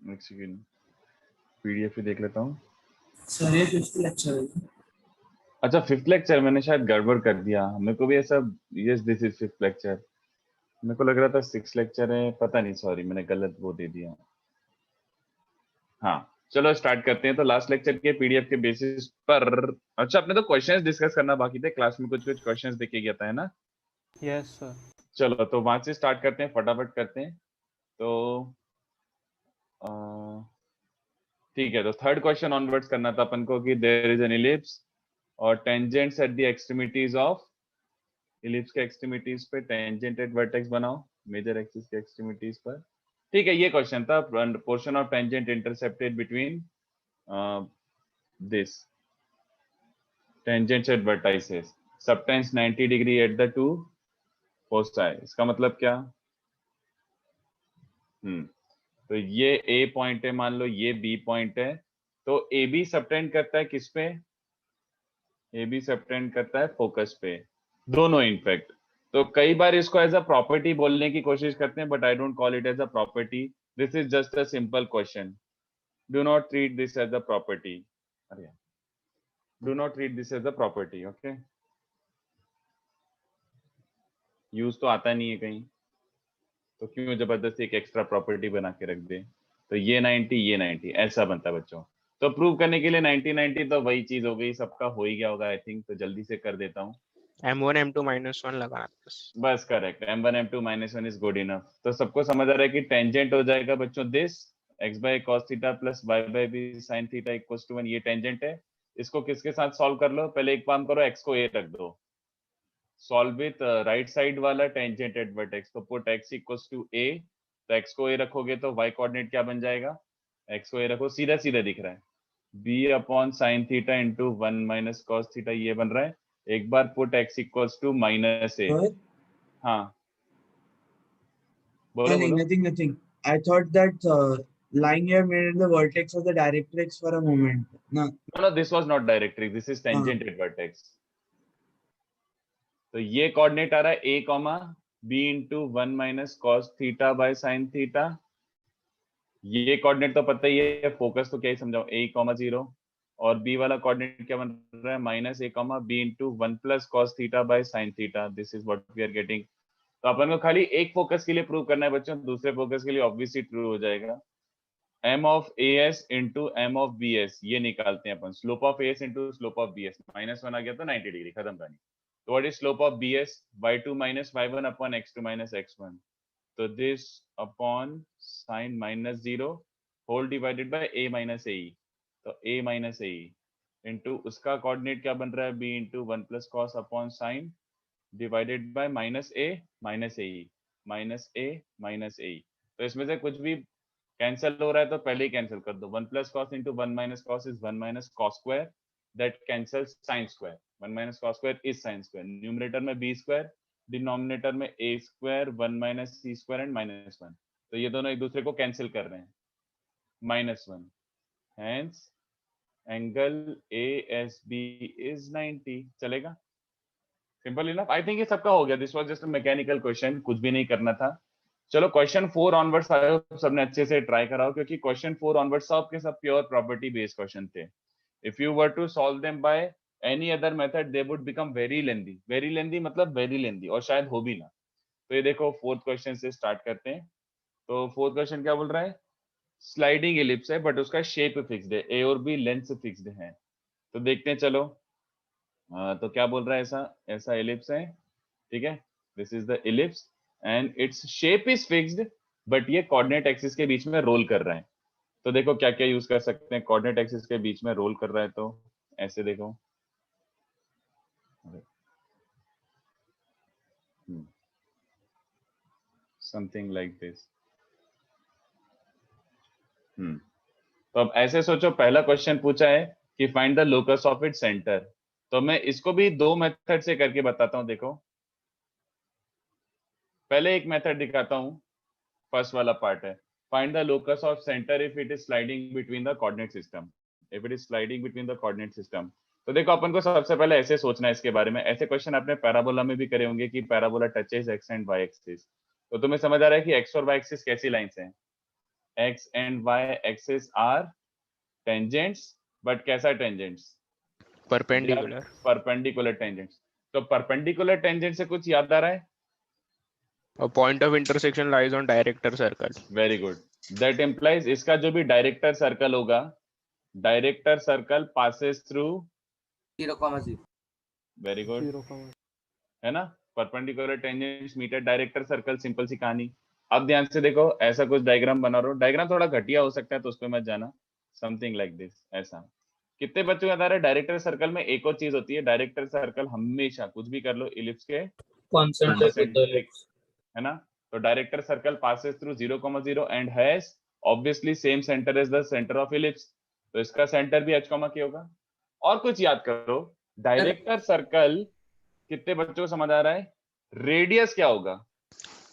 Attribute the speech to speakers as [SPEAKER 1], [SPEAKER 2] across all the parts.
[SPEAKER 1] एक second, PDF ही देख लेता हूँ।
[SPEAKER 2] सर ये 5th लेक्चर है।
[SPEAKER 1] अच्छा 5th लेक्चर, मैंने शायद गड़बड़ कर दिया, मेरे को भी ऐसा, yes this is 5th lecture, मेरे को लग रहा था 6th लेक्चर है, पता नहीं, सॉरी मैंने गलत वो दे दिया। हाँ चलो स्टार्ट करते हैं। तो लास्ट लेक्चर के पीडीएफ के बेसिस पर, अच्छा अपने तो क्वेश्चंस डिस्कस करना बाकी थे, क्लास में कुछ कुछ क्वेश्चंस देके गया था, है ना?
[SPEAKER 3] Yes sir.
[SPEAKER 1] चलो तो वहां से स्टार्ट करते हैं, फटाफट करते हैं। तो ठीक है, तो थर्ड क्वेश्चन ऑनवर्ड्स करना था अपन को कि देयर इज एन इलिप्स और tangents at the extremities of, ellipse के एक्सट्रीमिटीज पे टेंजेंट एट वर्टेक्स बनाओ मेजर एक्सिस के एक्सट्रीमिटीज पर। ठीक है, ये क्वेश्चन था, portion of tangent intercepted between this tangents at vertices subtends 90 degree at the two foci. इसका मतलब क्या? तो ये ए पॉइंट है, मान लो ये बी पॉइंट है, तो ए बी सबटेंड करता है किस पे? ए बी सबटेंड करता है फोकस पे, दोनों इनफैक्ट। तो कई बार इसको एज अ प्रॉपर्टी बोलने की कोशिश करते हैं, but I don't call it as a property, this is just a simple question, do not treat this as a property, अरे do not treat this as a property, okay? Use तो आता नहीं है कहीं, तो क्यों जबरदस्ती एक एक्स्ट्रा प्रॉपर्टी बना के रख दे? तो ये 90 ये 90 ऐसा बनता है बच्चों। तो प्रूव करने के लिए 90 90 तो वही चीज हो गई, सबका हो ही गया होगा आई थिंक, तो जल्दी से कर देता हूँ।
[SPEAKER 3] M1 M2 -1 लगाना बस।
[SPEAKER 1] बस correct, m1 m2 -1 is good enough. तो सबको समझ आ रहा है कि टेंजेंट हो जाएगा बच्चों this x by cos theta plus y by b sin theta equals to 1, ये टेंजेंट है। इसको किसके साथ सॉल्व कर लो? पहले एक काम करो, x को a रख दो, सॉल्व विथ राइट साइड वाला टेंजेंट एट वर्टेक्स, तो put x equals to a, तो x को a रखोगे तो y कोऑर्डिनेट क्या बन जाएगा? x को a रखो, सीधा सीधा दिख रहा है, b upon sine theta into 1 minus cos theta, ये बन रहा है। एक बार put x equals to minus a,
[SPEAKER 2] Sir?
[SPEAKER 1] हाँ बोलो बोलो।
[SPEAKER 2] Nothing. I thought that line you have made at the vertex was the directrix for a moment. No.
[SPEAKER 1] No, this was not directrix, this is tangent at vertex। तो ये coordinate आ रहा है a comma b into 1 minus cos theta by sine theta, ये coordinate तो पता ही है, focus तो क्या ही समझाओ, a कॉमा 0, और b वाला कोऑर्डिनेट क्या बन रहा है? Minus a comma b into 1 plus cos theta by sine theta, this is what we are getting. तो अपन को खाली एक फोकस के लिए प्रूव करना है बच्चों, दूसरे फोकस के लिए ऑब्वियसली ट्रू हो जाएगा। m of as into m of bs, ये निकालते हैं अपन, slope of as into slope of bs, -1 आ गया तो 90 डिग्री, खत्म कहानी। तो what is slope of bs? y2 minus y1 upon x2 minus x1, तो this upon sine minus 0 whole divided by a minus a, तो a माइनस ए इंटू उसका coordinate क्या बन रहा है? b into 1 plus cos upon sine divided by minus a minus a minus a minus a. तो इसमें से कुछ भी कैंसिल हो रहा है तो पहले ही कैंसिल कर दो, 1 plus cos into 1 minus cos is 1 minus cos square, that cancels sine square, 1 minus cos square is sine square, numerator में b स्क्वायर, डिनोमिनेटर में a square 1 minus c square and -1, तो ये दोनों एक दूसरे को कैंसिल कर रहे हैं, -1, हेंस एंगल ASB इज 90, चलेगा? सिंपल इनफ, आई थिंक ये सबका हो गया, this was just a mechanical question, कुछ भी नहीं करना था। चलो क्वेश्चन 4 ऑनवर्ड्स सबने अच्छे से ट्राई कराओ, क्योंकि क्वेश्चन 4 ऑनवर्ड्स सब के सब प्योर प्रॉपर्टी बेस्ड क्वेश्चन थे। If you were to solve them by any other method they would become very lengthy मतलब वेरी लेंदी, और शायद हो भी ना। तो ये देखो फोर्थ क्वेश्चन से स्टार्ट करते हैं। तो फोर्थ क्वेश्चन क्या बोल रहा है? स्लाइडिंग एलिप्स है बट उसका शेप फिक्स्ड है, ए और बी लेंथ फिक्स्ड है। तो देखते हैं चलो। तो क्या बोल रहा है? ऐसा ऐसा एलिप्स है, ठीक है, this is the ellipse and its shape is fixed, but ये कोऑर्डिनेट एक्सिस के बीच में रोल कर रहा है। तो देखो क्या क्या यूज कर सकते हैं, कोऑर्डिनेट एक्सिस के बीच में रोल कर रहा है तो ऐसे देखो, समथिंग लाइक दिस। तो अब ऐसे सोचो, पहला क्वेश्चन पूछा है कि find the locus of its centre, तो मैं इसको भी दो मेथड से करके बताता हूं। देखो पहले एक मेथड दिखाता हूं, फर्स्ट वाला पार्ट है, find the locus of centre if it is sliding between the coordinate system, if it is sliding between the coordinate system. तो देखो अपन को सबसे पहले ऐसे सोचना है इसके बारे में, ऐसे क्वेश्चन आपने पैराबोला में भी करे होंगे कि parabola touches x and y axis. तो तुम्हें समझ आ रहा है कि एक्स और वाई एक्सिस कैसी लाइंस हैं? x and y axis are tangents, but कैसा tangents?
[SPEAKER 3] Perpendicular.
[SPEAKER 1] Perpendicular tangents. तो परपेंडिकुलर टेंजेंट से कुछ याद आ रहा है?
[SPEAKER 3] A point of intersection lies on director circle.
[SPEAKER 1] Very good, that implies इसका जो भी डायरेक्टर सर्कल होगा, director circle passes through
[SPEAKER 4] 0,0
[SPEAKER 1] very good, है ना? Perpendicular tangents meet at director circle, simple सी कहानी। अब ध्यान से देखो, ऐसा कुछ डायग्राम बना रहा हूं, डायग्राम थोड़ा घटिया हो सकता है तो उस पे मत जाना, समथिंग लाइक दिस, ऐसा। कितने बच्चों को याद आ रहा है डायरेक्टर सर्कल में एक और चीज होती है, डायरेक्टर सर्कल हमेशा कुछ भी कर लो इलिप्स के concentric, है ना? तो director circle passes through 0,0 and has obviously same center as the center of ellipse, तो इसका सेंटर भी h, k होगा। और कुछ याद करो, डायरेक्टर सर्कल कितने बच्चों को समझ आ रहा है? रेडियस क्या होगा?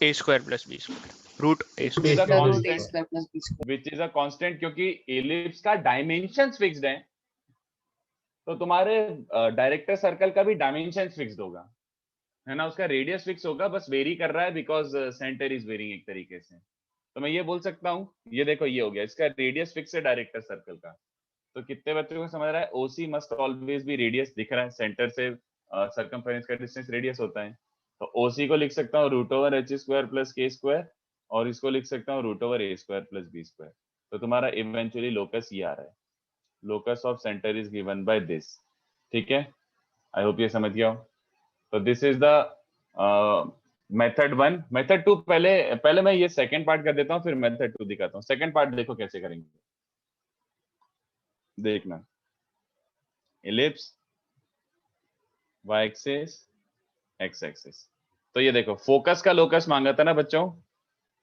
[SPEAKER 3] A square plus B square. Root A
[SPEAKER 1] Which
[SPEAKER 3] square.
[SPEAKER 1] is a
[SPEAKER 4] root a
[SPEAKER 1] constant,
[SPEAKER 4] square plus b square.
[SPEAKER 1] which is a constant, क्योंकि इलिप्स का डायमेंशंस फिक्स्ड है, तो तुम्हारे डायरेक्टर सर्कल का भी डायमेंशन फिक्स्ड होगा, है ना? उसका रेडियस फिक्स होगा, बस वेरी कर रहा है बिकॉज सेंटर इज वेरिंग एक तरीके से। तो मैं ये बोल सकता हूँ, ये देखो ये हो गया, इसका रेडियस फिक्स है डायरेक्टर सर्कल का। तो कितने बच्चों को समझ रहा है? ओसी मस्ट ऑलवेज भी रेडियस दिख रहा है, सेंटर से सर्कमफेरेंस का डिस्टेंस रेडियस होता है। तो ओसी को लिख सकता हूँ root over h square plus k square, और इसको लिख सकता हूँ रूट ओवर ए स्क्वायर प्लस बी स्क्वायर। तो तुम्हारा इवेंचुअली लोकस ये आ रहा है, locus of centre is given by this. ठीक है, आई होप ये समझ गया हो। तो this is the method 1। Method 2 पहले मैं ये सेकंड पार्ट कर देता हूँ, फिर मेथड 2 दिखाता हूँ। सेकंड पार्ट देखो कैसे करेंगे, देखना। Ellipse, y axis, x axis. तो ये देखो फोकस का लोकस मांगा था ना बच्चों,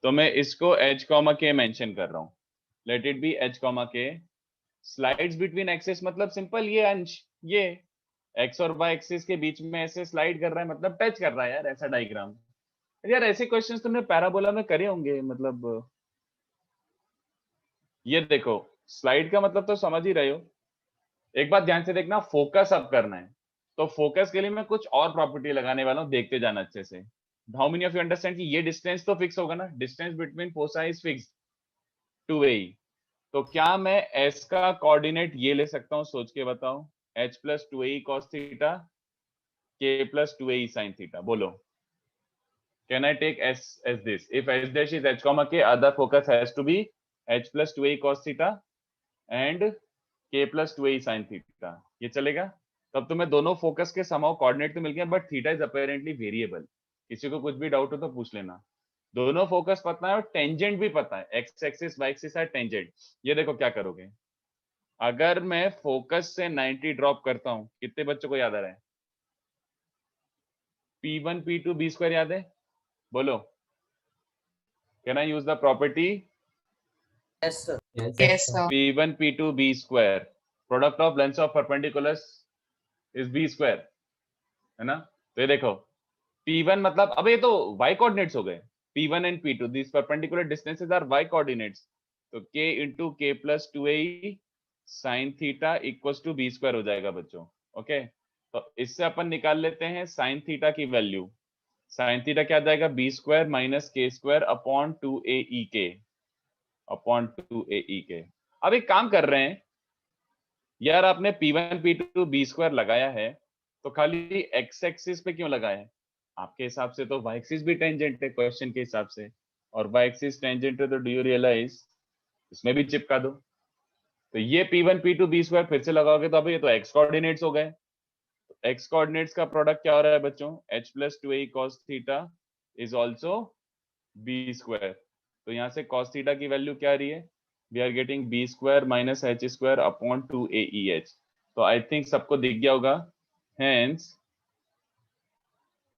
[SPEAKER 1] तो मैं इसको h, k मेंशन कर रहा हूँ। Let it be h, k। Slides between axis मतलब सिंपल, ये अंश, ये x और y एक्सिस के बीच में ऐसे स्लाइड कर रहा है, मतलब टच कर रहा है यार, ऐसा डायग्राम। यार ऐसे क्वेश्चंस तुमने पैराबोला में करे होंगे, मतलब ये देखो स्लाइड का मतलब तो समझ ही रहे हो। एक बात ध्यान से देखना, फोकस अब करना है, तो फोकस के लिए मैं कुछ और प्रॉपर्टी लगाने वाला हूँ, देखते जाना अच्छे से। How many of you understand कि ये डिस्टेंस तो फिक्स होगा ना, distance between foci is fix 2a। तो क्या मैं s का कोऑर्डिनेट ये ले सकता हूँ? सोच के बताओ, h plus 2a cos theta, k plus 2a sin theta. बोलो, can I take s as this? If s dash is h, k, other focus has to be h plus 2a cos theta and k plus 2a sin theta। ये चलेगा? तब तो मैं दोनों focus के समाव coordinate तो मिल गए, but theta is apparently variable. किसी को कुछ भी डाउट हो तो पूछ लेना। दोनों फोकस पता है और टेंजेंट भी पता है, एक्स एक्सिस वाई एक्सिस है टेंजेंट। ये देखो क्या करोगे, अगर मैं फोकस से 90 ड्रॉप करता हूं, कितने बच्चों को याद आ रहा है? P1 P2 B स्क्वायर याद है? बोलो, can I use the property
[SPEAKER 4] Yes, sir.
[SPEAKER 5] Yes, sir.
[SPEAKER 1] P1 P2 B square, product of length of perpendiculars is B square, है ना? तो ये देखो P1 मतलब, अब ये तो y कोऑर्डिनेट्स हो गए, P1 and P2 this perpendicular distances are y coordinates. तो k into k plus 2a sin theta equals to B square हो जाएगा बच्चों। ओके, तो इससे अपन निकाल लेते हैं sin थीटा की वैल्यू। sin थीटा क्या आ जाएगा? B square minus k square upon 2aek, upon 2aek। अब एक काम कर रहे हैं यार, आपने P1 P2 B स्क्वायर लगाया है, तो खाली x एक्सिस पे क्यों लगाया है? आपके हिसाब से तो y एक्सिस भी टेंजेंट है क्वेश्चन के हिसाब से, और y एक्सिस टेंजेंट है, तो डू यू रियलाइज इसमें भी चिपका दो। तो ये P1 P2 B स्क्वायर फिर से लगाओगे तो अब ये तो x कोऑर्डिनेट्स हो गए। x कोऑर्डिनेट्स का प्रोडक्ट क्या हो रहा है बच्चों? h plus 2a cos theta is also B square. तो यहाँ से cos थीटा की वैल्यू क्या आ रही है? We are getting B square minus h square upon 2aeh। तो आई थिंक सबको दिख गया होगा। Hence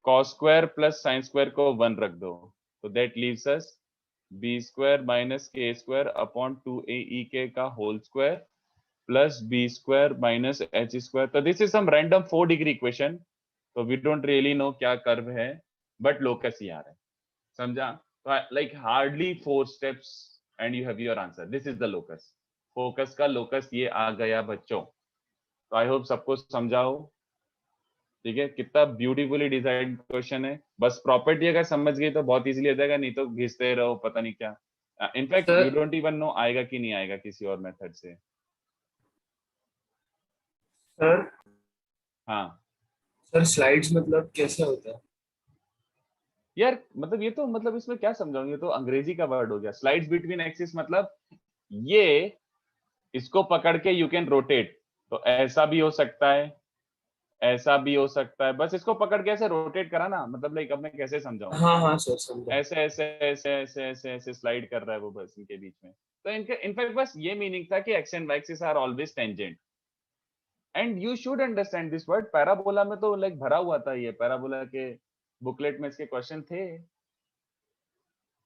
[SPEAKER 1] cos square plus sin square को 1 रख दो, तो that leaves us B square minus k square upon 2aek का whole square plus B square minus h square. तो this is some random 4 degree equation, तो वी डोंट रियली नो क्या curve है, but locus ही आ रहा है, समझा? तो like hardly 4 steps and you have your answer. This is the locus. Focus का locus ये आ गया बच्चों। तो आई होप सबको समझाओ, ठीक है? कितना ब्यूटीफुली डिजाइन क्वेश्चन है। बस प्रॉपर्टी अगर समझ गई तो बहुत इजीली हो जाएगा, नहीं तो घिसते रहो पता नहीं क्या, in fact
[SPEAKER 5] Sir-
[SPEAKER 1] you don't even know आएगा कि नहीं आएगा किसी और मेथड से।
[SPEAKER 5] सर
[SPEAKER 1] हाँ
[SPEAKER 5] सर स्लाइड्स मतलब कैसे होता है?
[SPEAKER 1] यार, मतलब ये तो मतलब इसमें क्या समझाऊं, ये तो अंग्रेजी का वर्ड हो गया। स्लाइड्स बिटवीन एक्सिस मतलब ये, इसको पकड़ के यू कैन रोटेट, तो ऐसा भी हो सकता है, ऐसा भी हो सकता है, बस इसको पकड़ के ऐसे रोटेट करा ना, मतलब लाइक अब मैं कैसे समझाऊं,
[SPEAKER 5] हाँ हाँ सर समझा।
[SPEAKER 1] ऐसे ऐसे ऐसे ऐसे ऐसे ऐसे स्लाइड कर रहा है वो बस इनके बीच में। तो इनके इनफैक्ट बस ये मीनिंग था कि x and y axis are always tangent, and you should understand this word. Parabola में तो लाइक भरा हुआ था, ये पैराबोला के बुकलेट में इसके क्वेश्चन थे,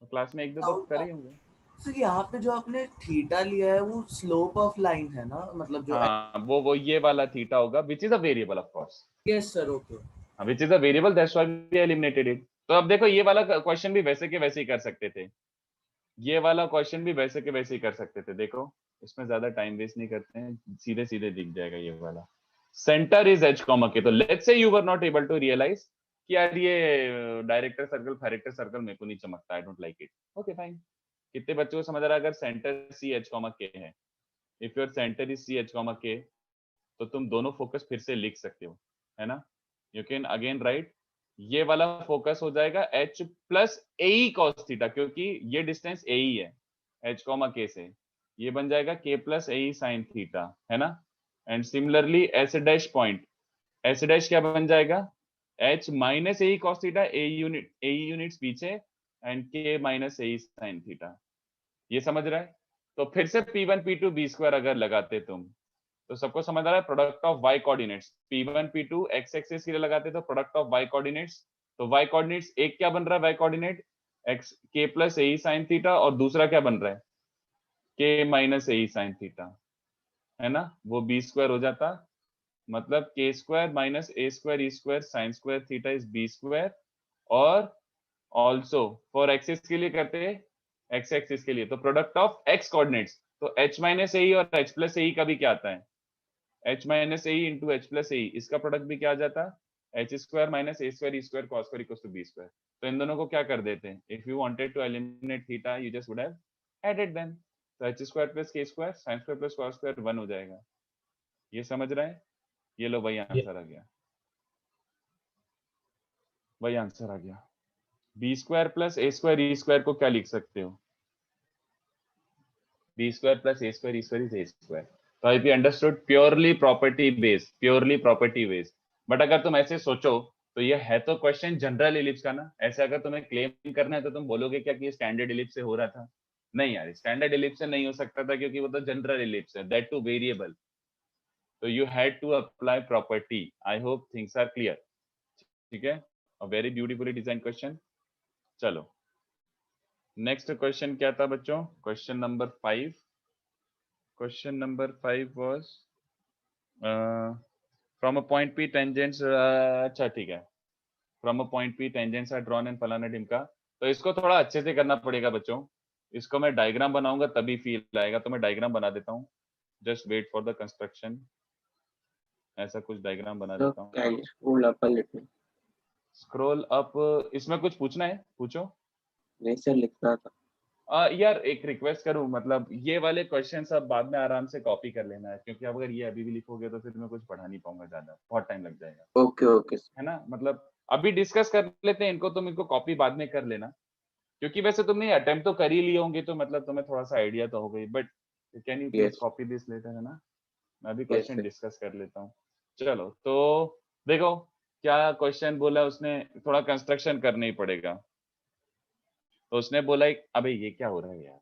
[SPEAKER 1] क्लास में एक दो तो करे होंगे।
[SPEAKER 4] सर यहाँ पे जो आपने थीटा लिया है वो स्लोप ऑफ लाइन है ना, मतलब जो
[SPEAKER 1] हाँ वो ये वाला थीटा होगा, which is a variable of course,
[SPEAKER 4] yes sir okay.
[SPEAKER 1] Which is a variable, that's why we eliminated it. तो अब देखो ये वाला क्वेश्चन भी वैसे के वैसे ही कर सकते थे, ये वाला क्वेश्चन भी वैसे के वैसे ही कर सकते थे। देखो इसमें ज्यादा टाइम वेस्ट नहीं करते हैं, सीधे सीधे दिख जाएगा ये वाला। Centre is H comma k, तो let's say you were not able to realize कि यार ये डायरेक्टर सर्कल फैरेक्टर सर्कल मेरे को नहीं चमकता, I don't like it, okay fine. कितने बच्चों को समझ आ रहा है? अगर centre C h comma k है, if your centre is C h comma k, तो तुम दोनों फोकस फिर से लिख सकते हो, है ना। यू कैन अगेन राइट, ये वाला फोकस हो जाएगा h प्लस ए कॉस थीटा, क्योंकि ये डिस्टेंस ए है h कॉमा के से, ये बन जाएगा k plus a sine theta, है ना। And similarly S dash point, S dash क्या बन जाएगा, h minus a cos theta, a units पीछे, and k minus a sine theta. ये समझ रहा है? तो फिर से p1 p2 b स्क्वायर अगर लगाते तुम, तो सबको समझ आ रहा है, product of y coordinates, p1 p2 x axis के लिए लगाते तो प्रोडक्ट ऑफ y कोऑर्डिनेट्स, तो y कोऑर्डिनेट्स एक क्या बन रहा है, y coordinate x k plus a sine theta, और दूसरा क्या बन रहा है, k minus a sine theta, है ना। वो b स्क्वायर हो जाता, मतलब k square minus a square E square sine square theta is b square. और ऑल्सो फॉर एक्सिस के लिए करते हैं, x एक्सिस के लिए तो प्रोडक्ट ऑफ x कोऑर्डिनेट्स, तो h माइनस ए और h प्लस ए का भी क्या आता है, h minus a into h plus a, इसका प्रोडक्ट भी क्या आ जाता, h square minus a square E square cos square equals to b square. तो इन दोनों को क्या कर देते हैं, if you wanted to eliminate theta you just would have added them, तो h square plus k square sine square plus cos square 1 हो जाएगा। ये समझ रहे हैं? ये लो वही आंसर आ गया, वही आंसर आ गया। बी स्क्वायर प्लस ए स्क्वायर ई स्क्वायर को क्या लिख सकते हो, B square plus A square E square is a square. तो I be understood purely property based, purely property based. But अगर तुम ऐसे सोचो तो ये है तो क्वेश्चन जनरल इलिप्स का ना, ऐसे अगर तुम्हें क्लेम करना है तो तुम बोलोगे क्या कि स्टैंडर्ड इलिप्स से हो रहा था? नहीं यार, स्टैंडर्ड इलिप्स से नहीं हो सकता था, क्योंकि वो तो जनरल इलिप्स है, दैट टू वेरिएबल, तो you had to apply property. I hope things are clear, ठीक है। A very beautifully design question. चलो नेक्स्ट क्वेश्चन क्या था बच्चों, question number 5, question number 5 was from a point P tangents, अच्छा ठीक है, from a point P tangents are drawn in फलाना ढिमका। तो इसको थोड़ा अच्छे से करना पड़ेगा बच्चों, इसको मैं डायग्राम बनाऊंगा तभी फील आएगा, तो मैं डायग्राम बना देता हूँ, just wait for the construction. ऐसा कुछ डायग्राम बना
[SPEAKER 3] So
[SPEAKER 1] देता हूँ।
[SPEAKER 3] can you scroll up a little?
[SPEAKER 1] Scroll up, इसमें कुछ पूछना है पूछो।
[SPEAKER 3] नहीं सर लिखना था।
[SPEAKER 1] यार एक रिक्वेस्ट करूं, मतलब ये वाले क्वेश्चन सब बाद में आराम से कॉपी कर लेना है, क्योंकि अगर ये अभी भी लिखोगे तो फिर मैं कुछ पढ़ा नहीं पाऊंगा, ज्यादा बहुत टाइम लग जाएगा,
[SPEAKER 3] ओके ओके
[SPEAKER 1] है ना। मतलब अभी डिस्कस कर लेते हैं इनको, तुम इनको कॉपी बाद में कर लेना, क्योंकि वैसे तुमने अटेम्प्ट तो कर ही लिए होंगे, तो मतलब तुम्हें थोड़ा सा आइडिया तो हो गई, but can you please
[SPEAKER 3] yes
[SPEAKER 1] copy this letter, है ना। मैं अभी
[SPEAKER 3] यस
[SPEAKER 1] क्वेश्चन
[SPEAKER 3] सर।
[SPEAKER 1] डिस्कस कर लेता हूँ। चलो तो देखो क्या क्वेश्चन बोला उसने, थोड़ा कंस्ट्रक्शन करना ही पड़ेगा। तो उसने बोला अबे ये क्या हो रहा है यार,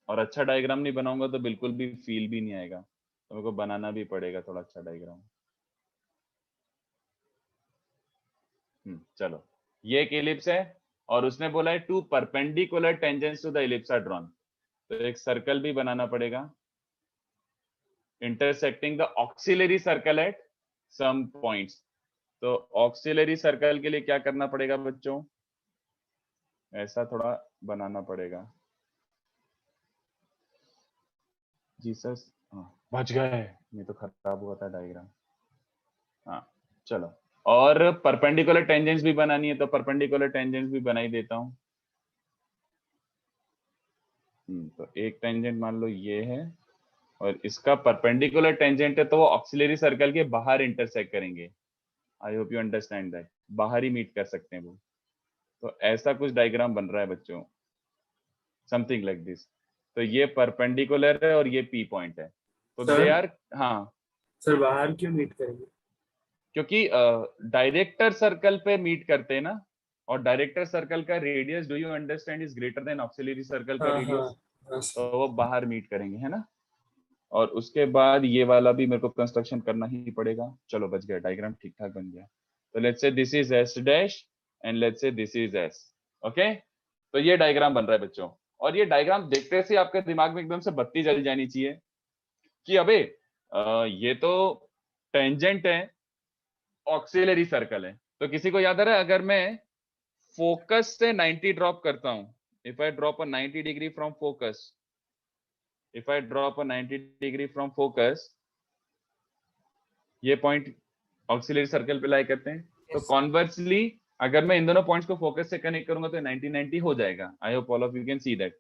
[SPEAKER 1] और अच्छा डायग्राम नहीं बनाऊंगा तो बिल्कुल भी फील भी नहीं आएगा, तो मेरे को बनाना भी पड़ेगा थोड़ा अच्छा डायग्राम। चलो ये एक इलिप्स है, और उसने बोला है 2 perpendicular tangents to the ellipse are drawn, तो एक सर्कल भी बनाना पड़ेगा intersecting the auxiliary circle at some points. तो ऑक्सिलरी सर्कल के लिए क्या करना पड़ेगा बच्चों, ऐसा थोड़ा बनाना पड़ेगा। जीसस, हाँ बच गए, नहीं तो खराब हुआ था डायग्राम। हाँ चलो, और परपेंडिकुलर टेंजेंट्स भी बनानी है, तो परपेंडिकुलर टेंजेंट्स भी बना ही देता हूँ। तो एक टेंजेंट मान लो ये है और इसका परपेंडिकुलर टेंजेंट है, तो वो ऑक्सिलरी सर्कल के बाहर इंटरसेक्ट करेंगे। आई होप यू अंडरस्टैंड दैट, बाहर ही मीट कर सकते हैं वो। तो ऐसा कुछ डायग्राम बन रहा है बच्चों, समथिंग लाइक दिस। तो ये परपेंडिकुलर है और ये पी पॉइंट है, तो
[SPEAKER 5] सर?
[SPEAKER 1] दे आर, हाँ
[SPEAKER 5] सर बाहर क्यों मीट करेंगे?
[SPEAKER 1] क्योंकि डायरेक्टर सर्कल पे मीट करते हैं ना, और डायरेक्टर सर्कल का radius, do you understand, is greater than auxiliary circle का
[SPEAKER 5] हाँ
[SPEAKER 1] रेडियस,
[SPEAKER 5] हाँ
[SPEAKER 1] तो
[SPEAKER 5] सर।
[SPEAKER 1] वो बाहर मीट करेंगे, है ना। और उसके बाद ये वाला भी मेरे को कंस्ट्रक्शन करना ही पड़ेगा। चलो बच गया, डायग्राम ठीक ठाक बन गया। तो लेट्स से this is S dash and let's say this is S. Okay, तो ये डायग्राम बन रहा है बच्चों, और ये डायग्राम देखते से आपके दिमाग में एकदम से बत्ती जल जानी चाहिए कि अबे ये तो टेंजेंट है, ऑक्सिलरी सर्कल है। तो किसी को याद आ रहा है, अगर मैं फोकस से 90 ड्रॉप करता हूं, if I drop a 90 degree from focus, if I drop a 90 degree from focus, ये पॉइंट ऑक्सिलरी सर्कल पे लाई करते हैं। तो
[SPEAKER 4] Yes.
[SPEAKER 1] कॉन्वर्सली अगर मैं इन दोनों पॉइंट्स को फोकस से कनेक्ट करूंगा तो 90-90 हो जाएगा। I hope all of you can see that.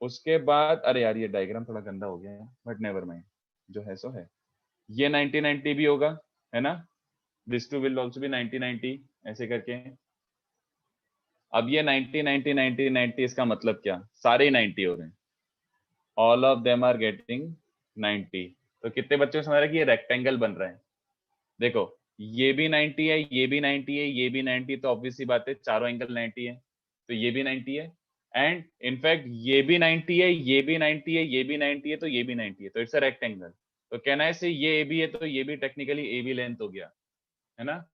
[SPEAKER 1] उसके बाद, अरे यार ये डायग्राम थोड़ा गंदा हो गया है, बट नेवर माइंड, जो है सो है। ये 90-90 भी होगा, है ना, this two will also be 90-90, ऐसे करके। अब ये 90-90-90-90, इसका मतलब क्या, सारे ही 90 हो रहे हैं, all of them are getting 90। तो कितने बच्चों को समझ रहा है कि ये रेक्टेंगल बन रहा है। देखो ये भी 90 है, ये भी 90 है, ये भी 90, तो ऑब्वियस सी बात है चारों एंगल 90 है, तो ये भी 90 है। एंड इनफैक्ट ये भी 90 है, ये भी 90 है, ये भी 90 है, तो ये भी 90 है, तो इट्स अ रेक्टेंगल। तो कहना है से ये ए बी है, तो ये भी टेक्निकली ए बी लेंथ हो गया, है ना।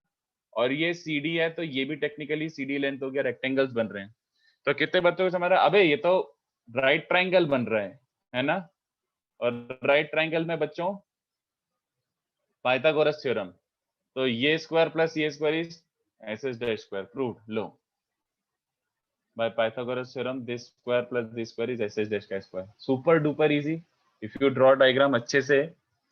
[SPEAKER 1] और ये सी डी है, तो ये भी टेक्निकली सी डी लेंथ हो गया, रेक्टेंगल्स बन रहे हैं। तो कितने बच्चों को समझ रहा है, अबे ये तो राइट ट्राइंगल बन रहा है ना। और राइट ट्राइंगल में बच्चों पाइथागोरस थ्योरम, तो ये स्क्वायर प्लस ये square is S S dash square, proved, लो by Pythagoras theorem, this square plus this square is S S dash का square. Super duper easy, if you draw diagram अच्छे से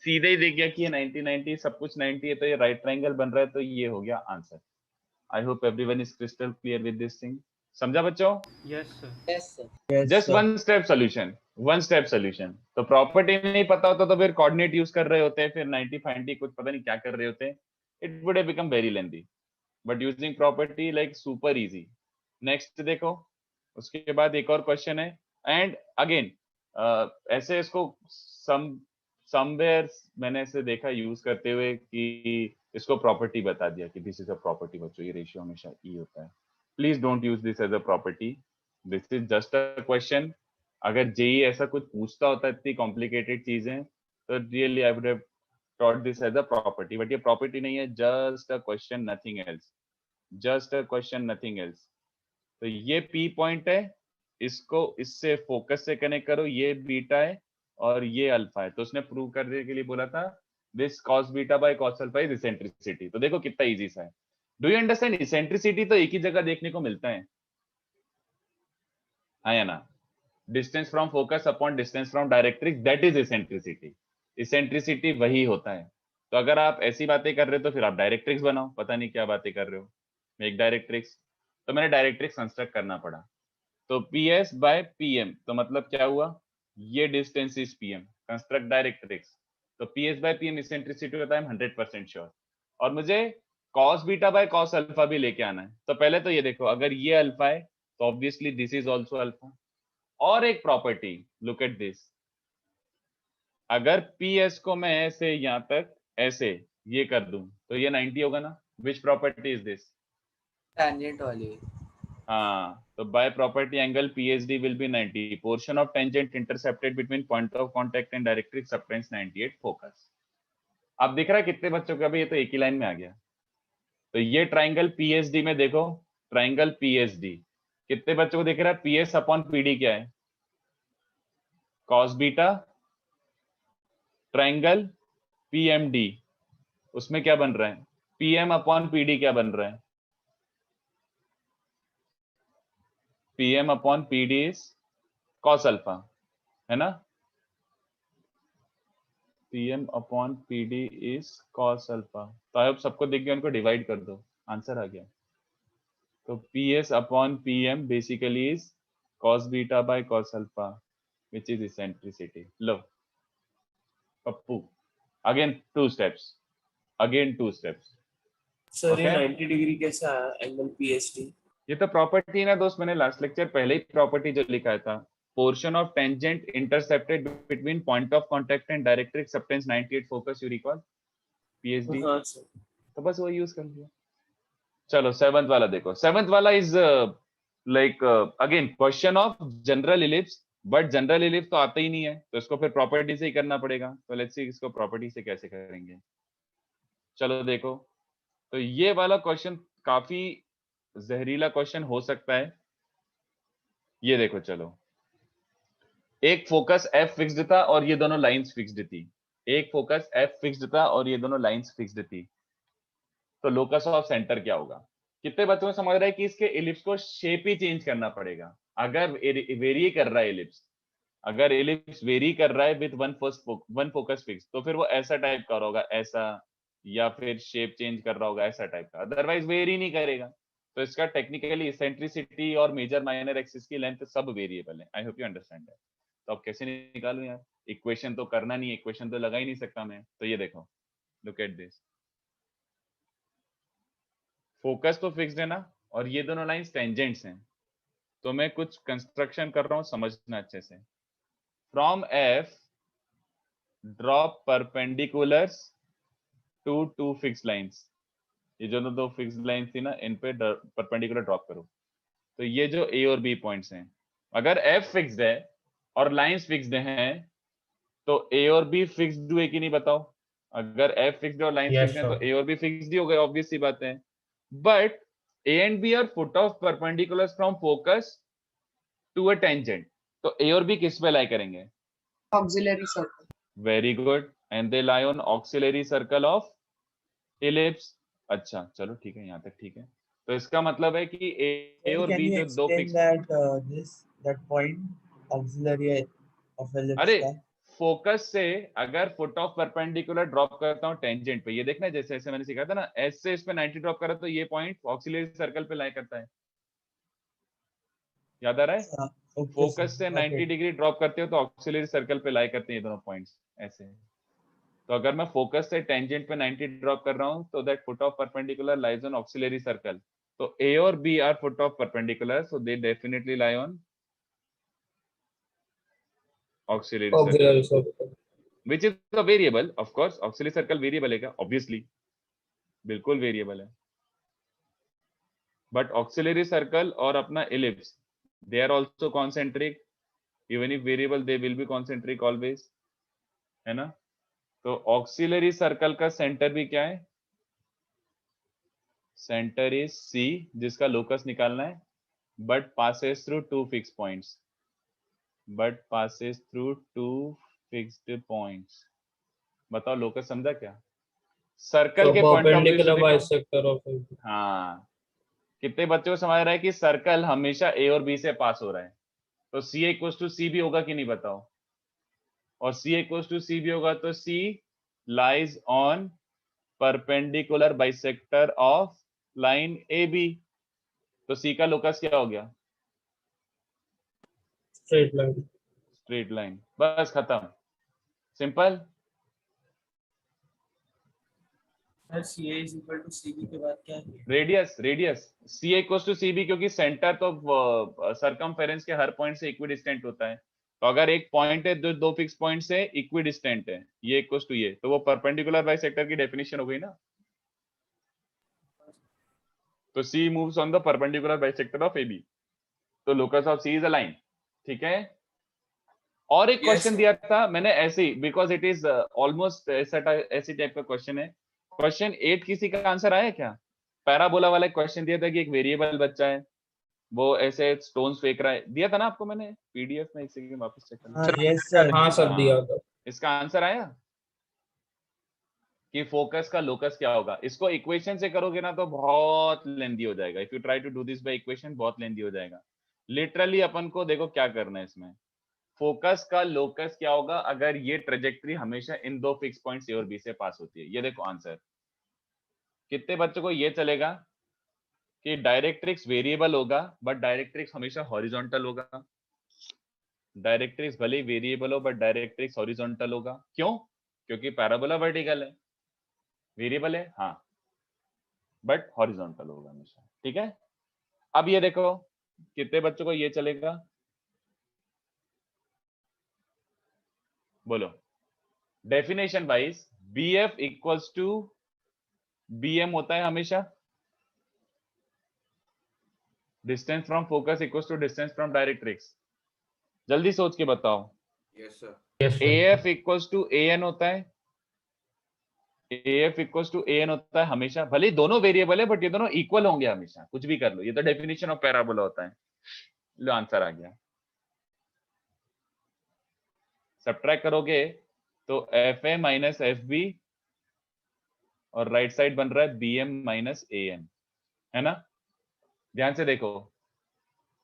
[SPEAKER 1] सीधे ही देख गया कि ये 90-90 सब कुछ 90 है, तो ये राइट ट्राइंगल बन रहा है, तो ये हो गया answer. I hope everyone is crystal clear with this thing. समझा बच्चों?
[SPEAKER 6] Yes sir.
[SPEAKER 4] Yes, sir.
[SPEAKER 2] Yes,
[SPEAKER 1] just
[SPEAKER 2] sir.
[SPEAKER 1] One step solution, one step solution. तो प्रॉपर्टी नहीं पता होता तो फिर कोऑर्डिनेट यूज कर रहे होते हैं, फिर 90 फाइंडी कुछ पता नहीं क्या कर रहे होते हैं, it would have become very lengthy, but using property like super easy. Next देखो, उसके बाद एक और क्वेश्चन है, एंड अगेन ऐसे इसको समवेयर मैंने ऐसे देखा यूज करते हुए कि इसको प्रॉपर्टी बता दिया कि दिस इज अ प्रॉपर्टी। बच्चों ये रेशियो हमेशा ई होता है, please don't use this as a property, this is just a question. अगर जेई ऐसा कुछ पूछता होता इतनी कॉम्प्लिकेटेड चीजें, तो really I would have taught this as a property, but ये प्रॉपर्टी नहीं है, just a question, nothing else, just a question, nothing else. तो ये पी पॉइंट है, इसको इससे फोकस से कनेक्ट करो, ये बीटा है और ये अल्फा है। तो उसने प्रूव करने के लिए बोला था this cos beta by cos alpha is eccentricity. तो देखो कितना इजी सा है। डू यू अंडरस्टैंड, इसेंट्रिसिटी तो एक ही जगह देखने को मिलता है, हाँ या ना। Distance from focus upon distance from directrix, that is eccentricity. Eccentricity वही होता है। तो अगर आप ऐसी बातें कर रहे हो तो फिर आप डायरेक्ट्रिक्स बनाओ, पता नहीं क्या बातें कर रहे हो, एक डायरेक्ट्रिक्स। तो मैंने डायरेक्ट्रिक्स कंस्ट्रक्ट करना पड़ा। तो PS बाय PM, तो मतलब क्या हुआ, ये distance is PM, construct directrix. तो PS बाय PM इसेंट्रिसिटी होता है 100% श्योर। और मुझे cos beta by cos alpha भी लेके आना है। तो पहले तो ये देखो, अगर ये अल्फा है तो obviously this is also alpha. और एक प्रॉपर्टी, लुक एट दिस, अगर PS को मैं ऐसे यहां तक ऐसे ये कर दूं तो ये 90 होगा ना। Which property is this?
[SPEAKER 4] Tangent वाली।
[SPEAKER 1] हाँ, तो by property angle PSD will be 90, portion of tangent intercepted between point of contact and directrix subtends 98 focus. अब दिख रहा है कितने बच्चों का भी ये तो एक ही लाइन में आ गया। तो ये ट्राइंगल PSD में देखो, ट्राइंगल PSD कितने बच्चों को दिख रहा है, PS अपॉन PD क्या है, cos बीटा, ट्राइंगल PMD, उसमें क्या बन रहा है, PM अपॉन PD क्या बन रहा है, PM upon PD is cos alpha, है ना। PM upon PD is cos alpha. तो आई होप सबको दिख गया, उनको डिवाइड कर दो, आंसर आ गया। तो PS upon PM basically is cos beta by cos alpha, which is eccentricity. Low Pappu, again two steps,
[SPEAKER 5] sir ये
[SPEAKER 1] Okay.
[SPEAKER 5] 90 डिग्री कैसे आया एंगल पीएसटी?
[SPEAKER 1] ये तो प्रॉपर्टी है ना दोस्त, मैंने लास्ट लेक्चर पहले ही प्रॉपर्टी जो लिखा था, portion of tangent intercepted between point of contact and directrix subtends 98 focus, you recall PhD.
[SPEAKER 5] हाँ सर।
[SPEAKER 1] तो बस वो यूज कर लिया। चलो सेवंथ वाला देखो, सेवंथ वाला is like again question of general ellipse, but general ellipse तो आता ही नहीं है, तो इसको फिर प्रॉपर्टी से ही करना पड़ेगा। तो लेट्स सी इसको प्रॉपर्टी से कैसे करेंगे। चलो देखो, तो ये वाला क्वेश्चन काफी जहरीला क्वेश्चन हो सकता है। ये देखो, चलो एक फोकस F फिक्स्ड था और ये दोनों लाइंस फिक्स्ड थी, एक फोकस F फिक्स्ड था और ये दोनों लाइंस फिक्स्ड थी। तो लोकस ऑफ सेंटर क्या होगा? कितने बच्चों को समझ रहा है कि इसके इलिप्स को शेप ही चेंज करना पड़ेगा अगर वेरी कर रहा है इलिप्स। अगर इलिप्स वेरी कर रहा है विद वन फोकस फिक्स, तो फिर वो ऐसा टाइप का होगा, ऐसा, या फिर शेप चेंज कर रहा होगा ऐसा टाइप का, अदरवाइज वेरी नहीं करेगा। तो इसका टेक्निकली इसेंट्रिसिटी और मेजर माइनर एक्सिस की लेंथ सब वेरिएबल है। I hope you understand that. तो अब कैसे निकालूं यार? इक्वेशन तो करना नहीं, इक्वेशन तो लगा ही नहीं सकता मैं। तो ये देखो, लुक एट दिस, फोकस तो फिक्स्ड है ना, और ये दोनों लाइंस टेंजेंट्स हैं। तो मैं कुछ कंस्ट्रक्शन कर रहा हूं, समझना अच्छे से। From F drop perpendiculars to two fixed lines. ये जो दो फिक्स्ड लाइंस थी ना, इन पे परपेंडिकुलर ड्रॉप करो। तो ये जो A और B पॉइंट्स हैं, अगर F फिक्स्ड है और लाइंस फिक्स्ड हैं, तो A और B फिक्स्ड हुए कि नहीं बताओ? अगर F फिक्स्ड और लाइंस फिक्स्ड हैं तो A और B फिक्स्ड ही हो गए, ऑब्वियस सी बात है। But A and B are foot of perpendiculars from focus to a tangent, तो A और B किस पे लाई करेंगे?
[SPEAKER 6] auxiliary circle.
[SPEAKER 1] Very good, and they lie on auxiliary circle of ellipse. अच्छा चलो ठीक है, यहाँ तक ठीक है। तो इसका मतलब है कि A और
[SPEAKER 2] Can
[SPEAKER 1] B
[SPEAKER 2] you
[SPEAKER 1] जो दो
[SPEAKER 2] explain
[SPEAKER 1] fix,
[SPEAKER 2] that point auxiliary of ellipse
[SPEAKER 1] अरे
[SPEAKER 2] का?
[SPEAKER 1] फोकस से अगर फुट ऑफ परपेंडिकुलर ड्रॉप करता हूँ टेंजेंट पे, ये देखना जैसे ऐसे मैंने सिखाया था ना, एस से इस पे 90 ड्रॉप करा तो ये पॉइंट ऑक्सिलरी सर्कल पे लाई करता है, याद आ रहा है?
[SPEAKER 2] Okay,
[SPEAKER 1] focus
[SPEAKER 2] sir.
[SPEAKER 1] से
[SPEAKER 2] Got
[SPEAKER 1] 90
[SPEAKER 2] it.
[SPEAKER 1] डिग्री ड्रॉप करते हो तो ऑक्सिलरी सर्कल पे लाई करते हैं ये दोनों पॉइंट्स ऐसे। तो अगर मैं फोकस से टेंजेंट पे 90 ड्रॉप कर रहा हूं, तो that foot of perpendicular lies on auxiliary circle. तो A और B are foot of perpendicular, so they definitely lie on auxiliary circle, which is a variable, of course auxiliary circle variable है क्या? obviously बिल्कुल variable है। But auxiliary circle और अपना ellipse, they are also concentric, even if variable they will be concentric always, है ना? तो auxiliary circle का सेंटर भी क्या है? सेंटर इज C, जिसका लोकस निकालना है, but passes through two fix points, बताओ लोकस समझा क्या? सर्कल के पॉइंट ऑफ व्यू से देखो। हाँ, कितने बच्चों को समझ रहा है कि सर्कल हमेशा A और B से पास हो रहा है, तो CA इक्वल्स टू C भी होगा कि नहीं बताओ? और CA इक्वल्स टू C भी होगा तो C lies on perpendicular bisector of line AB। तो C का लोकस क्या हो गया? स्ट्रेट लाइन, बस खत्म, simple.
[SPEAKER 5] Sir CA is equal to CB के बाद क्या है?
[SPEAKER 1] Radius CA equals to CB, क्योंकि सेंटर तो सरकमफेरेंस के हर पॉइंट से इक्विडिस्टेंट होता है। तो अगर एक पॉइंट है जो दो फिक्स पॉइंट से इक्विडिस्टेंट है, ये इक्वल्स टू ये, तो वो परपेंडिकुलर बाइसेक्टर की डेफिनेशन हो गई ना। तो C moves on the perpendicular bisector of AB, तो locus of C is a line, ठीक है? और एक क्वेश्चन दिया था मैंने ऐसे ही, बिकॉज इट इज ऑलमोस्ट ऐसी टाइप का क्वेश्चन है। क्वेश्चन 8 किसी का आंसर आया क्या? पैराबोला वाला क्वेश्चन दिया था कि एक वेरिएबल बच्चा है, वो ऐसे स्टोन्स फेंक रहा है, दिया था ना आपको मैंने PDF में, एक सेकंड वापस चेक करना।
[SPEAKER 2] Yes, sir.
[SPEAKER 5] हाँ सर दिया था।
[SPEAKER 1] इसका आंसर आया कि फोकस का लोकस क्या होगा? इसको इक्वेशन से करोगे ना तो बहुत लेंदी हो जाएगा। If you try to do this by equation बहुत लेंदी हो जाएगा। लिटरली अपन को देखो क्या करना है इसमें, फोकस का लोकस क्या होगा अगर ये ट्रेजेक्टरी हमेशा इन दो फिक्स पॉइंट्स ए और बी से पास होती है? ये देखो आंसर। कितने बच्चों को ये चलेगा कि डायरेक्ट्रिक्स वेरिएबल होगा बट डायरेक्ट्रिक्स हमेशा हॉरिजॉन्टल होगा? डायरेक्ट्रिक्स भले ही वेरिएबल हो बट डायरेक्ट्रिक्स हॉरिजॉन्टल होगा। क्यों? क्योंकि पैराबोला वर्टिकल है, वेरिएबल है हाँ, बट हॉरिजॉन्टल होगा हमेशा। ठीक है, अब ये देखो कितने बच्चों को ये चलेगा, बोलो। Definition wise BF equals to BM होता है हमेशा, distance from focus equals to distance from directrix. जल्दी सोच के बताओ।
[SPEAKER 7] Yes sir.
[SPEAKER 1] AF equals to AN होता है, AF इक्वल्स टू AN होता है हमेशा, भले ही दोनों वेरिएबल है बट ये दोनों इक्वल होंगे हमेशा, कुछ भी कर लो, ये तो डेफिनेशन ऑफ पैराबोला होता है। लो आंसर आ गया। सब्ट्रैक्ट करोगे तो FA माइनस FB और राइट साइड बन रहा है BM माइनस AN, है ना? ध्यान से देखो,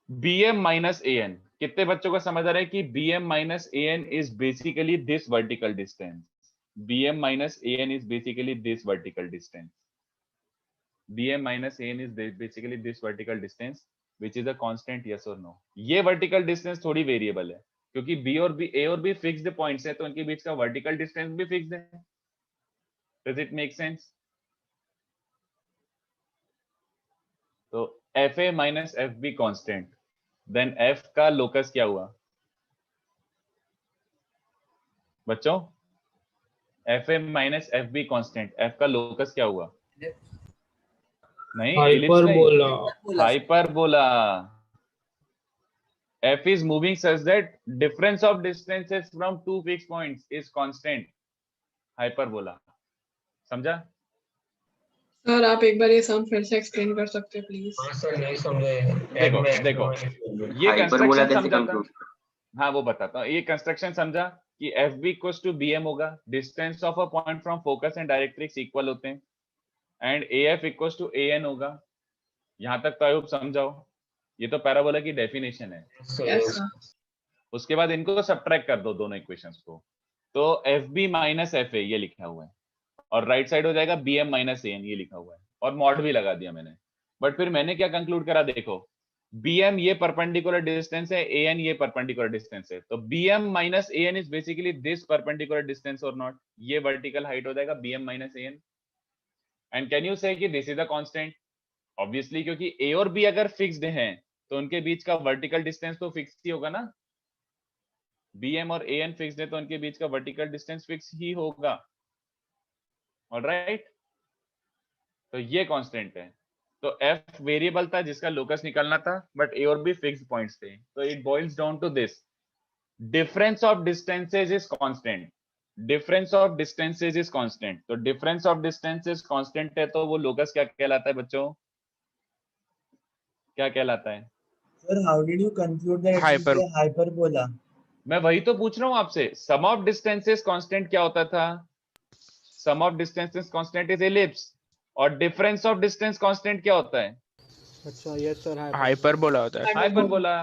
[SPEAKER 1] BM माइनस AN, कितने बच्चों को समझ आ रहा है कि BM minus AN is basically this vertical distance? BM minus AN is basically this vertical distance. BM minus AN is basically this vertical distance, which is a constant, yes or no? ये vertical distance थोड़ी variable है, क्योंकि A और B fixed points है, तो उनके बीच का vertical distance भी fixed है। Does it make sense? तो FA minus FB constant, then F का locus क्या हुआ बच्चों? FA minus FB constant, F का locus क्या हुआ? नहीं,
[SPEAKER 3] hyperbola.
[SPEAKER 1] Hyperbola. F is moving such that difference of distances from two fixed points is constant. Hyperbola, समझा?
[SPEAKER 6] सर आप एक बार ये सम फिर से एक्सप्लेन कर सकते हैं प्लीज?
[SPEAKER 7] हाँ सर नहीं समझे।
[SPEAKER 1] देखो ये कंस्ट्रक्शन समझा था, हाँ वो बताता हूँ। ये कंस्ट्रक्शन समझा कि FB इक्वल्स टू BM होगा, distance of a point from focus and directrix equal होते हैं, and AF equals to AN होगा। यहाँ तक तो आई होप समझाओ, ये तो पैराबोला की डेफिनेशन है।
[SPEAKER 6] Yes sir.
[SPEAKER 1] उसके बाद इनको सब्ट्रैक्ट कर दो दोनों इक्वेशंस को, तो FB माइनस FA ये लिखा हुआ है, और राइट साइड हो जाएगा BM माइनस AN ये लिखा हुआ है, और मॉड भी लगा दिया मैंने। बट फिर मैंने क्या कंक्लूड करा, देखो BM ये परपेंडिकुलर डिस्टेंस है, AN ये परपेंडिकुलर डिस्टेंस है, तो BM minus AN is basically this perpendicular distance और नॉट? ये वर्टिकल हाइट हो जाएगा BM minus AN। And can you से कि this is a constant? Obviously, क्योंकि A और B अगर फिक्स्ड हैं तो उनके बीच का वर्टिकल डिस्टेंस तो फिक्स ही होगा ना। BM और AN फिक्स्ड है तो उनके बीच का वर्टिकल डिस्टेंस फिक्स ही होगा। ऑलराइट, तो ये कांस्टेंट है। तो F वेरिएबल था जिसका लोकस निकालना था, बट A और B फिक्स्ड पॉइंट्स थे, तो it boils down to this, difference of distances is constant. Difference of distances is constant, तो डिफरेंस ऑफ डिस्टेंसेस कांस्टेंट है तो वो लोकस क्या कहलाता है बच्चों? क्या कहलाता है?
[SPEAKER 2] Sir, how did you conclude that it is a hyperbola?
[SPEAKER 1] मैं वही तो पूछ रहा हूँ आपसे। सम ऑफ डिस्टेंसेस कांस्टेंट क्या होता था? Sum of distances constant is ellipse, और डिफरेंस ऑफ डिस्टेंस कांस्टेंट क्या होता है?
[SPEAKER 3] अच्छा यस सर, हाइपरबोला होता है।
[SPEAKER 1] हाइपरबोला,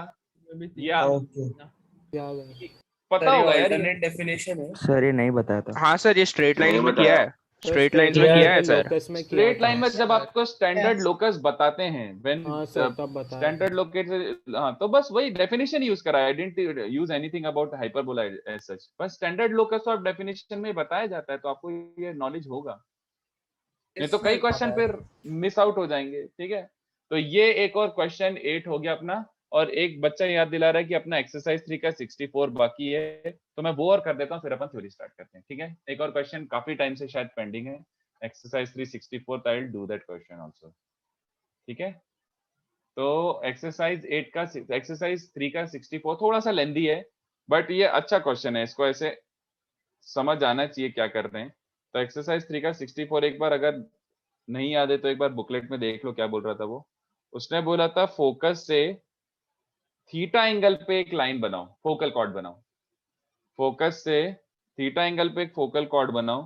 [SPEAKER 1] या
[SPEAKER 2] Okay.
[SPEAKER 1] पता होगा यार।
[SPEAKER 4] अल्टरनेट डेफिनेशन है
[SPEAKER 8] सर ये नहीं बताया था।
[SPEAKER 3] हाँ सर, ये स्ट्रेट लाइन में किया है, स्ट्रेट लाइन में किया है सर।
[SPEAKER 1] स्ट्रेट लाइन में जब आपको स्टैंडर्ड लोकस बताते हैं, व्हेन स्टैंडर्ड लोकेट, हाँ तो बस वही डेफिनेशन यूज करा है। I didn't use anything about hyperbola as such, बस स्टैंडर्ड लोकस ऑफ डेफिनेशन में बताया जाता है, तो आपको ये नॉलेज होगा, नहीं तो कई क्वेश्चन फिर मिस आउट हो जाएंगे। ठीक है, तो ये एक और क्वेश्चन 8 हो गया अपना, और एक बच्चा याद दिला रहा है कि अपना एक्सरसाइज 3 का 64 बाकी है, तो मैं वो और कर देता हूँ, फिर अपन थ्योरी स्टार्ट करते हैं। ठीक है, एक और क्वेश्चन काफी टाइम से शायद पेंडिंग है, exercise 3 64, I will do that question also. ठीक है, तो एक्सरसाइज 3 का 64 थोड़ा सा लेंदी है, बट ये अच्छा क्वेश्चन है, इसको ऐसे समझ आना चाहिए क्या कर रहे हैं। तो एक्सरसाइज 3 का 64 एक बार अगर नहीं याद है तो एक बार बुकलेट में देख लो क्या बोल रहा था वो। उसने बोला था फोकस से थीटा एंगल पे एक लाइन बनाओ, फोकल कॉर्ड बनाओ। फोकस से थीटा एंगल पे एक फोकल कॉर्ड बनाओ,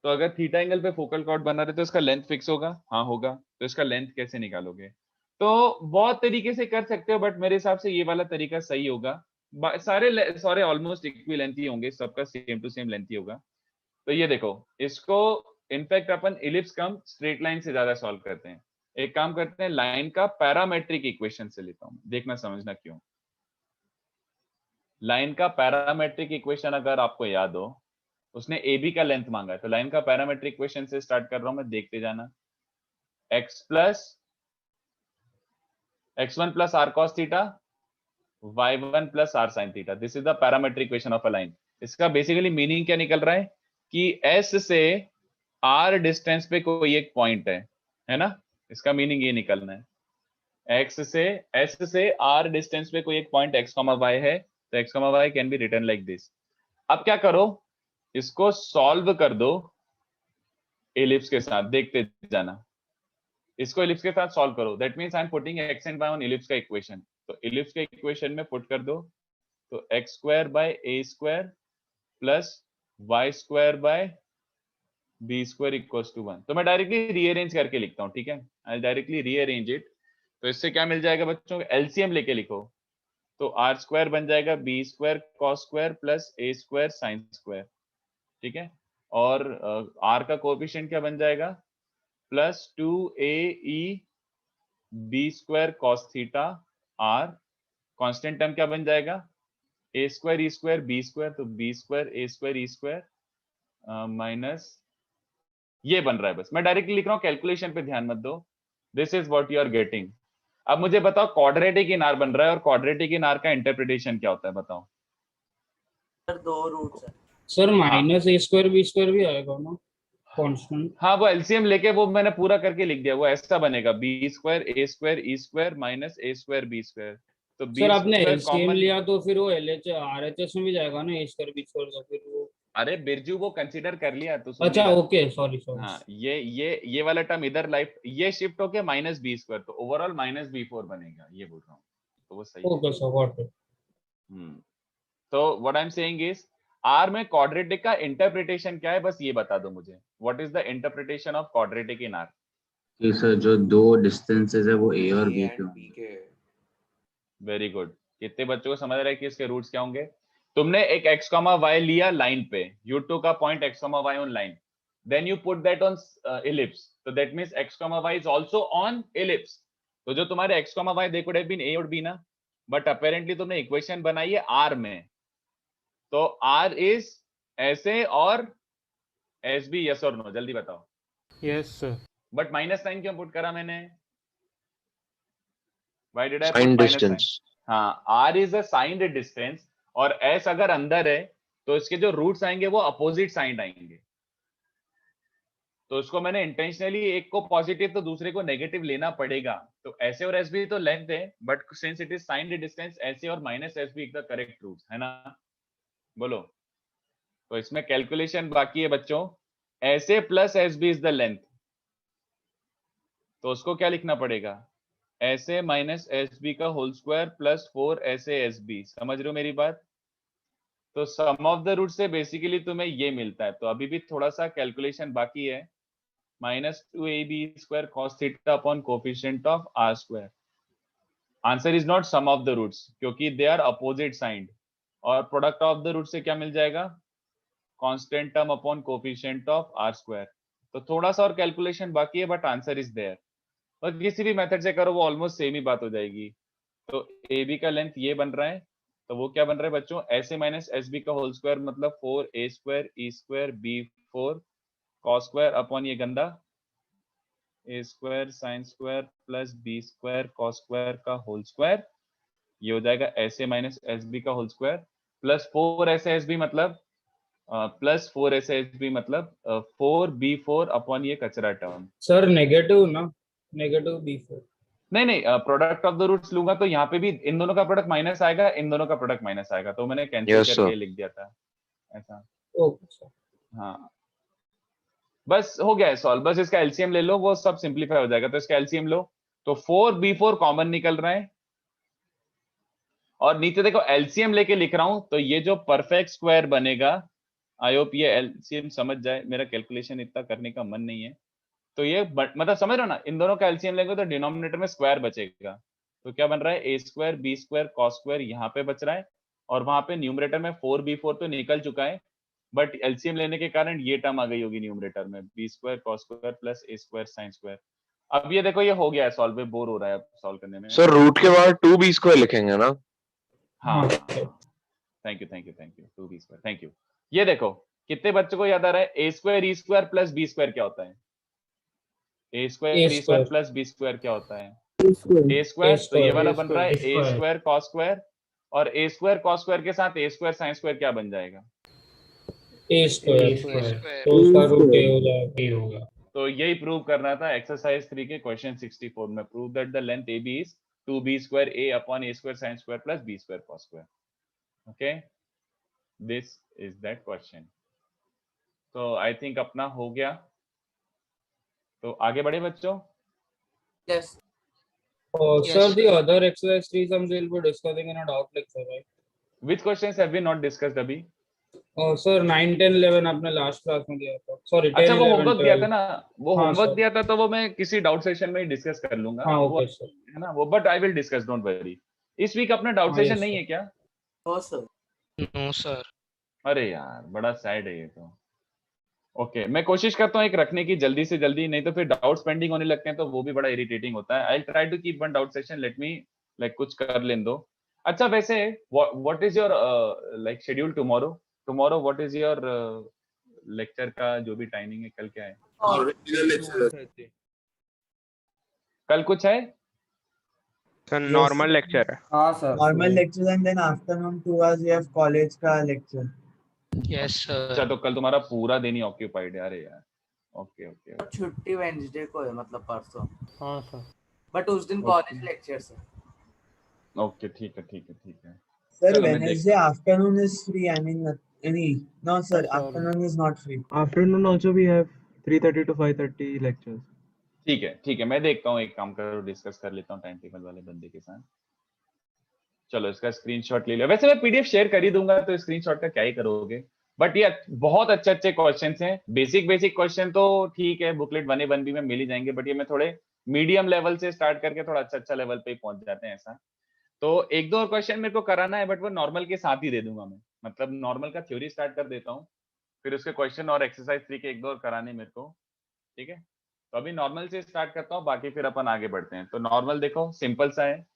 [SPEAKER 1] तो अगर थीटा एंगल पे फोकल कॉर्ड बना रहे तो इसका लेंथ फिक्स होगा? हाँ होगा। तो इसका लेंथ कैसे निकालोगे? तो बहुत तरीके से कर सकते हो, बट मेरे हिसाब से ये वाला तरीका सही होगा सारे ऑलमोस्ट इक्वल लेंथ ही होंगे, सबका सेम टू सेम लेंथ ही होगा। तो ये देखो, इसको इनफैक्ट अपन इलिप्स कम स्ट्रेट लाइन से ज्यादा सॉल्व करते हैं। एक काम करते हैं, लाइन का पैरामेट्रिक इक्वेशन से लेता हूं, देखना समझना क्यों। लाइन का पैरामेट्रिक इक्वेशन अगर आपको याद हो, उसने ए बी का लेंथ मांगा है, तो लाइन का पैरामेट्रिक इक्वेशन से स्टार्ट कर रहा हूं मैं, देखते जाना। x1 plus r cos theta, y1 plus r sin theta, this is the parametric equation of a line. इसका बेसिकली मीनिंग क्या निकल रहा है कि s से r डिस्टेंस पे कोई एक पॉइंट है ना, इसका मीनिंग ये निकलना है। s से r डिस्टेंस पे कोई एक पॉइंट x, y है, तो x, y can be written like this. अब क्या करो, इसको सॉल्व कर दो एलिप्स के साथ, देखते जाना। इसको एलिप्स के साथ सॉल्व करो, that means I am putting x and y on ellipse का इक्वेशन। तो एलिप्स के इक्वेशन में पुट कर दो, तो x square by a square plus y square by b square equals to 1। तो मैं डायरेक्टली रीअरेंज करके लिखता हूं, ठीक है, आई डायरेक्टली रीअरेंज इट। तो इससे क्या मिल जाएगा बच्चों, एलसीएम लेके लिखो, तो r स्क्वायर बन जाएगा b square cos square plus a square sin square, ठीक है। और r का कोएफिशिएंट क्या बन जाएगा, plus 2ae b square cos theta r, constant term क्या बन जाएगा, a square e square b square, तो b square a square e square minus ये बन रहा है। बस मैं डायरेक्टली लिख रहा हूँ, कैलकुलेशन पे ध्यान मत दो, this is what you are getting. अब मुझे बताओ, क्वाड्रेटिक इन आर बन रहा है, और क्वाड्रेटिक इन आर का इंटरप्रिटेशन क्या होता है, बताओ।
[SPEAKER 4] सर दो रूट्स है
[SPEAKER 5] sir minus a square B square भी आएगा ना कांस्टेंट।
[SPEAKER 1] हाँ, वो एलसीएम लेके वो मैंने पूरा करके लिख दिया, वो ऐसा बनेगा B square A square E square minus a square B square. तो बी
[SPEAKER 5] सर आपने
[SPEAKER 1] स्क्वायर
[SPEAKER 5] एलसीएम
[SPEAKER 1] कॉमन,
[SPEAKER 5] लिया तो फिर वो एलएच आरएचएस में भी जाएगा ना, ए स्क्वायर बी स्क्वायर का फिर वो।
[SPEAKER 1] अरे बिरजू वो कंसीडर कर लिया, तो सुन
[SPEAKER 5] अच्छा
[SPEAKER 1] मेरी बात।
[SPEAKER 5] Okay, sorry sorry.
[SPEAKER 1] हाँ, ये वाला टर्म इधर लाइफ ये शिफ्ट होके माइनस बी स्क्वायर, तो ओवरऑल माइनस बी फोर बनेगा, ये बोल रहा हूँ, तो वो सही है।
[SPEAKER 5] Okay sir, got it.
[SPEAKER 1] तो what I am saying is, R में क्वाड्रेटिक का इंटरप्रिटेशन क्या है, बस ये बता दो मुझे, what is the interpretation of quadratic in R.
[SPEAKER 7] कि सर जो दो डिस्टेंसेस है वो ए और बी के होंगे।
[SPEAKER 1] वेरी गुड, कितने बच्चों को समझ रहा है कि इसके रूट्स क्या होंगे। तुमने एक x, y लिया लाइन पे, you took a point x, y on line, then you put that on ellipse, so that means x, y is also on ellipse। तो जो तुम्हारे x, y they could have been a और b ना, but apparently तुमने equation बनाई है r में, तो r is ऐसे और sb, yes or no, जल्दी बताओ।
[SPEAKER 3] Yes sir.
[SPEAKER 1] But minus sign क्यों पुट करा मैंने, why did I put
[SPEAKER 8] Sign
[SPEAKER 1] minus
[SPEAKER 8] distance.
[SPEAKER 1] sign? हाँ, r is a signed distance, और s अगर अंदर है तो इसके जो रूट्स आएंगे वो अपोजिट साइड आएंगे। तो उसको मैंने इंटेंशनली एक को पॉजिटिव तो दूसरे को नेगेटिव लेना पड़ेगा। तो ऐसे और एस भी तो लेंथ है, but since it is signed distance, ऐसे और माइनस एस भी द करेक्ट रूट्स है ना, बोलो। तो इसमें कैलकुलेशन बाकी है बच्चों, ऐसे plus S B is the length, तो उसको क्या लिखना पड़ेगा, ऐसे माइनस एस बी का होल स्क्वायर प्लस 4 ऐसे एस बी, समझ रहे हो मेरी बात। तो सम ऑफ द रूट से बेसिकली तुम्हें ये मिलता है, तो अभी भी थोड़ा सा कैलकुलेशन बाकी है, minus 2ab square cos theta upon coefficient of r square. Answer is not sum of the roots, क्योंकि दे आर अपोजिट साइड, और प्रोडक्ट ऑफ द रूट से क्या मिल जाएगा, constant term upon coefficient of r square. तो थोड़ा सा और कैलकुलेशन बाकी है, बट आंसर इज देयर, और किसी भी मेथड से करो वो ऑलमोस्ट सेम ही बात हो जाएगी। तो ab का लेंथ ये बन रहा है, तो वो क्या बन रहा है बच्चों, ऐसे माइनस एस बी का होल स्क्वायर मतलब 4a स्क्वायर ई square B 4 cos square upon ये गंदा A square sine square plus B square cos square का होल स्क्वायर, ये हो जाएगा ऐसे माइनस एस बी का होल स्क्वायर प्लस 4 ऐसे एस बी मतलब प्लस 4 ऐसे एस बी मतलब 4b4 अपॉन ये कचरा टर्म।
[SPEAKER 5] सर नेगेटिव ना, नेगेटिव b4।
[SPEAKER 1] नहीं, प्रोडक्ट ऑफ द रूट्स लूंगा तो यहाँ पे भी इन दोनों का प्रोडक्ट माइनस आएगा, इन दोनों का प्रोडक्ट माइनस आएगा, तो मैंने कैंसिल
[SPEAKER 8] Yes,
[SPEAKER 1] करके
[SPEAKER 8] sir.
[SPEAKER 1] लिख दिया था ऐसा।
[SPEAKER 5] Okay sir.
[SPEAKER 1] हाँ, बस हो गया है सॉल्व, बस इसका एलसीएम ले लो, वो सब सिंपलीफाई हो जाएगा। तो इसका एलसीएम लो, तो 4b4 कॉमन निकल रहा है, और नीचे देखो एलसीएम लेके लिख रहा हूं, तो ये जो परफेक्ट स्क्वायर बनेगा, आई होप ये एलसीएम समझ जाए, मेरा कैलकुलेशन इतना करने का मन नहीं है। तो ये मतलब समझ रहे हो ना, इन दोनों का एलसीएम लेंगे तो डिनोमिनेटर में स्क्वायर बचेगा, तो क्या बन रहा है, A square B square cos square यहाँ पे बच रहा है, और वहां पे न्यूमरेटर में 4b4 तो निकल चुका है, बट एलसीएम लेने के कारण ये टर्म आ गई होगी न्यूमरेटर में, B square cos square plus ए स्क्वायर साइन स्क्वायर। अब ये देखो ये हो गया है सॉल्व, बोर हो रहा है अब सॉल्व करने में।
[SPEAKER 8] सर रूट के बाद 2b² लिखेंगे ना?
[SPEAKER 1] हाँ thank you 2b square, thank you. ये देखो कितने बच्चों को याद आ रहा है, A square E square plus B square क्या होता है? A square E square plus B square क्या होता है? A square. तो ये वाला बन रहा है ए स्क्वायर कॉस स्क्वायर, और ए स्क्वायर कॉस स्क्वायर के साथ ए स्क्वायर साइन स्क्वायर क्या बन जाएगा?
[SPEAKER 5] ए स्क्वायर, तो उसका रूट ए हो जाएगा, ए होगा।
[SPEAKER 1] तो यही प्रूव करना था एक्सरसाइज 3 के क्वेश्चन 64 में। Prove that the length AB is 2b square a upon a square sin square plus b square cos square. Okay, this is that question. तो आई थिंक अपना हो गया, तो आगे बढ़े बच्चों।
[SPEAKER 4] Yes.
[SPEAKER 5] Sir, the other exercise 3 sums we'll be discussing in a doubt lecture, right?
[SPEAKER 1] Which questions have we not discussed अभी?
[SPEAKER 5] Sir, 9, 10, 11 आपने लास्ट क्लास में दिया था। सॉरी 10,
[SPEAKER 1] अच्छा वो
[SPEAKER 5] 11,
[SPEAKER 1] होमवर्क दिया था
[SPEAKER 5] 12।
[SPEAKER 1] ना, वो
[SPEAKER 5] हाँ,
[SPEAKER 1] होमवर्क
[SPEAKER 5] sir.
[SPEAKER 1] दिया था तो वो मैं किसी डाउट सेशन में ही डिस्कस कर लूंगा।
[SPEAKER 5] हाँ,
[SPEAKER 1] वो
[SPEAKER 5] ओके सर।
[SPEAKER 1] है ना वो, but I will discuss, don't worry. इस वीक अपना डाउट
[SPEAKER 5] हाँ,
[SPEAKER 1] सेशन
[SPEAKER 5] yes,
[SPEAKER 1] नहीं
[SPEAKER 5] sir.
[SPEAKER 1] है क्या?
[SPEAKER 4] No, sir.
[SPEAKER 3] No, sir.
[SPEAKER 1] अरे यार बड़ा सैड है ये तो। ओके मैं कोशिश करता हूँ एक रखने की जल्दी से जल्दी, नहीं तो फिर डाउट्स पेंडिंग होने लगते हैं तो वो भी बड़ा इरिटेटिंग होता है। I try to keep one doubt session, let me like कुछ कर लेने दो। अच्छा वैसे what is your like schedule tomorrow? Tomorrow what is your lecture का जो भी टाइमिंग है, कल क्या है? कल कुछ है?
[SPEAKER 3] सर नॉर्मल लेक्चर है।
[SPEAKER 5] हाँ sir.
[SPEAKER 2] Normal lectures and then afternoon 2 hours we have college का lecture.
[SPEAKER 3] Yes,
[SPEAKER 1] अच्छा
[SPEAKER 3] sir.
[SPEAKER 1] तो कल तुम्हारा पूरा दिन ही ऑक्यूपाइड है? अरे यार ओके ओके
[SPEAKER 4] छुट्टी वेडनेसडे को है, मतलब परसों।
[SPEAKER 5] हाँ सर।
[SPEAKER 4] बट उस दिन कॉलेज लेक्चर है।
[SPEAKER 1] ओके ठीक है ठीक है ठीक है।
[SPEAKER 2] Sir,
[SPEAKER 1] चलो मैं
[SPEAKER 2] Wednesday afternoon is free. I mean, no sir, afternoon is not free.
[SPEAKER 9] Afternoon also we have 3:30 to 5:30 lectures.
[SPEAKER 1] ठीक है मैं देखता हूँ, एक काम करो डिस्कस कर लेता हूँ टाइम टेबल वाले बंदे के साथ। चलो इसका स्क्रीनशॉट ले लो, वैसे मैं पीडीएफ शेयर कर ही दूंगा तो स्क्रीनशॉट का क्या ही करोगे। बट ये बहुत अच्छे क्वेश्चंस हैं, बेसिक क्वेश्चन तो ठीक है बुकलेट 1A 1B में मिल ही जाएंगे, बट ये मैं थोड़े मीडियम लेवल से स्टार्ट करके थोड़ा अच्छा लेवल पे पहुंच जाते हैं ऐसा। तो एक दो और क्वेश्चन मेरे को कराना है, बट वो नॉर्मल के साथ ही दे दूंगा मैं, मतलब नॉर्मल का थ्योरी स्टार्ट कर देता हूँ, फिर उसके क्वेश्चन और एक्सरसाइज 3 के एक दो और कराने मेरे को, ठीक है। तो अभी नॉर्मल से स्टार्ट करता हूँ, बाकी फिर अपन आगे बढ़ते हैं। तो नॉर्मल देखो सिंपल सा है,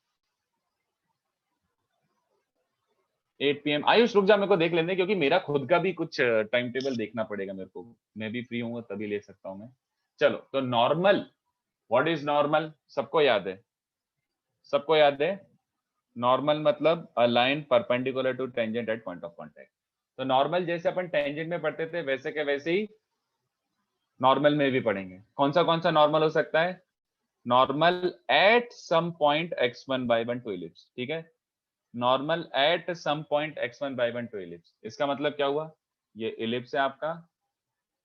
[SPEAKER 1] 8 PM। आयुष रुक जा, मेरे को देख लेने, क्योंकि मेरा खुद का भी कुछ टाइम टेबल देखना पड़ेगा मेरे को, मैं भी फ्री हूँ तभी ले सकता हूँ मैं। चलो तो नॉर्मल, व्हाट इज नॉर्मल? सबको याद है? सबको याद है नॉर्मल मतलब a line perpendicular to tangent at point of contact. तो नॉर्मल जैसे अपन टेंजेंट में पढ़ते थे वैसे के वैसे ही नॉर्मल में भी पढ़ेंगे। कौन सा नॉर्मल हो सकता है? Normal at some point x1 by 1 to ellipse, ठीक है। Normal at some point x1 by 1 to ellipse, इसका मतलब क्या हुआ? ये इलिप्स है आपका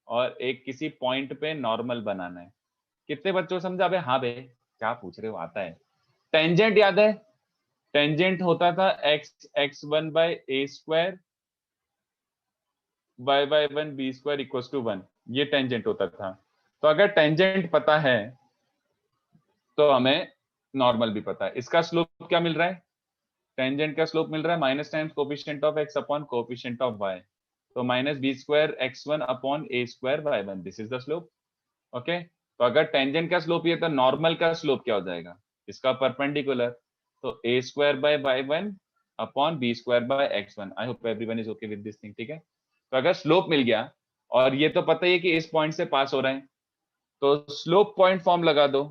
[SPEAKER 1] और एक किसी पॉइंट पे नॉर्मल बनाना है। कितने बच्चों को समझा? हाँ बे क्या पूछ रहे हो, आता है। टेंजेंट याद है? टेंजेंट होता था x1 by a square y by 1 b square equal to 1, ये टेंजेंट होता था। तो अगर टेंजेंट पता है तो हमें नॉर्मल भी पता है। इसका स्लोप क्या मिल रहा है? टेंजेंट का स्लोप मिल रहा है minus times coefficient of x upon coefficient of y, तो minus b square x1 upon a square y1, this is the slope. Okay, तो अगर टेंजेंट का स्लोप ये, तो नॉर्मल का स्लोप क्या हो जाएगा? इसका परपेंडिकुलर, तो a square bye y1 upon b square bye x1। I hope everyone is okay with this thing, ठीक है। तो अगर स्लोप मिल गया और ये तो पता ही है कि इस पॉइंट से पास हो रहे हैं, तो स्लोप पॉइंट फॉर्म लगा दो,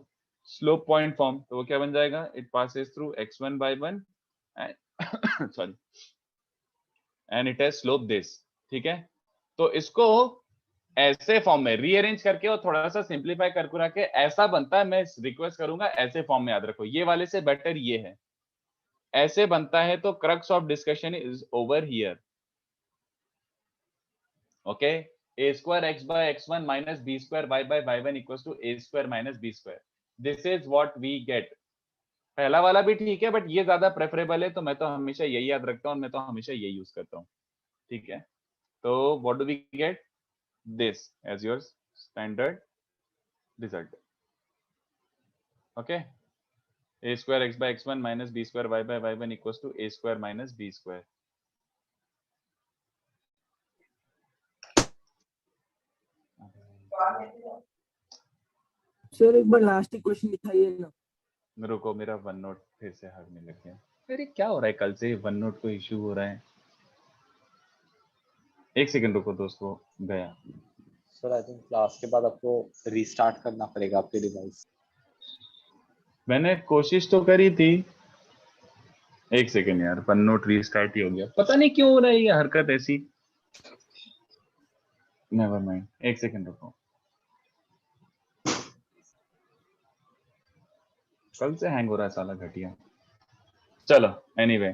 [SPEAKER 1] स्लोप पॉइंट फॉर्म, तो वो क्या बन जाएगा? It passes through x1 by 1 sorry and it has slope this, ठीक है। तो इसको ऐसे फॉर्म में रीअरेंज करके और थोड़ा सा सिंप्लीफाई करके ऐसा बनता है, मैं रिक्वेस्ट करूंगा ऐसे फॉर्म में याद रखो, ये वाले से बेटर ये है, ऐसे बनता है। तो crux of discussion is over here, okay. a square x by x1 minus b square y by y1 equals to a square minus b square, this is what we get। पहला वाला भी ठीक है, बट ये ज्यादा preferable है, तो मैं तो हमेशा यही याद रखता हूँ, मैं तो हमेशा यही यूज करता हूँ, ठीक है। तो what do we get? This as your standard result, okay. a square x by x1 minus b square y by y1 equals to a square minus b square,
[SPEAKER 4] sir एक बार लास्ट क्वेश्चन दिखाइए ना।
[SPEAKER 1] रुको, मेरा one note फिर से हगने लग गया। अरे क्या हो रहा है, कल से वन नोट को इश्यू हो रहा है। एक सेकंड रुको दोस्तों, गया।
[SPEAKER 10] सर आई थिंक क्लास के बाद आपको रीस्टार्ट करना पड़ेगा आपके डिवाइस।
[SPEAKER 1] मैंने कोशिश तो करी थी। एक सेकंड यार, वन नोट रीस्टार्ट ही हो गया, पता नहीं क्यों हो रहा है ये हरकत ऐसी। नेवर माइंड, एक सेकंड रुको। कल से हैंग हो रहा है साला घटिया। चलो एनीवे,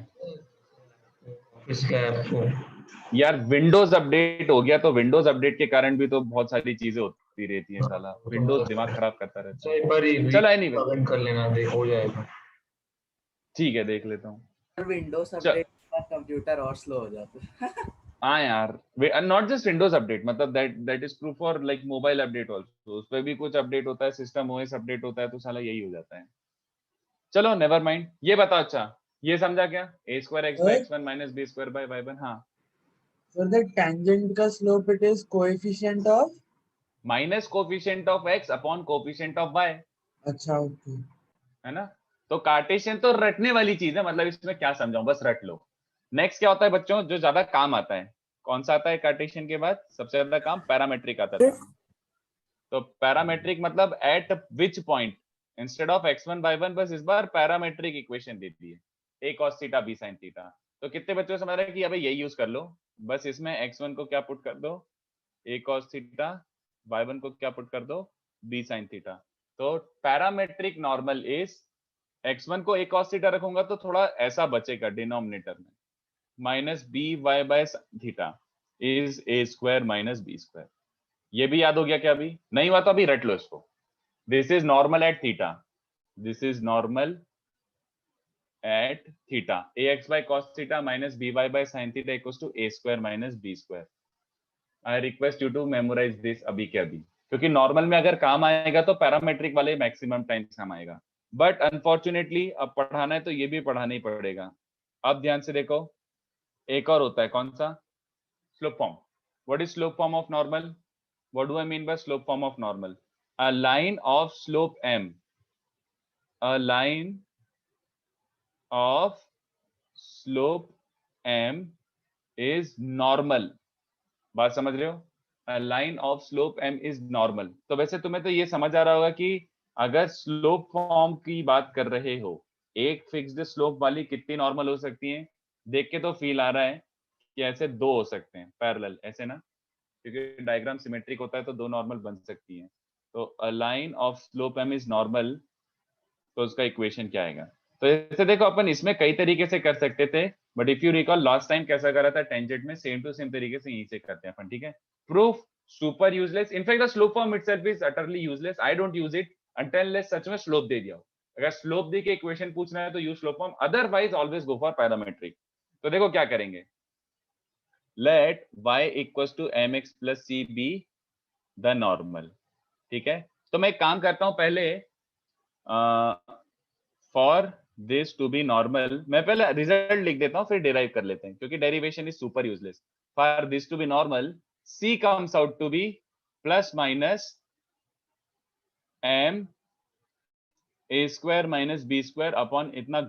[SPEAKER 1] यार विंडोज अपडेट हो गया, तो विंडोज अपडेट के कारण भी तो बहुत सारी चीजें होती रहती है साला। विंडोज दिमाग खराब करता रहता है। चलो एनीवे
[SPEAKER 5] कर लेना, दे हो जाएगा।
[SPEAKER 1] ठीक है, देख लेता हूँ।
[SPEAKER 4] विंडोज अपडेट के बाद कंप्यूटर और स्लो हो जाता है।
[SPEAKER 1] हाँ यार, नॉट जस्ट विंडोज अपडेट, मतलब that is true for like mobile update also. उस पर भी कुछ अपडेट होता है, सिस्टम ओएस अपडेट होता है, तो साला यही हो जाता है। चलो नेवर माइंड, ये बताओ। अच्छा ये समझा क्या? a square x by x1 minus b square by y1। हाँ
[SPEAKER 2] For the tangent का slope it is coefficient of
[SPEAKER 1] minus coefficient of x upon coefficient of y,
[SPEAKER 2] अच्छा ओके
[SPEAKER 1] है ना। तो कार्टेशियन तो रटने वाली चीज है, मतलब इसमें क्या समझाऊं, बस रट लो। नेक्स्ट क्या होता है बच्चों, जो ज्यादा काम आता है, कौन सा आता है कार्टेशियन के बाद सबसे ज्यादा काम? पैरामेट्रिक आता है। तो पैरामेट्रिक मतलब eight which point instead of x1 y1, बस इस बार पैरामेट्रिक इक्वेशन देती है, a cos theta b sin theta. तो कितने बच्चों को समझ रहे हैं कि अबे यही यूज कर लो, बस इसमें x1 को क्या पुट कर दो, a cos थीटा, y1 को क्या पुट कर दो, b sin थीटा। तो पैरामेट्रिक नॉर्मल इज x1 को a cos थीटा रखूंगा तो थोड़ा ऐसा बचेगा डिनोमिनेटर में, minus B Y by theta is a square minus b square. ये भी याद हो गया क्या? अभी नहीं हुआ तो अभी रट लो इसको। This is normal at theta. This is normal at theta. ax by cos theta minus by by sin theta equals to a square minus b square. I request you to memorize this अभी के अभी, क्योंकि normal में अगर काम आएगा तो parametric वाले मैक्सिमम टाइम्स काम आएगा। बट अनफॉर्चुनेटली अब पढ़ाना है तो ये भी पढ़ाना ही पड़ेगा। अब ध्यान से देखो, एक और होता है, कौन सा? Slope form. What is slope form of normal? What do I mean by slope form of normal? A line of slope m, a line of slope m is normal। बात समझ रहे हो? A line of slope m is normal। तो वैसे तुम्हें तो ये समझ आ रहा होगा कि अगर स्लोप फॉर्म की बात कर रहे हो, एक फिक्स्ड स्लोप वाली कितनी नॉर्मल हो सकती है? देख के तो फील आ रहा है कि ऐसे दो हो सकते हैं पैरेलल, ऐसे ना, क्योंकि डायग्राम सिमेट्रिक होता है तो दो नॉर्मल बन सकती है। तो a line of slope m is normal, तो उसका इक्वेशन क्या आएगा? तो ऐसे देखो, अपन इसमें कई तरीके से कर सकते थे, but if you recall last time कैसा करा था टेंजेंट में, सेम टू सेम तरीके से यहीं से करते हैं अपन। ठीक है, proof super useless. In fact the slope form itself is utterly useless. I don't use it until unless सच में स्लोप दे दिया हो। अगर स्लोप दे के इक्वेशन पूछना है तो use slope form, otherwise always go for parametric. तो देखो क्या करेंगे, let y equals to mx plus c be the normal. ठीक है, तो मैं एक काम करता हूं, पहले for this to be normal मैं पहले रिजल्ट लिख देता हूं, फिर डिराइव कर लेते हैं, क्योंकि derivation is super useless. For this to be normal, c comes out to be plus minus m a square minus b square upon इतना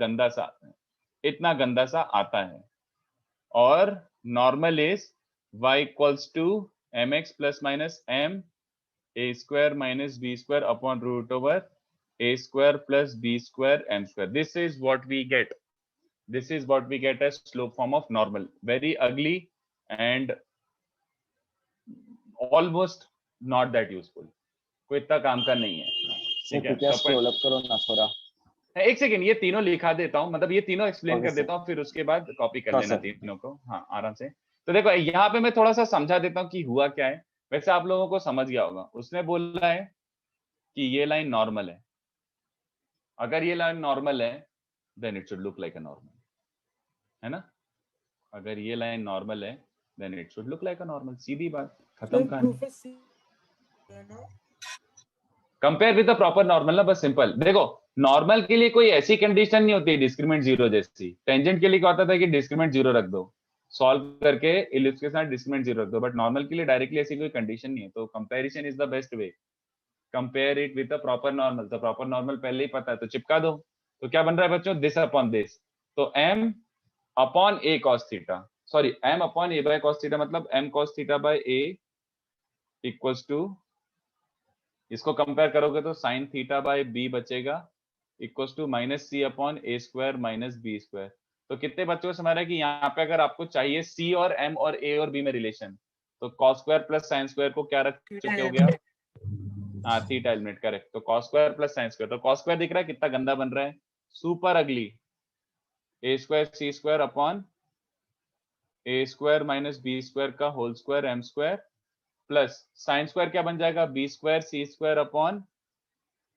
[SPEAKER 1] गंदा सा आता है। और normal is y equals to mx plus minus m a square minus b square upon root over a square plus b square m square. This is what we get. This is what we get as slope form of normal. Very ugly and almost not that useful. कोई इतना काम का नहीं है। ठीक है,
[SPEAKER 10] develop करो ना थोड़ा।
[SPEAKER 1] एक सेकेंड, ये तीनों लिखा देता हूँ, मतलब ये तीनों एक्सप्लेन कर देता हूँ, फिर उसके बाद कॉपी कर लेना तीनों को। हाँ आराम से। तो देखो यहाँ पे मैं थोड़ा सा समझा देता हूँ कि हुआ क्या है। वैसे आप लोगों को समझ गया होगा। उसने बोला है कि ये लाइन नॉर्मल है, अगर ये लाइन नॉर्मल है then it should look like a normal, है ना। अगर ये लाइन नॉर्मल है then it should look like a normal. सीधी बात, खत्म कहानी। Compare with the proper normal ना, बस सिंपल। देखो नॉर्मल के लिए कोई ऐसी कंडीशन नहीं होती डिस्क्रिमिनेंट जीरो जैसी। टेंजेंट के लिए क्या होता था कि डिस्क्रिमिनेंट जीरो रख दो, सॉल्व करके इलिप्स के साथ डिस्क्रिमिनेंट जीरो रख दो, बट नॉर्मल के लिए डायरेक्टली ऐसी कोई कंडीशन नहीं है, तो comparison is the best way. Compare it with the proper normal, तो प्रॉपर नॉर्मल पहले ही पता है तो चिपका दो। तो क्या बन रहा है बच्चों, दिस अपॉन दिस, तो m upon a cos theta, sorry m upon a by cos theta, मतलब m cos theta by a equals to, इसको कंपेयर करोगे तो sin थीटा बाय b बचेगा equals to minus c upon a square minus b square. तो कितने बच्चों को समझ रहा है कि यहाँ पे अगर आपको चाहिए c और m और a और b में रिलेशन, तो cos square plus sin square को क्या रख चुके हो गया, हाँ थीटा एलिमिनेट, करेक्ट। तो cos square plus sin square, तो cos स्क्वायर दिख रहा है कितना गंदा बन रहा है, super ugly, a square c square upon a square minus b square का whole square m square plus sin square क्या बन जाएगा, b square c square upon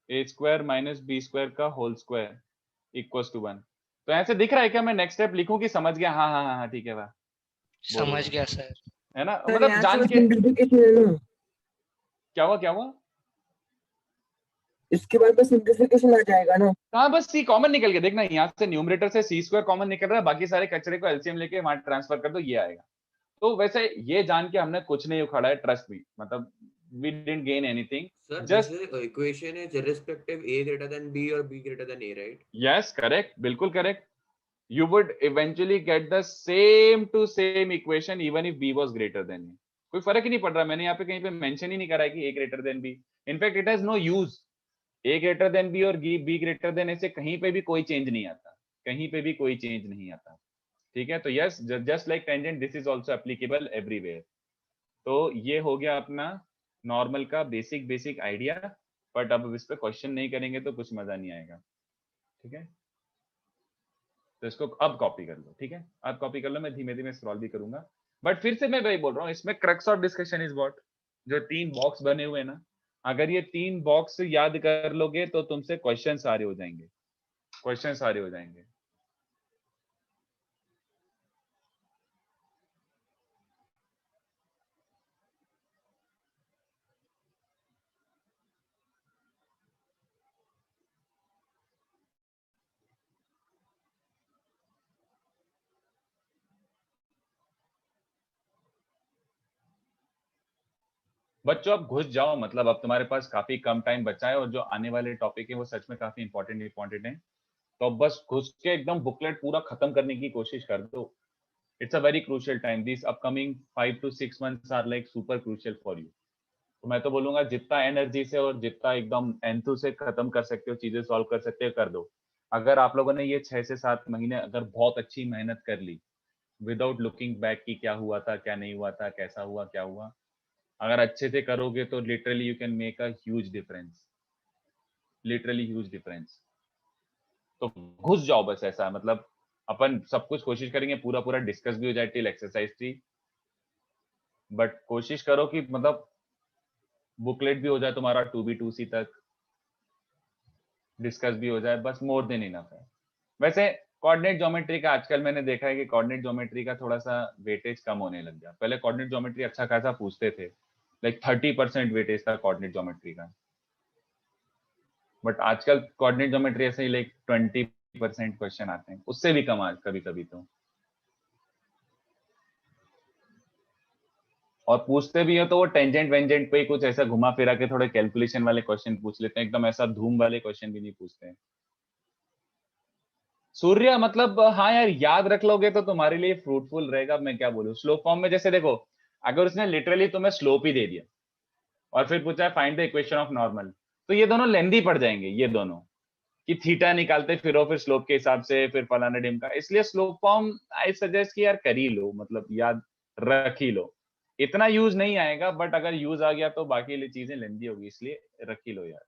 [SPEAKER 1] a square minus b square का होल स्क्वायर इक्वल्स टू 1। तो ऐसे दिख रहा है क्या, मैं नेक्स्ट स्टेप लिखूं कि समझ गया, हाँ हाँ हाँ ठीक है वाह,
[SPEAKER 11] समझ गया सर।
[SPEAKER 1] है ना,
[SPEAKER 2] सर
[SPEAKER 1] मतलब
[SPEAKER 2] यहाँ
[SPEAKER 1] जान
[SPEAKER 2] से
[SPEAKER 1] के
[SPEAKER 2] सिंप्लीफिकेशन है ना,
[SPEAKER 1] क्या हुआ क्या हुआ,
[SPEAKER 2] इसके बाद तो सिंप्लीफिकेशन आ जाएगा ना।
[SPEAKER 1] हाँ बस c कॉमन निकल के देखना, यहाँ से न्यूमरेटर से c स्क्वायर कॉमन निकल रहा है, बाकी सारे कचरे को एलसीएम लेके वहां ट्रांसफर कर दो, ये आएगा। तो वैसे ये जान के हमने कुछ नहीं उखाड़ा है, ट्रस्ट मी, मतलब we didn't gain anything,
[SPEAKER 12] Sir,
[SPEAKER 1] just
[SPEAKER 12] this equation is irrespective a greater than b or b greater than a, right?
[SPEAKER 1] Yes correct, बिल्कुल correct, you would eventually get the same to same equation even if b was greater than a, कोई फर्क ही नहीं पड़ रहा, मैंने यहाँ पे कहीं पे मेंशन ही नहीं करा है कि a greater than b, in fact it has no use, a greater than b और b greater than a से कहीं पे भी कोई चेंज नहीं आता, कहीं पे भी कोई चेंज नहीं आता, ठीक है। तो yes, just like tangent this is also applicable everywhere. तो ये हो गया अपना नॉर्मल का बेसिक आइडिया, बट अब इस पे क्वेश्चन नहीं करेंगे तो कुछ मजा नहीं आएगा, ठीक है। तो इसको अब कॉपी कर लो, ठीक है, अब कॉपी कर लो, मैं धीमे धीमे स्क्रॉल भी करूंगा, बट फिर से मैं वही बोल रहा हूँ, इसमें crux of discussion is what, जो 3 बॉक्स बने हुए हैं ना, अगर ये 3 बॉक्स याद कर लोगे तो तुमसे क्वेश्चन सारे हो जाएंगे, क्वेश्चन सारे हो जाएंगे। बच्चों अब घुस जाओ, मतलब अब तुम्हारे पास काफी कम टाइम बचा है और जो आने वाले टॉपिक है वो सच में काफी इंपॉर्टेंट है, तो अब बस घुस के एकदम बुकलेट पूरा खत्म करने की कोशिश कर दो। It's a very crucial time, this upcoming 5 to 6 months are like super crucial for you. तो मैं तो बोलूंगा जितना एनर्जी से और जितना एकदम एंथू से खत्म कर सकते हो, चीजें सॉल्व कर सकते हो, कर दो। अगर आप लोगों ने ये 6 से 7 महीने अगर बहुत अच्छी मेहनत कर ली विदाउट लुकिंग बैक कि क्या हुआ था क्या नहीं हुआ था, कैसा हुआ क्या हुआ, अगर अच्छे से करोगे तो literally you can make a huge difference, literally huge difference. तो घुस जाओ बस, ऐसा मतलब अपन सब कुछ कोशिश करेंगे, पूरा पूरा डिस्कस भी हो जाए टिल एक्सरसाइज 3, बट कोशिश करो कि मतलब बुकलेट भी हो जाए तुम्हारा 2B2C तक, डिस्कस भी हो जाए, बस मोर देन इनफ है। वैसे कोऑर्डिनेट ज्योमेट्री का आजकल मैंने देखा है कि कोऑर्डिनेट ज्योमेट्री का थोड़ा सा वेटेज कम होने लग गया, पहले कोऑर्डिनेट ज्योमेट्री अच्छा खासा पूछते थे, लाइक 30% वेटेज था कोऑर्डिनेट ज्योमेट्री का, बट आजकल कोऑर्डिनेट ज्योमेट्री ऐसे ही लाइक 20% क्वेश्चन आते हैं, उससे भी कम आज कभी कभी तो, और पूछते भी हो तो वो टेंजेंट वेंजेंट पे ही कुछ ऐसा घुमा फिरा के थोड़े कैलकुलेशन वाले क्वेश्चन पूछ लेते हैं, एकदम ऐसा धूम वाले क्वेश्चन भी नहीं पूछते हैं। सूर्य मतलब हाँ यार, याद रख लोगे तो तुम्हारे लिए फ्रूटफुल रहेगा, मैं क्या बोलूं, स्लोप फॉर्म में जैसे देखो, अगर उसने लिटरली तुम्हें स्लोप ही दे दिया और फिर पूछा है find the equation of normal, तो ये दोनों लेंदी पड़ जाएंगे, ये दोनों कि थीटा निकालते फिर फिर स्लोप के हिसाब से फिर फलाना डिम का, इसलिए स्लोप फॉर्म आई सजेस्ट कि यार कर ही लो, मतलब याद रख ही लो, इतना यूज नहीं आएगा, बट अगर यूज आ गया तो बाकी ये चीजें लेंदी होगी, इसलिए रख ही लो यार।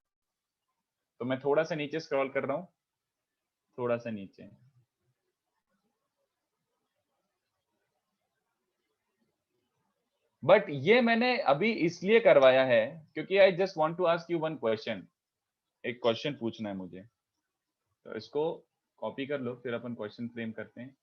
[SPEAKER 1] तो मैं थोड़ा सा नीचे स्क्रॉल कर रहा हूँ, थोड़ा सा नीचे, बट ये मैंने अभी इसलिए करवाया है क्योंकि I just want to ask you one question, एक क्वेश्चन पूछना है मुझे, तो इसको कॉपी कर लो, फिर अपन क्वेश्चन फ्रेम करते हैं।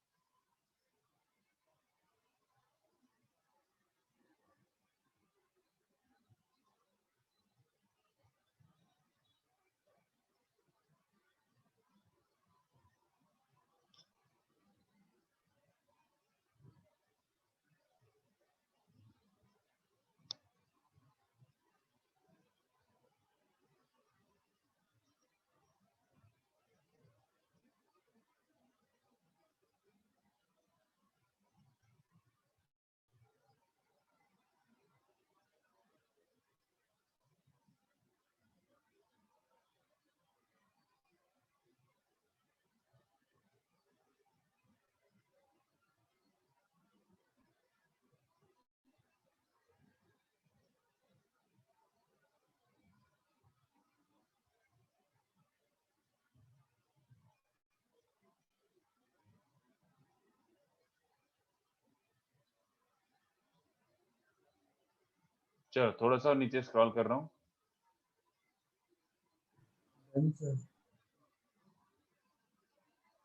[SPEAKER 1] चलो थोड़ा सा और नीचे स्क्रॉल कर रहा हूँ।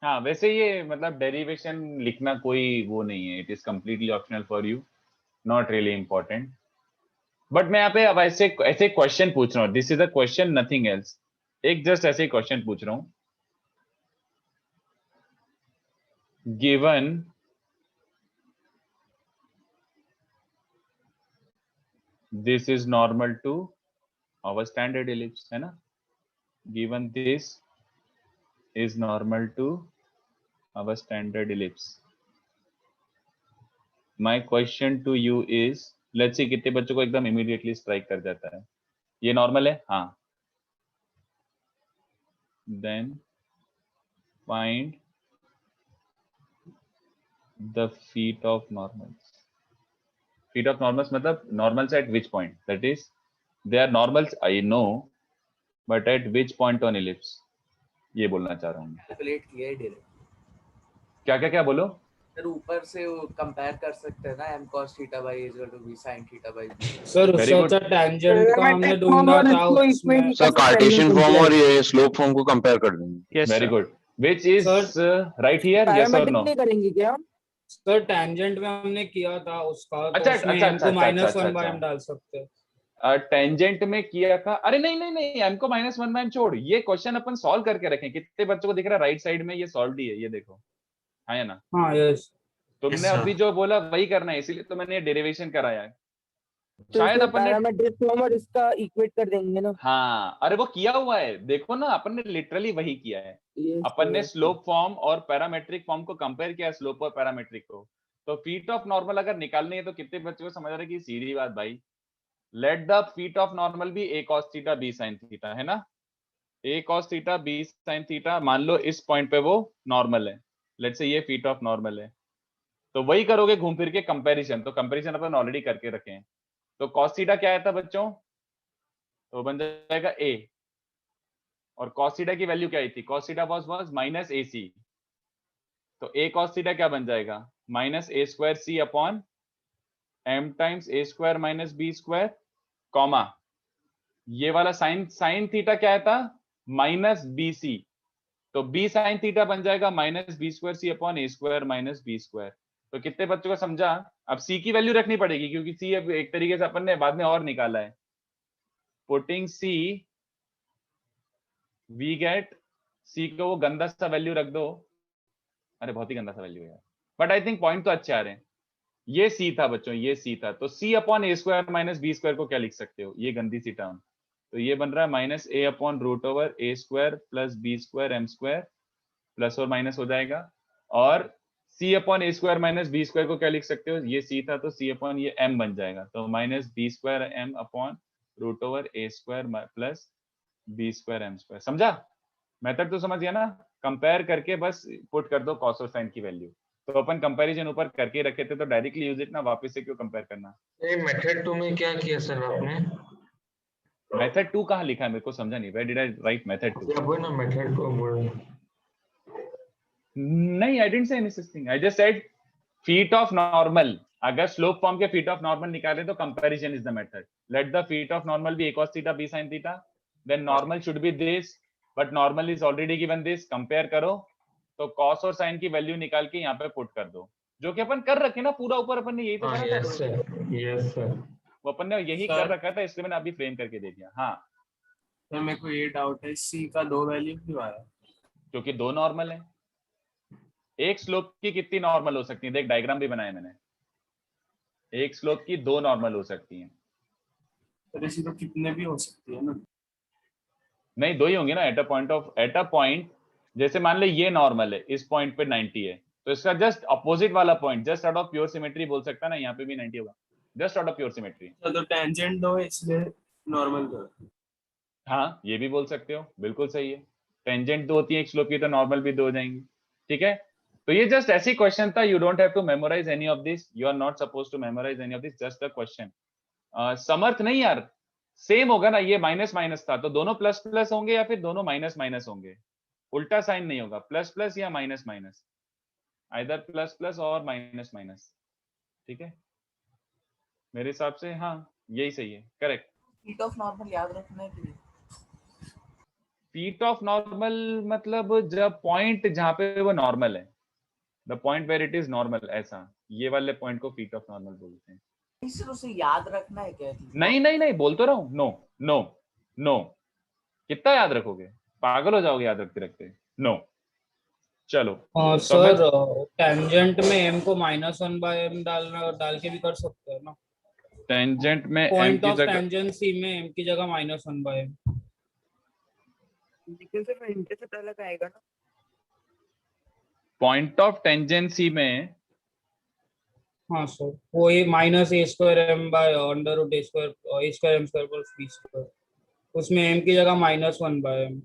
[SPEAKER 1] हाँ वैसे ये मतलब डेरिवेशन लिखना कोई वो नहीं है, it is completely optional for you, not really important. But मैं यहाँ पे अब ऐसे ऐसे क्वेश्चन पूछ रहा हूँ, this is a question nothing else, एक जस्ट ऐसे क्वेश्चन पूछ रहा हूँ। Given this is normal to our standard ellipse, है ना, given this is normal to our standard ellipse, my question to you is, let's see कितने बच्चों को एकदम इमीडिएटली स्ट्राइक कर जाता है, ये नॉर्मल है, हाँ, then find the feet of normals. Feet of normals मतलब normals at which point, that is they are normals I know, but at which point on ellipse, ये बोलना चाह रहा हूँ।
[SPEAKER 4] कैलकुलेट किया है डायरेक्ट।
[SPEAKER 1] क्या क्या क्या बोलो
[SPEAKER 4] सर ऊपर से कंपेयर कर सकते हैं ना m cos theta by a is equal to b sin theta by b।
[SPEAKER 5] Sir
[SPEAKER 1] Very
[SPEAKER 5] उससे
[SPEAKER 1] good.
[SPEAKER 5] अच्छा टेंजेंट का हमने ढूंढा था उसमें।
[SPEAKER 8] सर कार्टेशियन फॉर्म और ये स्लोप फॉर्म को कंपेयर कर देंगे।
[SPEAKER 3] Yes,
[SPEAKER 1] very
[SPEAKER 3] sir.
[SPEAKER 1] Good, which is right here, yes और नो?
[SPEAKER 2] करेंगे क्या?
[SPEAKER 5] सर टेंजेंट में हमने किया था उसका, तो
[SPEAKER 1] अच्छा,
[SPEAKER 5] उसमें
[SPEAKER 1] अच्छा,
[SPEAKER 5] m को
[SPEAKER 1] अच्छा,
[SPEAKER 5] माइनस
[SPEAKER 1] अच्छा,
[SPEAKER 5] वन बाय
[SPEAKER 1] अच्छा।
[SPEAKER 5] m डाल सकते हैं।
[SPEAKER 1] टेंजेंट में किया था, अरे नहीं नहीं नहीं, m को -1 बाय m छोड़, ये क्वेश्चन अपन सॉल्व करके रखें। कितने बच्चों को दिख रहा है राइट साइड में ये सॉल्व ही है, ये देखो, हाँ या ना?
[SPEAKER 5] हाँ यस।
[SPEAKER 1] तुमने अभी जो बोला वही करना है, इसीलिए तो मैंने डेरिवेशन कराया है।
[SPEAKER 2] तो
[SPEAKER 1] शायद अपन ने
[SPEAKER 2] पैरामीट्रिक फॉर्म और इसका इक्वेट कर देंगे ना।
[SPEAKER 1] हाँ, अरे वो किया हुआ है, देखो ना, अपन ने लिटरली वही किया है। अपन ने स्लोप फॉर्म और पैरामेट्रिक फॉर्म को कंपेयर किया, स्लोप और पैरामेट्रिक को। तो फीट ऑफ नॉर्मल अगर निकालनी है तो कितने बच्चों को समझ रहे हैं कि सीधी बात भाई, let the feet of normal be a cos theta b sin theta, है ना, a cos theta b sin theta, मान लो इस पॉइंट पे वो नॉर्मल है, लेट्स से ये फीट ऑफ नॉर्मल है, तो वही करोगे घूम फिर के कंपैरिजन। तो कंपैरिजन अपन ऑलरेडी करके रखे हैं। तो cos थीटा क्या आया था बच्चों, तो बन जाएगा a, और cos थीटा की वैल्यू क्या आई थी, cos theta was minus ac, तो a cos थीटा क्या बन जाएगा, minus a square c upon m times a square minus b square, comma ये वाला साइन थीटा क्या आया था, माइनस bc, तो b साइन थीटा बन जाएगा minus b square c upon a square minus b square. तो कितने बच्चों को समझा? अब c की वैल्यू रखनी पड़ेगी क्योंकि c अब एक तरीके से अपन ने बाद में और निकाला है। Putting c, we get c को वो गंदा सा वैल्यू रख दो, अरे बहुत ही गंदा सा वैल्यू है, बट आई थिंक पॉइंट तो अच्छे आ रहे हैं। ये c था बच्चों, ये c था, तो c upon a square minus b square को क्या लिख सकते हो, ये गंदी सी टर्म, तो ये बन रहा है minus a upon root over a square plus b square m square, plus और माइनस हो जाएगा, और c upon a square minus b square को क्या लिख सकते हो, ये c था तो c अपॉन ये m बन जाएगा, तो minus b square m upon root over a square plus b square m square. समझा? मेथड तो समझ गया ना? कंपेयर करके बस पुट कर दो कॉस और साइन की वैल्यू। तो अपन कंपैरिजन ऊपर करके रखे थे तो डायरेक्टली यूज इट ना, वापस से क्यों कंपेयर करना।
[SPEAKER 12] मेथड 2 में क्या किया सर आपने?
[SPEAKER 1] मेथड 2 कहाँ लिखा है, मेरे को समझा नहीं, where did I write method 2?
[SPEAKER 12] वो ना मेथड 2 बोल,
[SPEAKER 1] नहीं, I didn't say any such thing, I just said feet of normal, अगर स्लोप फॉर्म के फीट ऑफ नॉर्मल निकाले तो comparison is the method. Let the feet of normal be a cos theta b sin theta, then normal should be this, but normal is already given this, compare करो, तो cos और sin की value निकाल के यहाँ पे put कर दो, जो कि अपन कर रखे ना पूरा, ऊपर अपन ने यही तो करा था।
[SPEAKER 12] यस सर,
[SPEAKER 1] वो अपन ने यही कर रखा था, इसलिए मैंने अभी फ्रेम करके दे दिया। हाँ
[SPEAKER 4] सर मेरे को ये डाउट है, c का 2 वैल्यू क्यों आया?
[SPEAKER 1] क्योंकि 2 नॉर्मल है। एक स्लोप की कितनी नॉर्मल हो सकती है, देख डायग्राम भी बनाया मैंने, एक स्लोप की 2 नॉर्मल हो सकती हैं।
[SPEAKER 4] तो ऐसी तो कितने भी हो सकती है ना?
[SPEAKER 1] नहीं, 2 ही होंगे ना, एट अ पॉइंट, जैसे मान ले ये नॉर्मल है, इस पॉइंट पे 90 है, तो इसका जस्ट अपोजिट वाला point just out of pure symmetry बोल सकता है ना, यहाँ पे भी 90 होगा, just out of pure symmetry.
[SPEAKER 4] तो टेंजेंट 2 है इसलिए नॉर्मल 2।
[SPEAKER 1] हाँ, ये भी बोल सकते हो, बिल्कुल सही है। टेंजेंट 2 होती है एक स्लोप की, तो नॉर्मल भी 2 हो जाएंगी। ठीक है, तो ये जस्ट ऐसी क्वेश्चन था, you don't have to memorise any of this, you are not suppose to memorise any of this, just a question. Samarth नहीं यार, सेम होगा ना, ये माइनस माइनस था तो दोनों प्लस प्लस होंगे या फिर दोनों माइनस माइनस होंगे, उल्टा साइन नहीं होगा, प्लस प्लस या minus minus, either plus plus और माइनस माइनस। ठीक है, मेरे हिसाब से हाँ यही सही है, करेक्ट।
[SPEAKER 4] फीट ऑफ नॉर्मल याद रखना है कि नहीं?
[SPEAKER 1] फीट ऑफ नॉर्मल मतलब जब पॉइंट जहाँ पे वो नॉर्मल है, the point where it is normal, ऐसा, ये वाले पॉइंट को फीट ऑफ नॉर्मल बोलते हैं।
[SPEAKER 4] सिर्फ उसे याद रखना है क्या?
[SPEAKER 1] नहीं नहीं नहीं, बोल तो रहा हूँ, नो नो नो, कितना याद रखोगे, पागल हो जाओगे याद रखते रखते, नो। चलो तो
[SPEAKER 5] सर टेंजेंट में m को -1/m डाल के भी कर सकते हैं ना?
[SPEAKER 1] टेंजेंट में m
[SPEAKER 5] पॉइंट
[SPEAKER 1] की
[SPEAKER 5] ऑफ
[SPEAKER 1] जगह,
[SPEAKER 5] टेंजेंट c में m की जगह -1/m।
[SPEAKER 12] लेकिन सिर्फ इंटरसेप्ट अलग आएगा ना?
[SPEAKER 1] पॉइंट ऑफ टेंजेंसी में,
[SPEAKER 5] हाँ सर, वही -a²m/√a²a²m² उसमें m की जगह -1/m।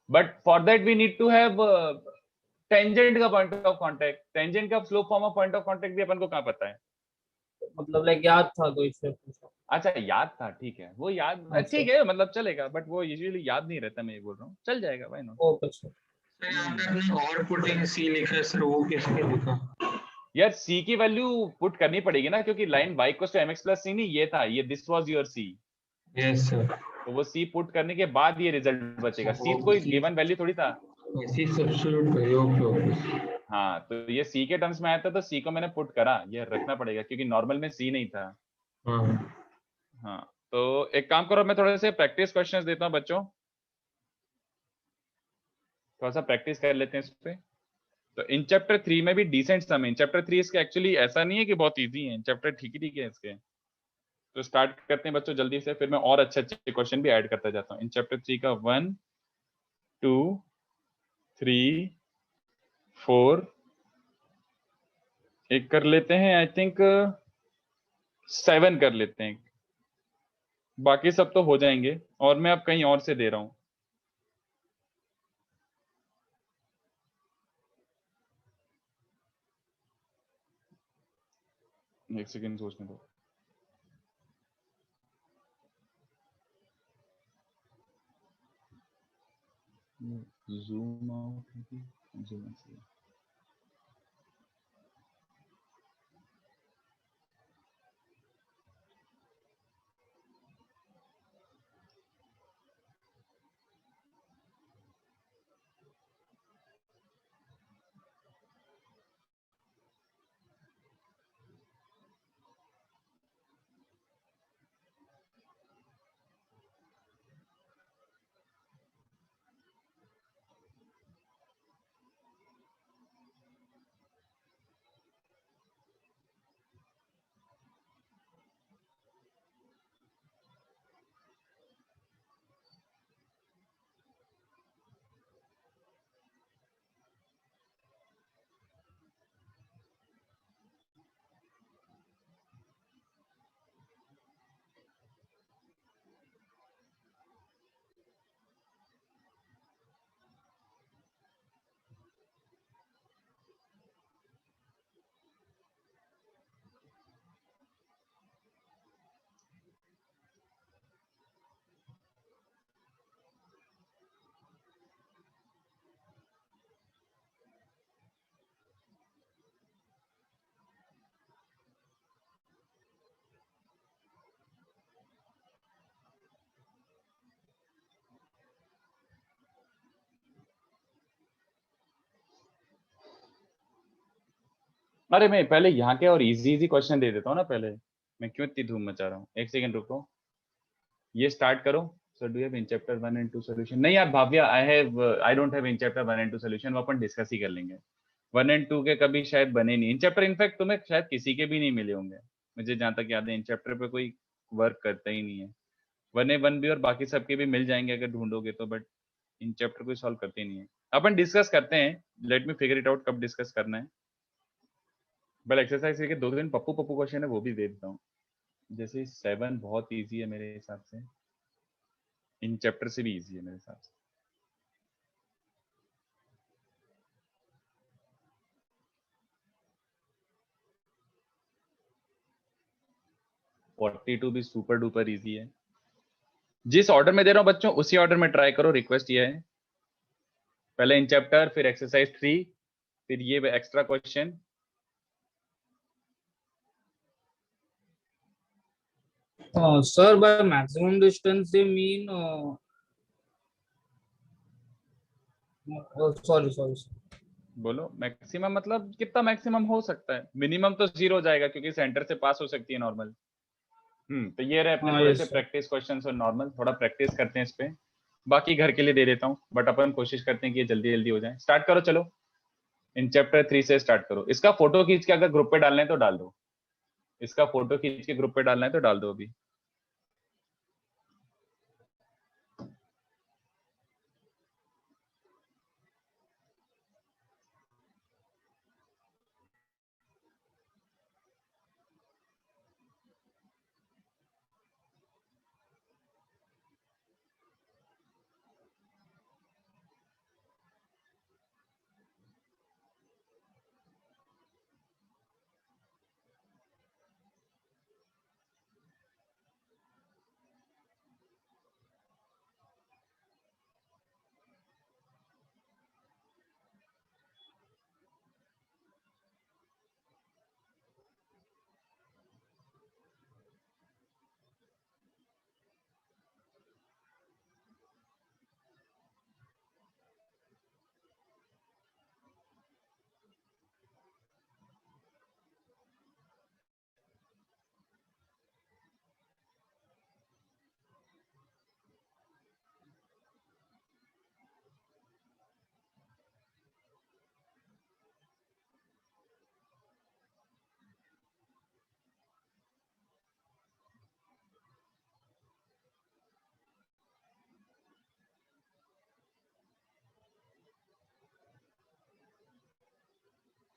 [SPEAKER 1] But for that we need to have tangent का पॉइंट ऑफ कांटेक्ट, टेंजेंट का slope form of point of contact भी अपन को कहाँ पता है?
[SPEAKER 5] मतलब लाइक याद था तो इसलिए पूछा।
[SPEAKER 1] अच्छा याद था, ठीक है, वो याद
[SPEAKER 5] हाँ,
[SPEAKER 1] ठीक है, मतलब चलेगा, बट वो यूजुअली याद नहीं रहता, मैं ये बोल रहा हूँ, चल जाएगा भाई नो।
[SPEAKER 5] Okay sir.
[SPEAKER 8] यहाँ पे आपने और पुटिंग सी लिखा है सर, वो किसने लिखा?
[SPEAKER 1] यार सी की वैल्यू पुट करनी पड़ेगी ना, क्योंकि line y equals to mx plus c नहीं, ये था, ये this was your c,
[SPEAKER 8] yes sir.
[SPEAKER 1] तो वो c पुट करने के बाद ये रिजल्ट बचेगा, c कोई गिवन वैल्यू थोड़ी था।
[SPEAKER 8] सी सब्स्टिट्यूट करिए, ओके ओके।
[SPEAKER 1] हाँ तो ये c के टर्म्स में आया था, तो c को मैंने पुट करा, ये रखना पड़ेगा क्योंकि नॉर्मल में c नहीं था।
[SPEAKER 8] हाँ
[SPEAKER 1] हाँ तो एक काम करो, मैं थोड़े से प्रैक्टिस क्वेश्चंस देता हूँ बच्चों, थोड़ा सा प्रैक्टिस कर लेते हैं इस पे। तो इन चैप्टर 3 में भी डिसेंट सम है, इन चैप्टर 3 इसके एक्चुअली ऐसा नहीं है कि बहुत इजी है, इन चैप्टर ठीक है इसके। तो स्टार्ट करते हैं बच्चों जल्दी से, फिर मैं और अच्छे अच्छे क्वेश्चन भी ऐड करता जाता हूँ। इन चैप्टर 3 का 1 2 3 4 एक कर लेते हैं, आई थिंक 7 कर लेते हैं, बाकी सब तो हो जाएंगे, और मैं अब कहीं और से दे रहा हूँ। एक सेकेंड सोचने दो। Zoom out, zoom out. अरे मैं पहले यहाँ के और इजी इजी क्वेश्चन दे देता हूँ ना पहले, मैं क्यों इतनी धूम मचा रहा हूँ। एक सेकंड रुको, ये स्टार्ट करो। Sir do have in chapter 1 and 2 solution? नहीं यार Bhavya, I don't have in chapter 1 and 2 solution, वो अपन डिस्कस ही कर लेंगे। 1 and 2 के कभी शायद बने नहीं इन चैप्टर, इनफैक्ट तुम्हें शायद किसी के भी नहीं मिले होंगे, मुझे जहां तक याद है इन चैप्टर पे कोई वर्क करता ही नहीं है। 1A 1B और बाकी सबके भी मिल जाएंगे अगर ढूंढोगे तो, बट इन चैप्टर कोई सॉल्व करते ही नहीं है। अपन डिस्कस करते हैं, let me figure it out कब डिस्कस करना है। बल एक्सरसाइज के 2 दिन पप्पू पप्पू क्वेश्चन है वो भी दे देता हूँ, जैसे 7 बहुत इजी है मेरे हिसाब से, इन चैप्टर से भी इजी है मेरे हिसाब से। फोर्टी टू भी सुपर डुपर इजी है। जिस ऑर्डर में दे रहा हूँ बच्चों उसी ऑर्डर में ट्राई करो, रिक्वेस्ट ये है, पहले इन चैप्टर, फिर एक्सरसाइज 3, फिर ये extra question.
[SPEAKER 5] Sir, by maximum distance they mean sorry.
[SPEAKER 1] बोलो मैक्सिमम मतलब कितना मैक्सिमम हो सकता है? मिनिमम तो 0 हो जाएगा क्योंकि सेंटर से पास हो सकती है नॉर्मल। तो ये रहे अपने थोड़े से प्रैक्टिस क्वेश्चंस और नॉर्मल, थोड़ा प्रैक्टिस करते हैं इस पे। बाकी घर के लिए दे देता हूँ, बट अपन कोशिश करते हैं कि ये जल्दी हो जाए। स्टार्ट करो, चलो इन चैप्टर 3 से स्टार्ट करो। इसका फोटो खींच के अगर ग्रुप पे डालना है तो डाल दो, इसका फोटो खींच के ग्रुप पे डालना है तो डाल दो अभी।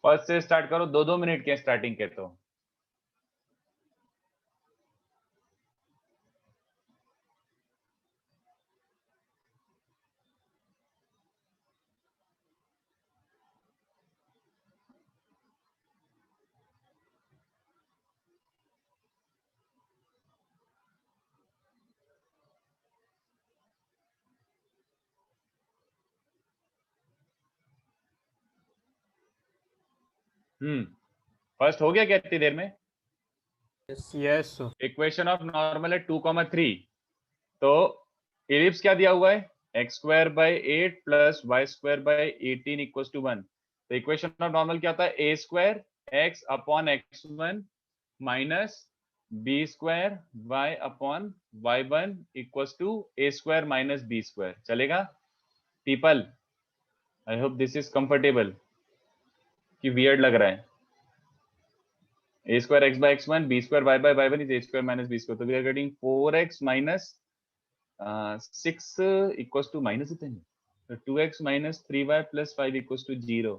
[SPEAKER 1] फर्स्ट से स्टार्ट करो, 2-2 मिनट के स्टार्टिंग के तो। फर्स्ट हो गया क्या इतनी देर में?
[SPEAKER 13] यस।
[SPEAKER 1] इक्वेशन ऑफ नॉर्मल है 2,3, तो इलिप्स क्या दिया हुआ है? x² / 8 + y² / 18 = 1। तो इक्वेशन ऑफ नॉर्मल क्या होता है? a² x/x1 - b² y/y1 = a² - b²। चलेगा people? I hope this is comfortable कि वियर्ड लग रहा है? a² x/x1 b² y/y1 is a² - b²। तो we are getting 4x - 6 = minus इतने, तो 2x - 3y + 5 = 0।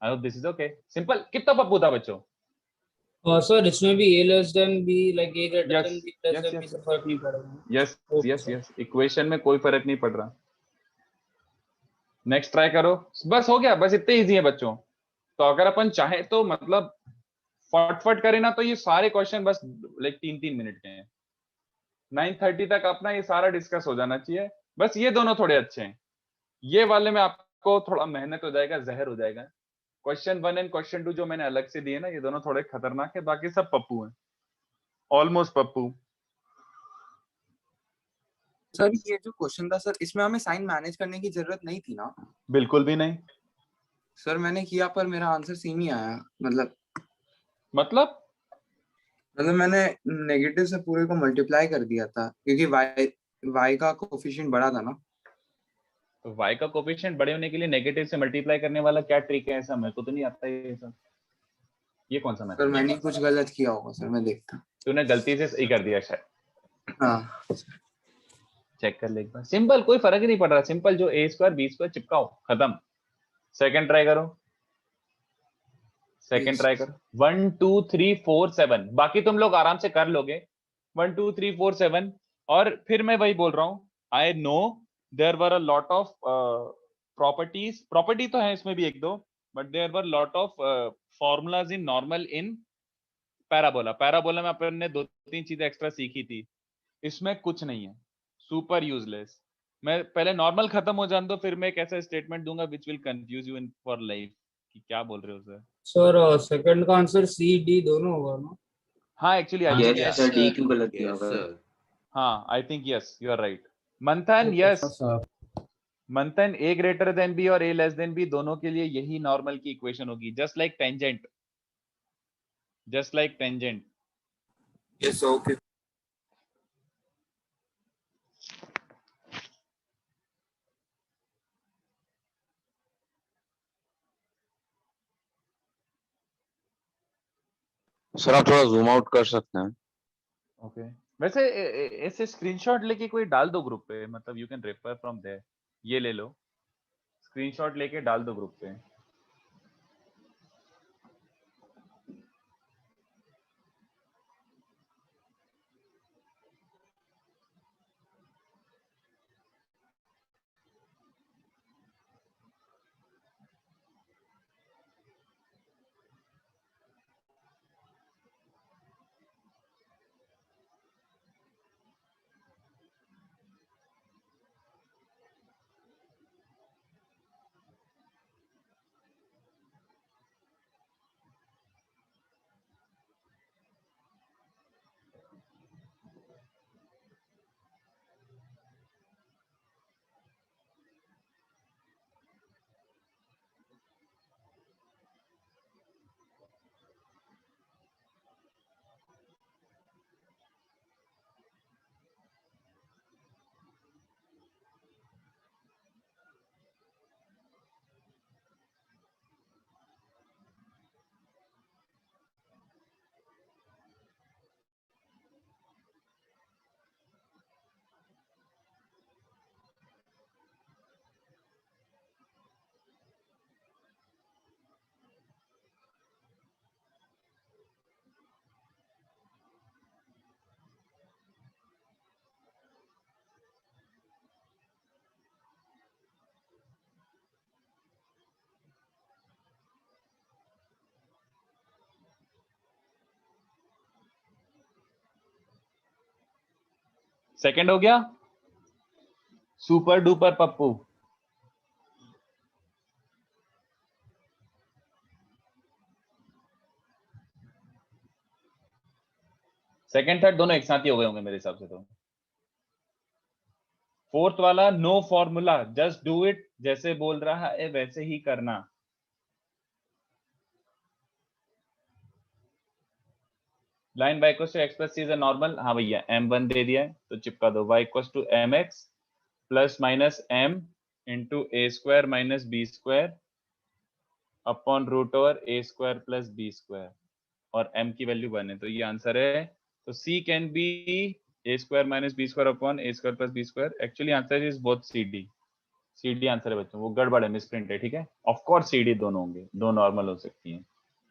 [SPEAKER 1] I hope this is okay. Simple. कितना पप्पू था बच्चों?
[SPEAKER 5] सर इसमें भी a less than b, like a greater than b less than b से फर्क नहीं पड़ेगा।
[SPEAKER 1] यस, इक्वेशन में कोई फर्क नहीं पड़ रहा। नेक्स्ट ट्राई करो। बस हो गया, बस इतने इजी है बच्चों। तो अगर अपन चाहे तो मतलब फटफट करें ना, तो ये सारे क्वेश्चन बस लाइक 3-3 मिनट के हैं। 9:30 तक अपना ये सारा डिस्कस हो जाना चाहिए। बस ये दोनों थोड़े अच्छे हैं, ये वाले में आपको थोड़ा मेहनत हो जाएगा, जहर हो जाएगा। क्वेश्चन 1 एंड क्वेश्चन 2 जो मैंने अलग से दिए ना, ये दोनों थोड़े खतरनाक है, बाकी सब पप्पू हैं, ऑलमोस्ट पप्पू।
[SPEAKER 12] सर ये जो क्वेश्चन था सर, इसमें हमें साइन मैनेज करने की जरूरत नहीं थी ना?
[SPEAKER 1] बिल्कुल भी नहीं
[SPEAKER 12] सर, मैंने किया पर मेरा आंसर सेम ही आया।
[SPEAKER 1] मतलब
[SPEAKER 12] मैंने नेगेटिव से पूरे को मल्टीप्लाई कर दिया था क्योंकि y का कोफिशिएंट बड़ा था ना।
[SPEAKER 1] तो y का कोफिशिएंट बड़े होने के लिए नेगेटिव से मल्टीप्लाई करने वाला क्या ट्रिक है? ऐसा मेरे को तो नहीं आता ये सब। ये कौन सा मैथड?
[SPEAKER 12] सर मैंने कुछ गलत किया होगा सर, मैं देखता।
[SPEAKER 1] तूने गलती से सही कर दिया शायद।
[SPEAKER 12] हाँ
[SPEAKER 1] चेक कर ले एक बार। सिंपल, कोई फर्क ही नहीं पड़ रहा। सिंपल, जो a² b² चिपकाओ, खत्म। सेकंड ट्राई करो, सेकंड ट्राई करो। 1 2 3 4 7, बाकी तुम लोग आराम से कर लोगे। 1 2 3 4 7। और फिर मैं वही बोल रहा हूँ, I know there were a lot of property तो है इसमें भी 1-2, but there were lot of formulas in normal in parabola में अपन ने 2-3 चीजें एक्स्ट्रा सीखी थी, इसमें कुछ नहीं है, सुपर यूजलेस। मैं पहले नॉर्मल खत्म हो जान दो, फिर मैं एक ऐसा स्टेटमेंट दूंगा which will confuse you in for life कि क्या बोल रहे हो सर।
[SPEAKER 5] सर सेकंड का आंसर सी डी दोनों होगा ना?
[SPEAKER 1] हाँ actually I think
[SPEAKER 7] yes sir, D क्यों गलत किया होगा?
[SPEAKER 1] हाँ I think yes you are right Manthan yes Manthan A greater than B और ए लेस देन बी दोनों के लिए यही नॉर्मल की इक्वेशन होगी just like tangent
[SPEAKER 12] yes okay
[SPEAKER 8] sir आप थोड़ा जूम आउट कर सकते हैं?
[SPEAKER 1] ओके वैसे ऐसे स्क्रीनशॉट लेके कोई डाल दो ग्रुप पे मतलब you can refer from there ये ले लो स्क्रीनशॉट लेके डाल दो ग्रुप पे सेकंड हो गया super duper Pappu second third दोनों एक साथ ही हो गए होंगे मेरे हिसाब से तो फोर्थ वाला no formula just do it जैसे बोल रहा है वैसे ही करना line y equals to x plus C is a normal हाँ भैया m1 दे दिया है तो चिपका दो y equals to mx plus minus m into A square minus B square upon root over A square plus B square और m की value 1 है तो ये आंसर है तो c can be A square minus B square upon A square plus B square actually answer is both C D answer है बच्चों वो गड़बड़ है मिसप्रिंट है ठीक है ऑफ कोर्स सी डी दोनों होंगे दो नॉर्मल हो सकती हैं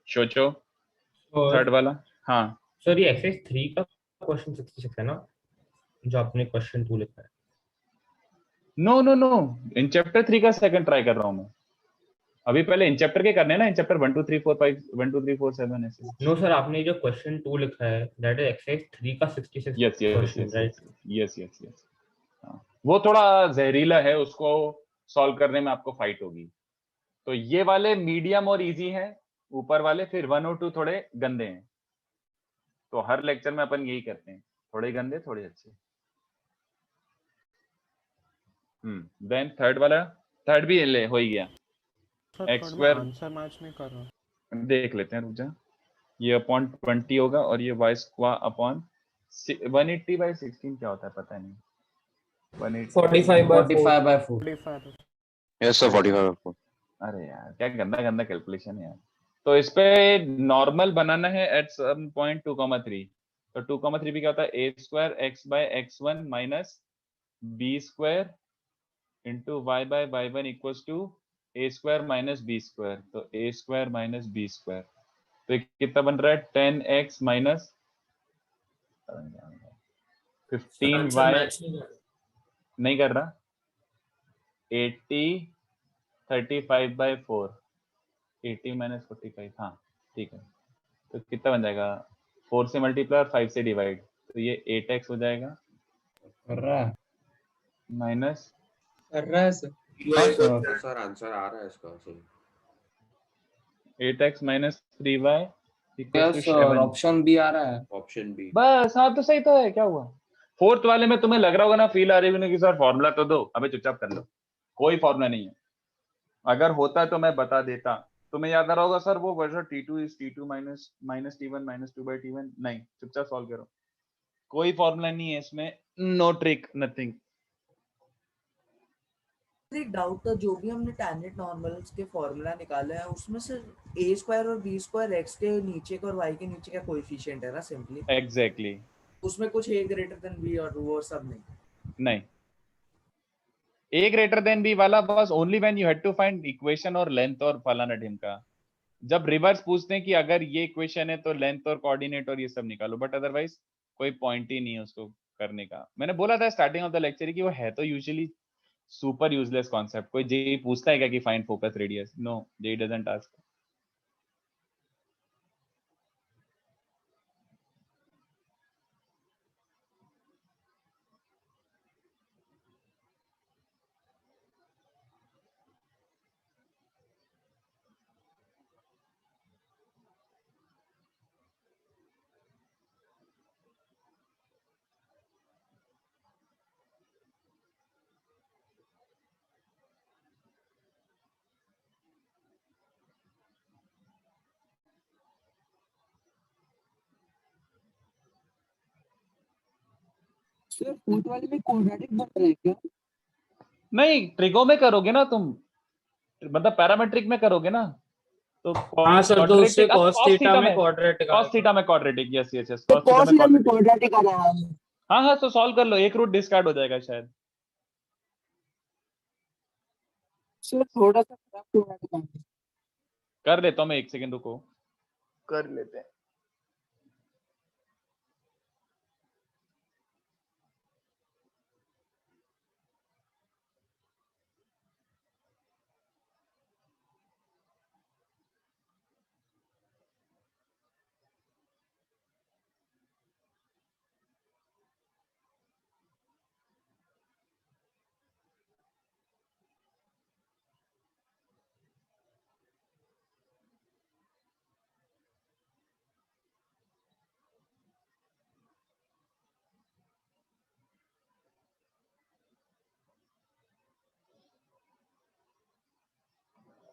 [SPEAKER 1] सोचो थर्ड वाला हाँ
[SPEAKER 14] सर ये एक्सरसाइज 3 का क्वेश्चन 66 है ना जो आपने क्वेश्चन 2 लिखा है
[SPEAKER 1] no no no in chapter 3 का सेकंड ट्राई कर रहा हूं मैं अभी पहले इन चैप्टर के करने ना इन चैप्टर 1 2 3 4 5 1 2 3 4 7 ऐसे
[SPEAKER 14] नो सर आपने जो क्वेश्चन 2 लिखा है दैट इज एक्सरसाइज 3 का 66
[SPEAKER 1] yes
[SPEAKER 14] question right
[SPEAKER 1] yes yes yes वो थोड़ा जहरीला है उसको सॉल्व करने में आपको फाइट होगी तो ये वाले मीडियम और इजी है ऊपर वाले फिर 1 और 2 थोड़े गंदे हैं तो हर लेक्चर में अपन यही करते हैं थोड़े गंदे थोड़े अच्छे देन थर्ड वाला थर्ड भी ले हो ही गया एक्स स्क्वायर
[SPEAKER 13] आंसर मैच नहीं कर रहा
[SPEAKER 1] देख लेते हैं रुक जा ये अपॉन 20 होगा और ये y स्क्वायर अपॉन 180 बाय 16 क्या होता है पता नहीं
[SPEAKER 5] 45 by 4
[SPEAKER 8] यस सर 45
[SPEAKER 1] अरे यार क्या गंदा गंदा कैलकुलेशन है यार तो इस पे नॉर्मल बनाना है एट सम पॉइंट 2,3 तो 2,3 भी क्या होता है A square X by x1 minus B square into Y by y1 equals to A square minus B square तो A square minus B square तो कितना बन रहा है 10x माइनस 15y नहीं कर रहा 80 35 by 4 80 माइनस 45 हाँ ठीक है तो कितना बन जाएगा 4 से मल्टीप्लाई और 5 से डिवाइड तो ये 8x हो जाएगा माइनस
[SPEAKER 2] कर रहा है
[SPEAKER 10] सर आंसर आ रहा है इसका सही
[SPEAKER 1] 8x माइनस 3y equals to 7
[SPEAKER 4] option B आ रहा है।
[SPEAKER 7] Option B.
[SPEAKER 1] बस हाँ तो सही तो है, क्या हुआ। फोर्थ वाले में तुम्हें लग रहा होगा ना, फील आ रही होगी कि सर फॉर्मूला तो दो, अबे चुपचाप कर लो, कोई फॉर्मूला नहीं है। अगर होता तो मैं बता देता। तुम्हें याद आ रहा होगा सर वो version T2 is T2 minus T1 minus 2 by T1, नहीं चुपचाप सॉल्व करो, कोई फॉर्मूला नहीं है इसमें, नो ट्रिक नथिंग।
[SPEAKER 4] एक डाउट था, जो भी हमने टेंजेंट नॉर्मल्स के फॉर्मूला निकाले हैं उसमें से a स्क्वायर और b स्क्वायर x के नीचे का और y के नीचे का कोएफिशिएंट है ना सिंपली।
[SPEAKER 1] एग्जैक्टली
[SPEAKER 4] उसमें कुछ a ग्रेटर देन b और वो सब नहीं।
[SPEAKER 1] a ग्रेटर देन b वाला बस only when you had to find equation और लेंथ और फलाना ढिमका। जब रिवर्स पूछते हैं कि अगर ये इक्वेशन है तो लेंथ और कोऑर्डिनेट और ये सब निकालो, बट अदरवाइज कोई पॉइंट ही नहीं है उसको करने का। मैंने बोला था स्टार्टिंग ऑफ द लेक्चर कि वो है तो यूजुअली सुपर यूजलेस कॉन्सेप्ट। कोई जेई पूछता है क्या कि find focus radius? No, JEE doesn't ask.
[SPEAKER 4] Sir fourth वाले में क्वाड्रेटिक बन रहा है क्या?
[SPEAKER 1] नहीं, ट्रिगो में करोगे ना तुम, मतलब पैरामेट्रिक में करोगे ना तो
[SPEAKER 5] हाँ सर, तो उससे cos थीटा में क्वाड्रेटिक
[SPEAKER 1] cos थीटा में quadratic, yes yes yes, cos theta में
[SPEAKER 4] क्वाड्रेटिक आ रहा है।
[SPEAKER 1] हाँ हाँ, तो सॉल्व कर लो, एक रूट डिस्कार्ड हो जाएगा शायद।
[SPEAKER 4] सर थोड़ा सा क्वाड्रेटिक
[SPEAKER 1] कर देता हूँ मैं, एक सेकंड रुको, कर लेते हैं।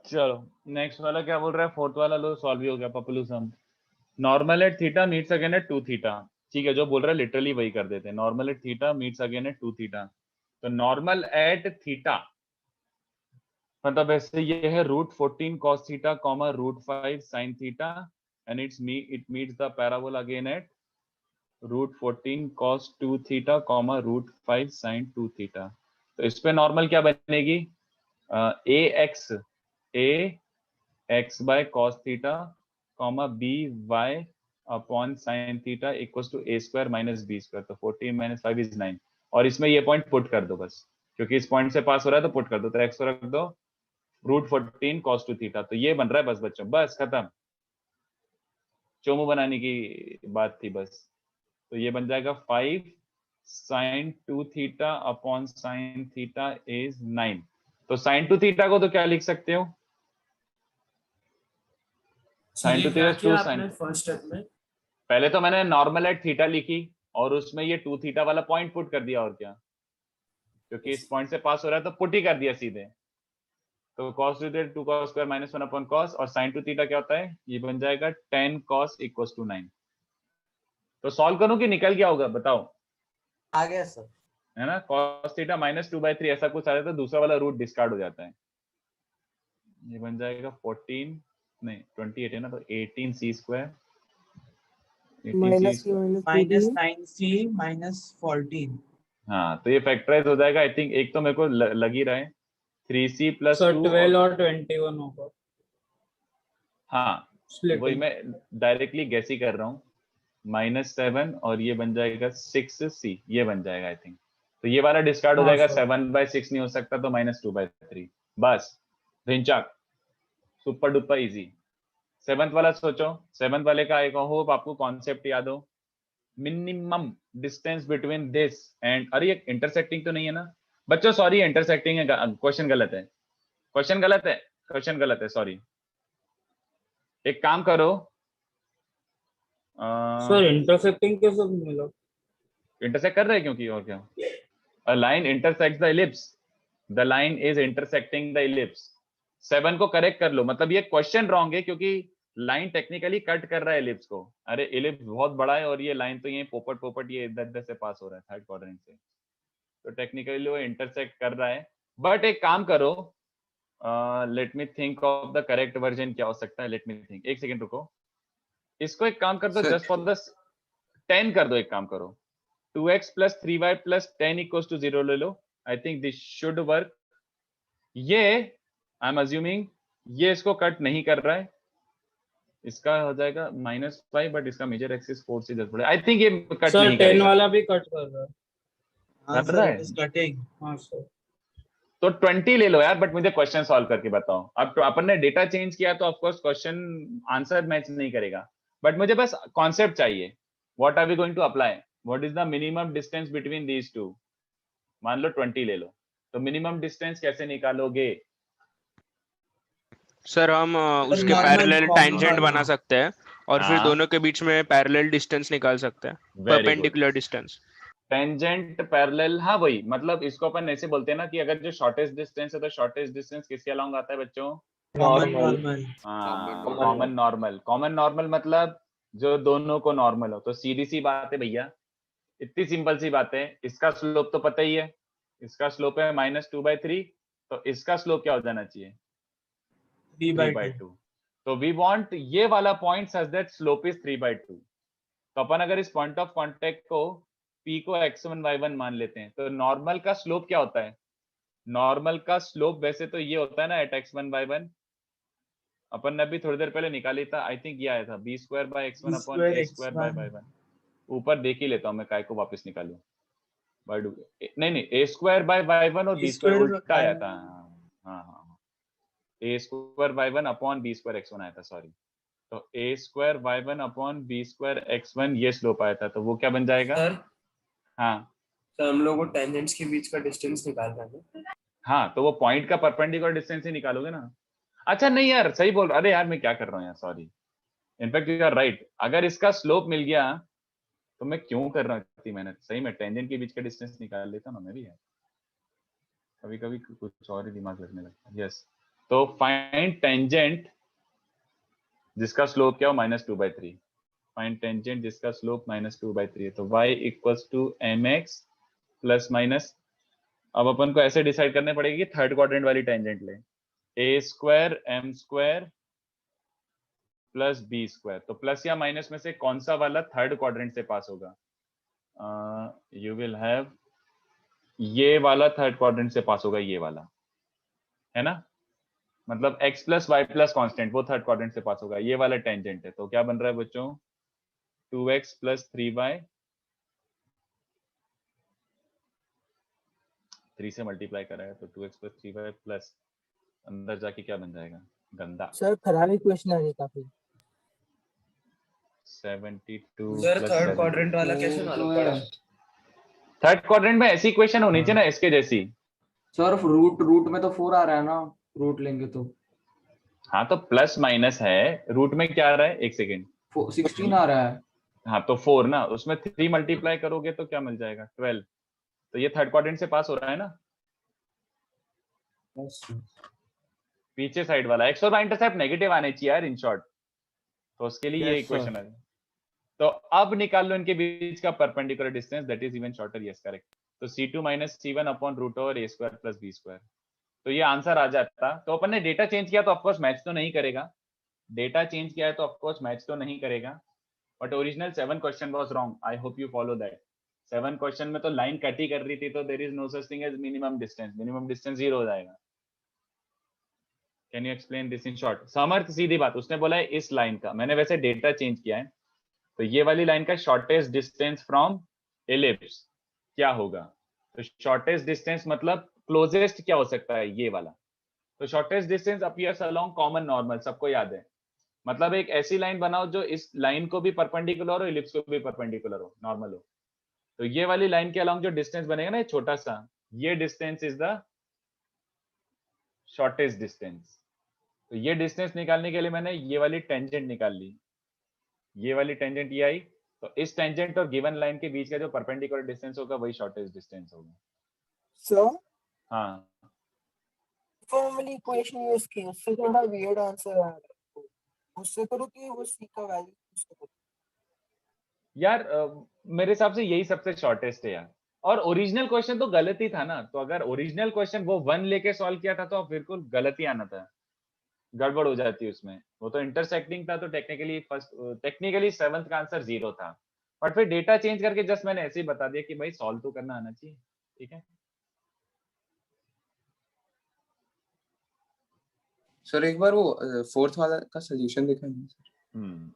[SPEAKER 1] चलो नेक्स्ट वाला क्या बोल रहा है, फोर्थ वाला लो सॉल्व ही हो गया, पपलू sum. Normal at theta meets again at 2 theta, ठीक है, जो बोल रहा है लिटरली वही कर देते हैं। Normal at theta meets again at 2 theta, तो नॉर्मल एट थीटा मतलब ऐसे ये है √14 cos theta comma √5 sin theta and it meets the parabola again at √14 cos 2 theta comma √5 sin 2 theta. तो इस पे नॉर्मल क्या बनेगी, ax by cos theta comma by अपॉन sin theta equals to a² minus b², तो 14 minus 5 is 9। और इसमें ये पॉइंट पुट कर दो बस, क्योंकि इस पॉइंट से पास हो रहा है तो पुट कर दो, तो x को रख दो √14 cos 2 थीटा, तो ये बन रहा है बस बच्चों, बस खत्म, चोमू बनाने की बात थी बस। तो ये बन जाएगा 5 sin 2 theta upon sin theta is 9। तो sin 2 थीटा को तो क्या लिख सकते हो, sin 2 theta 2 sin,
[SPEAKER 5] first step में
[SPEAKER 1] पहले तो मैंने नॉर्मल एट थीटा लिखी और उसमें ये 2 थीटा वाला पॉइंट पुट कर दिया, और क्या, क्योंकि इस पॉइंट से पास हो रहा है तो पुट ही कर दिया सीधे। तो cos 2 cos square minus 1 upon cos, और sin 2 थीटा क्या होता है, ये बन जाएगा 10 cos इक्वल्स टू 9। तो सॉल्व करूं कि निकल गया होगा बताओ,
[SPEAKER 4] आ गया सर,
[SPEAKER 1] है ना, cos थीटा माइनस 2/3 ऐसा कुछ आ जाता है, दूसरा वाला रूट डिस्कार्ड हो जाता है। ये बन जाएगा 14 नहीं 28 है ना, तो 18c²
[SPEAKER 2] माइनस 9c माइनस 14।
[SPEAKER 1] हाँ, तो ये फैक्टराइज हो जाएगा। आई थिंक एक तो मेरे को लग ही रहा है 3c + 2
[SPEAKER 5] 12 और 21 होगा।
[SPEAKER 1] हाँ वही मैं डायरेक्टली गैस ही कर रहा हूँ, -7 और ये बन जाएगा 6c, ये बन जाएगा आई थिंक। तो ये वाला डिस्कार्ड हो जाएगा, 7/6 नहीं हो सकता तो -2/3, बस Dhinchaak, super duper easy. 7th वाला सोचो, 7th वाले का एक होप आपको कॉन्सेप्ट याद हो, minimum distance between this and, अरे ये इंटरसेक्टिंग तो नहीं है ना बच्चों, सॉरी इंटरसेक्टिंग है, क्वेश्चन गलत है, क्वेश्चन गलत है, सॉरी। एक काम करो,
[SPEAKER 5] सर इंटरसेक्टिंग कैसे मिला?
[SPEAKER 1] इंटरसेक्ट कर रहे हैं क्योंकि, और क्या, a line intersects the ellipse, the line is intersecting the ellipse। 7 को करेक्ट कर लो, मतलब ये क्वेश्चन रॉन्ग है क्योंकि लाइन टेक्निकली कट कर रहा है एलिप्स को। अरे एलिप्स बहुत बड़ा है और ये लाइन तो ये पोपट ये इधर से पास हो रहा है थर्ड क्वाड्रेंट से, तो टेक्निकली वो इंटरसेक्ट कर रहा है। बट एक काम करो, let me think of the correct version क्या हो सकता है, लेट मी थिंक, एक सेकंड रुको। इसको एक काम कर दो, जस्ट फॉर द 10 कर दो, एक काम करो, 2x plus 3y plus 10 equals to 0 ले लो। I think this should work। ये I'm assuming ये इसको कट नहीं कर रहा है, इसका हो जाएगा -5, बट इसका मेजर एक्सिस 4 से 10 बड़ा। I think ये कट
[SPEAKER 5] सर
[SPEAKER 1] नहीं
[SPEAKER 5] 10
[SPEAKER 1] करेगा।
[SPEAKER 5] वाला भी कट कर रहा है।
[SPEAKER 2] हाँ
[SPEAKER 1] कर रहा
[SPEAKER 2] सर,
[SPEAKER 1] है?
[SPEAKER 2] it is cutting।
[SPEAKER 5] हाँ सर।
[SPEAKER 1] तो 20 ले लो यार, बट मुझे क्वेश्चन सॉल्व करके बताओ। अब तो अपन ने डेटा चेंज किया तो ऑफकोर्स क्वेश्चन आंसर मैच नहीं करेगा, बट मुझे बस कॉन्सेप्ट चाहिए। What are we going to apply, what is the minimum distance between these two. मान लो 20 ले लो, तो मिनिमम डिस्टेंस कैसे निकालोगे?
[SPEAKER 3] सर हम उसके
[SPEAKER 2] normal
[SPEAKER 3] पैरेलल
[SPEAKER 2] common
[SPEAKER 3] टेंजेंट
[SPEAKER 2] वाला।
[SPEAKER 3] बना सकते हैं और फिर
[SPEAKER 1] हाँ।
[SPEAKER 3] दोनों के बीच में पैरेलल डिस्टेंस निकाल सकते हैं,
[SPEAKER 1] Very good।
[SPEAKER 3] Perpendicular distance.
[SPEAKER 1] Tangent parallel, हाँ वही, मतलब इसको अपन ऐसे बोलते हैं ना कि अगर जो शॉर्टेस्ट डिस्टेंस है तो शॉर्टेस्ट डिस्टेंस किसके अलोंग आता है बच्चों?
[SPEAKER 2] Common normal।
[SPEAKER 1] Common normal. Common normal मतलब जो दोनों को नॉर्मल हो। तो सीधी सी बात है भैया, इतनी सिंपल सी बात है। इसका स्लोप तो पता ही है, इसका स्लोप है -2/3, तो इसका स्लोप क्या हो जाना चाहिए? 3/2। तो वी वांट ये वाला point such that slope is 3/2। तो अपन अगर इस पॉइंट ऑफ कांटेक्ट को P को x1 y1 मान लेते हैं, तो नॉर्मल का स्लोप क्या होता है? नॉर्मल का स्लोप वैसे तो ये होता है ना, एट x1 y1, अपन ने अभी थोड़ी देर पहले निकाली था, आई थिंक ये आया था b²/x1 अपॉन a²/y1। ऊपर देख ही लेता हूं मैं, काय को वापस निकालूं। नहीं a²/y1 और b² उल्टा आया था। हाँ, a²y1 अपॉन b²x1 आया था, सॉरी। तो a²y1 अपॉन b²x1 ये स्लोप आया था, तो वो क्या बन जाएगा?
[SPEAKER 15] सर
[SPEAKER 1] हाँ
[SPEAKER 15] सर, हम लोग को टेंजेंट्स के बीच का डिस्टेंस निकालना है।
[SPEAKER 1] हाँ, तो वो पॉइंट का परपेंडिकुलर डिस्टेंस ही निकालोगे ना। अच्छा नहीं यार, सही बोल, अरे यार मैं क्या कर रहा हूँ यार, sorry. In fact you are right, अगर इसका स्लोप मिल गया तो मैं क्यों कर रहा हूँ इतनी मेहनत। सही में टेंजेंट के बीच का डिस्टेंस निकाल लेता ना मैं भी यार, कभी कभी कुछ और ही दिमाग लगने लगता है। यस, तो फाइंड टेंजेंट जिसका स्लोप क्या हो -2/3। फाइंड टेंजेंट जिसका स्लोप -2/3 है, तो y equals to mx plus minus. अब अपन को ऐसे डिसाइड करने पड़ेगी कि थर्ड क्वाड्रेंट वाली टेंजेंट ले, a² m² प्लस b²। तो प्लस या माइनस में से कौन सा वाला थर्ड क्वाड्रेंट से पास होगा? यू विल हैव ये वाला थर्ड क्वाड्रेंट से पास होगा, ये वाला है ना, मतलब x plus Y plus constant वो थर्ड क्वाड्रेंट से पास होगा, ये वाला टेंजेंट है। तो क्या बन रहा है बच्चों? 2x प्लस 3y, 3 से मल्टीप्लाई करा है तो 2x प्लस 3y प्लस अंदर जाके क्या बन जाएगा? गंदा
[SPEAKER 16] सर खराब इक्वेशन है ये काफी।
[SPEAKER 1] 72
[SPEAKER 15] सर
[SPEAKER 1] प्लस
[SPEAKER 15] थर्ड क्वाड्रेंट वाला कैसे मालूम पड़ा?
[SPEAKER 1] थर्ड क्वाड्रेंट में ऐसी इक्वेशन होनी चाहिए ना इसके जैसी।
[SPEAKER 17] सर रूट में तो 4 आ रहा है ना, रूट लेंगे तो।
[SPEAKER 1] हाँ तो प्लस माइनस है, रूट में क्या आ रहा है? एक सेकेंड,
[SPEAKER 17] 16 आ रहा है।
[SPEAKER 1] हाँ तो 4 ना, उसमें 3 मल्टीप्लाई करोगे तो क्या मिल जाएगा? 12। तो ये थर्ड क्वाड्रेंट से पास हो रहा है ना, पीछे साइड वाला। एक्स और वाई इंटरसेप्ट नेगेटिव आने चाहिए यार इन शॉर्ट, तो उसके लिए ये इक्वेशन है। तो अब निकाल लो इनके बीच का perpendicular distance, that is even shorter. Yes correct. तो c2 minus c1 upon root over a² plus b²। तो ये आंसर आ जाता। तो अपन ने डेटा चेंज किया तो ऑफकोर्स मैच तो नहीं करेगा, डेटा चेंज किया है तो ऑफकोर्स मैच तो नहीं करेगा, but original 7 question was wrong. I hope you follow that. 7 question में तो लाइन कट ही कर रही थी, तो there is no such thing as minimum distance. Minimum distance 0 हो जाएगा। Can you explain this in short? Samarth सीधी बात, उसने बोला है इस लाइन का, मैंने वैसे डेटा चेंज किया है, तो ये वाली लाइन का शॉर्टेस्ट डिस्टेंस फ्रॉम एलिप्स क्या होगा? तो शॉर्टेस्ट डिस्टेंस मतलब क्लोजेस्ट क्या हो सकता है? ये वाला। तो shortest distance appears along common normal, सबको याद है। मतलब एक ऐसी लाइन बनाओ जो इस लाइन को भी परपेंडिकुलर हो, इलिप्स को भी परपेंडिकुलर हो, नॉर्मल हो। तो ये वाली लाइन के अलोंग जो डिस्टेंस बनेगा ना, ये छोटा सा, ये distance is the shortest distance. तो ये डिस्टेंस निकालने के लिए मैंने ये वाली टेंजेंट निकाल ली। ये वाली टेंजेंट ये आई, तो इस टेंजेंट और गिवन लाइन के बीच का जो परपेंडिकुलर डिस्टेंस होगा वही शॉर्टेस्ट डिस्टेंस होगा।
[SPEAKER 16] सर
[SPEAKER 1] हाँ
[SPEAKER 16] फॉर्मली इक्वेशन यूज की, उससे थोड़ा वियर्ड आंसर आ रहा है, उससे करो कि वो सी का वैल्यू उससे करो।
[SPEAKER 1] यार मेरे हिसाब से यही सबसे शॉर्टेस्ट है यार। और ओरिजिनल क्वेश्चन तो गलत ही था ना, तो अगर ओरिजिनल क्वेश्चन वो 1 लेके सॉल्व किया था तो बिल्कुल गलत ही आना था, गड़बड़ हो जाती है उसमें। वो तो इंटरसेक्टिंग था, तो टेक्निकली 7th का आंसर 0 था, बट फिर डेटा चेंज करके जस्ट मैंने ऐसे ही बता दिया कि भाई सॉल्व तो करना आना चाहिए। ठीक है
[SPEAKER 12] सर एक बार वो 4th वाला का सॉल्यूशन दिखाएंगे सर।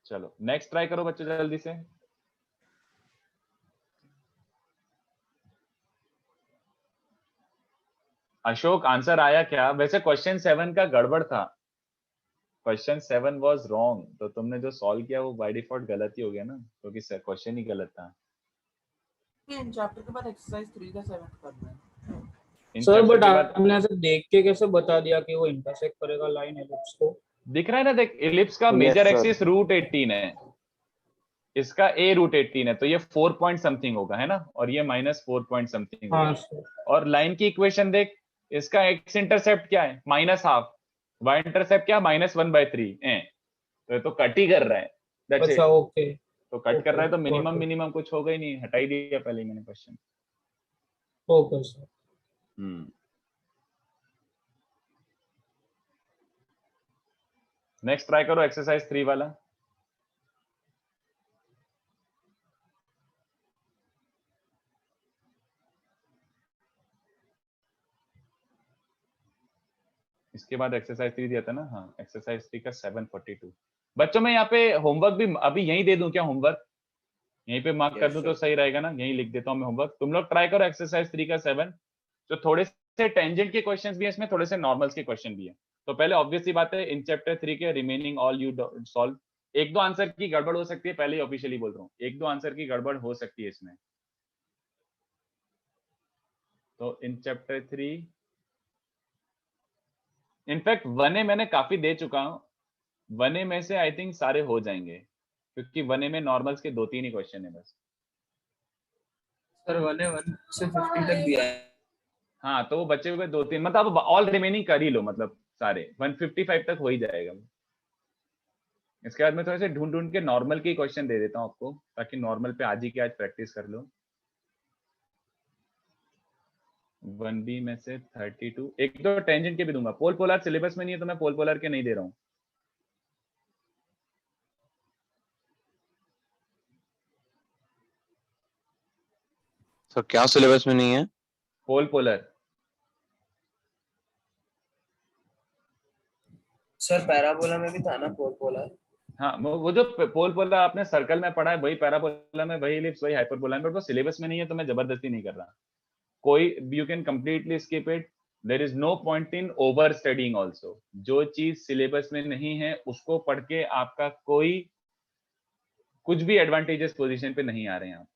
[SPEAKER 1] चलो नेक्स्ट ट्राई करो बच्चों जल्दी से। अशोक आंसर आया क्या? वैसे क्वेश्चन 7 का गड़बड़ था, क्वेश्चन 7 वाज रॉन्ग, तो तुमने जो सॉल्व किया वो बाय डिफॉल्ट गलत ही हो गया ना, क्योंकि क्वेश्चन ही गलत था।
[SPEAKER 4] इन चैप्टर के बाद एक्सरसाइज 3 का 7 करना है
[SPEAKER 5] सर, बट आपने ऐसे देख के कैसे बता दिया कि वो इंटरसेक्ट करेगा लाइन एलिप्स को?
[SPEAKER 1] दिख रहा है ना, देख एलिप्स का मेजर एक्सिस √18 है, इसका a √18 है, तो ये 4 पॉइंट समथिंग होगा, है ना, और ये -4 पॉइंट समथिंग होगा।
[SPEAKER 5] हाँ,
[SPEAKER 1] और लाइन की इक्वेशन देख, इसका x इंटरसेप्ट क्या है? -½ y इंटरसेप्ट क्या? -1/3 तो ये तो कट ही कर रहा है। That's
[SPEAKER 5] अच्छा
[SPEAKER 1] it.
[SPEAKER 5] ओके,
[SPEAKER 1] तो कट कर रहा है तो
[SPEAKER 5] okay.
[SPEAKER 1] मिनिमम कुछ होगा ही नहीं, हटा ही दिया पहले मैंने question.
[SPEAKER 5] Okay sir.
[SPEAKER 1] Next try करो एक्सरसाइज 3 वाला। इसके बाद एक्सरसाइज 3 दिया था ना, हाँ एक्सरसाइज 3 का 742। बच्चों में यहाँ पे होमवर्क भी अभी यहीं दे दूं क्या? होमवर्क यहीं पे मार्क कर दूं तो सही रहेगा ना, यहीं लिख देता हूँ मैं होमवर्क। तुम लोग ट्राई करो एक्सरसाइज 3 का 7, तो थोड़े से टेंजेंट के क्वेश्चंस भी है इसमें, थोड़े से नॉर्मल्स के क्वेश्चन भी है। तो पहले ऑब्वियस सी बात है, इन चैप्टर 3 के remaining all you solve. 1-2 answer की गड़बड़ हो सकती है, पहले ही ऑफिशियली बोल रहा हूँ, 1-2 आंसर की गड़बड़ हो सकती है इसमें। तो इन चैप्टर 3 इनफैक्ट 1A मैंने काफी दे चुका हूँ, 1A में से आई थिंक सारे हो जाएंगे, क्योंकि 1A में नॉर्मल्स के 2-3 ही क्वेश्चन है बस।
[SPEAKER 15] सर 1A 1 से 50 तक दिया है।
[SPEAKER 1] हाँ तो वो बचे हुए 2-3, मतलब ऑल रिमेनिंग कर ही लो, मतलब सारे 155 तक हो ही जाएगा। इसके बाद मैं थोड़े से ढूंढ के नॉर्मल के क्वेश्चन दे देता हूँ आपको, ताकि नॉर्मल पे आज ही के आज प्रैक्टिस कर लो। 1B में से 32, एक तो टेंजेंट के भी दूंगा। पोल पोलर सिलेबस में नहीं है तो मैं पोल पोलर के नहीं दे रहा हूँ।
[SPEAKER 8] सर क्या सिलेबस में नहीं है?
[SPEAKER 1] पोल पोलर
[SPEAKER 15] सर पैराबोला में भी था ना पोल पोलर।
[SPEAKER 1] हाँ वो जो पोल पोलर आपने सर्कल में पढ़ा है वही पैराबोला में, वही इलिप्स, वही हाइपरबोला में, बट वो सिलेबस में नहीं है तो मैं जबरदस्ती नहीं कर रहा। कोई you can completely skip it, there is no point in over studying also. जो चीज सिलेबस में नहीं है उसको पढ़ के आपका कोई कुछ भी एडवांटेजेस पोजीशन पे नहीं आ रहे हैं आप।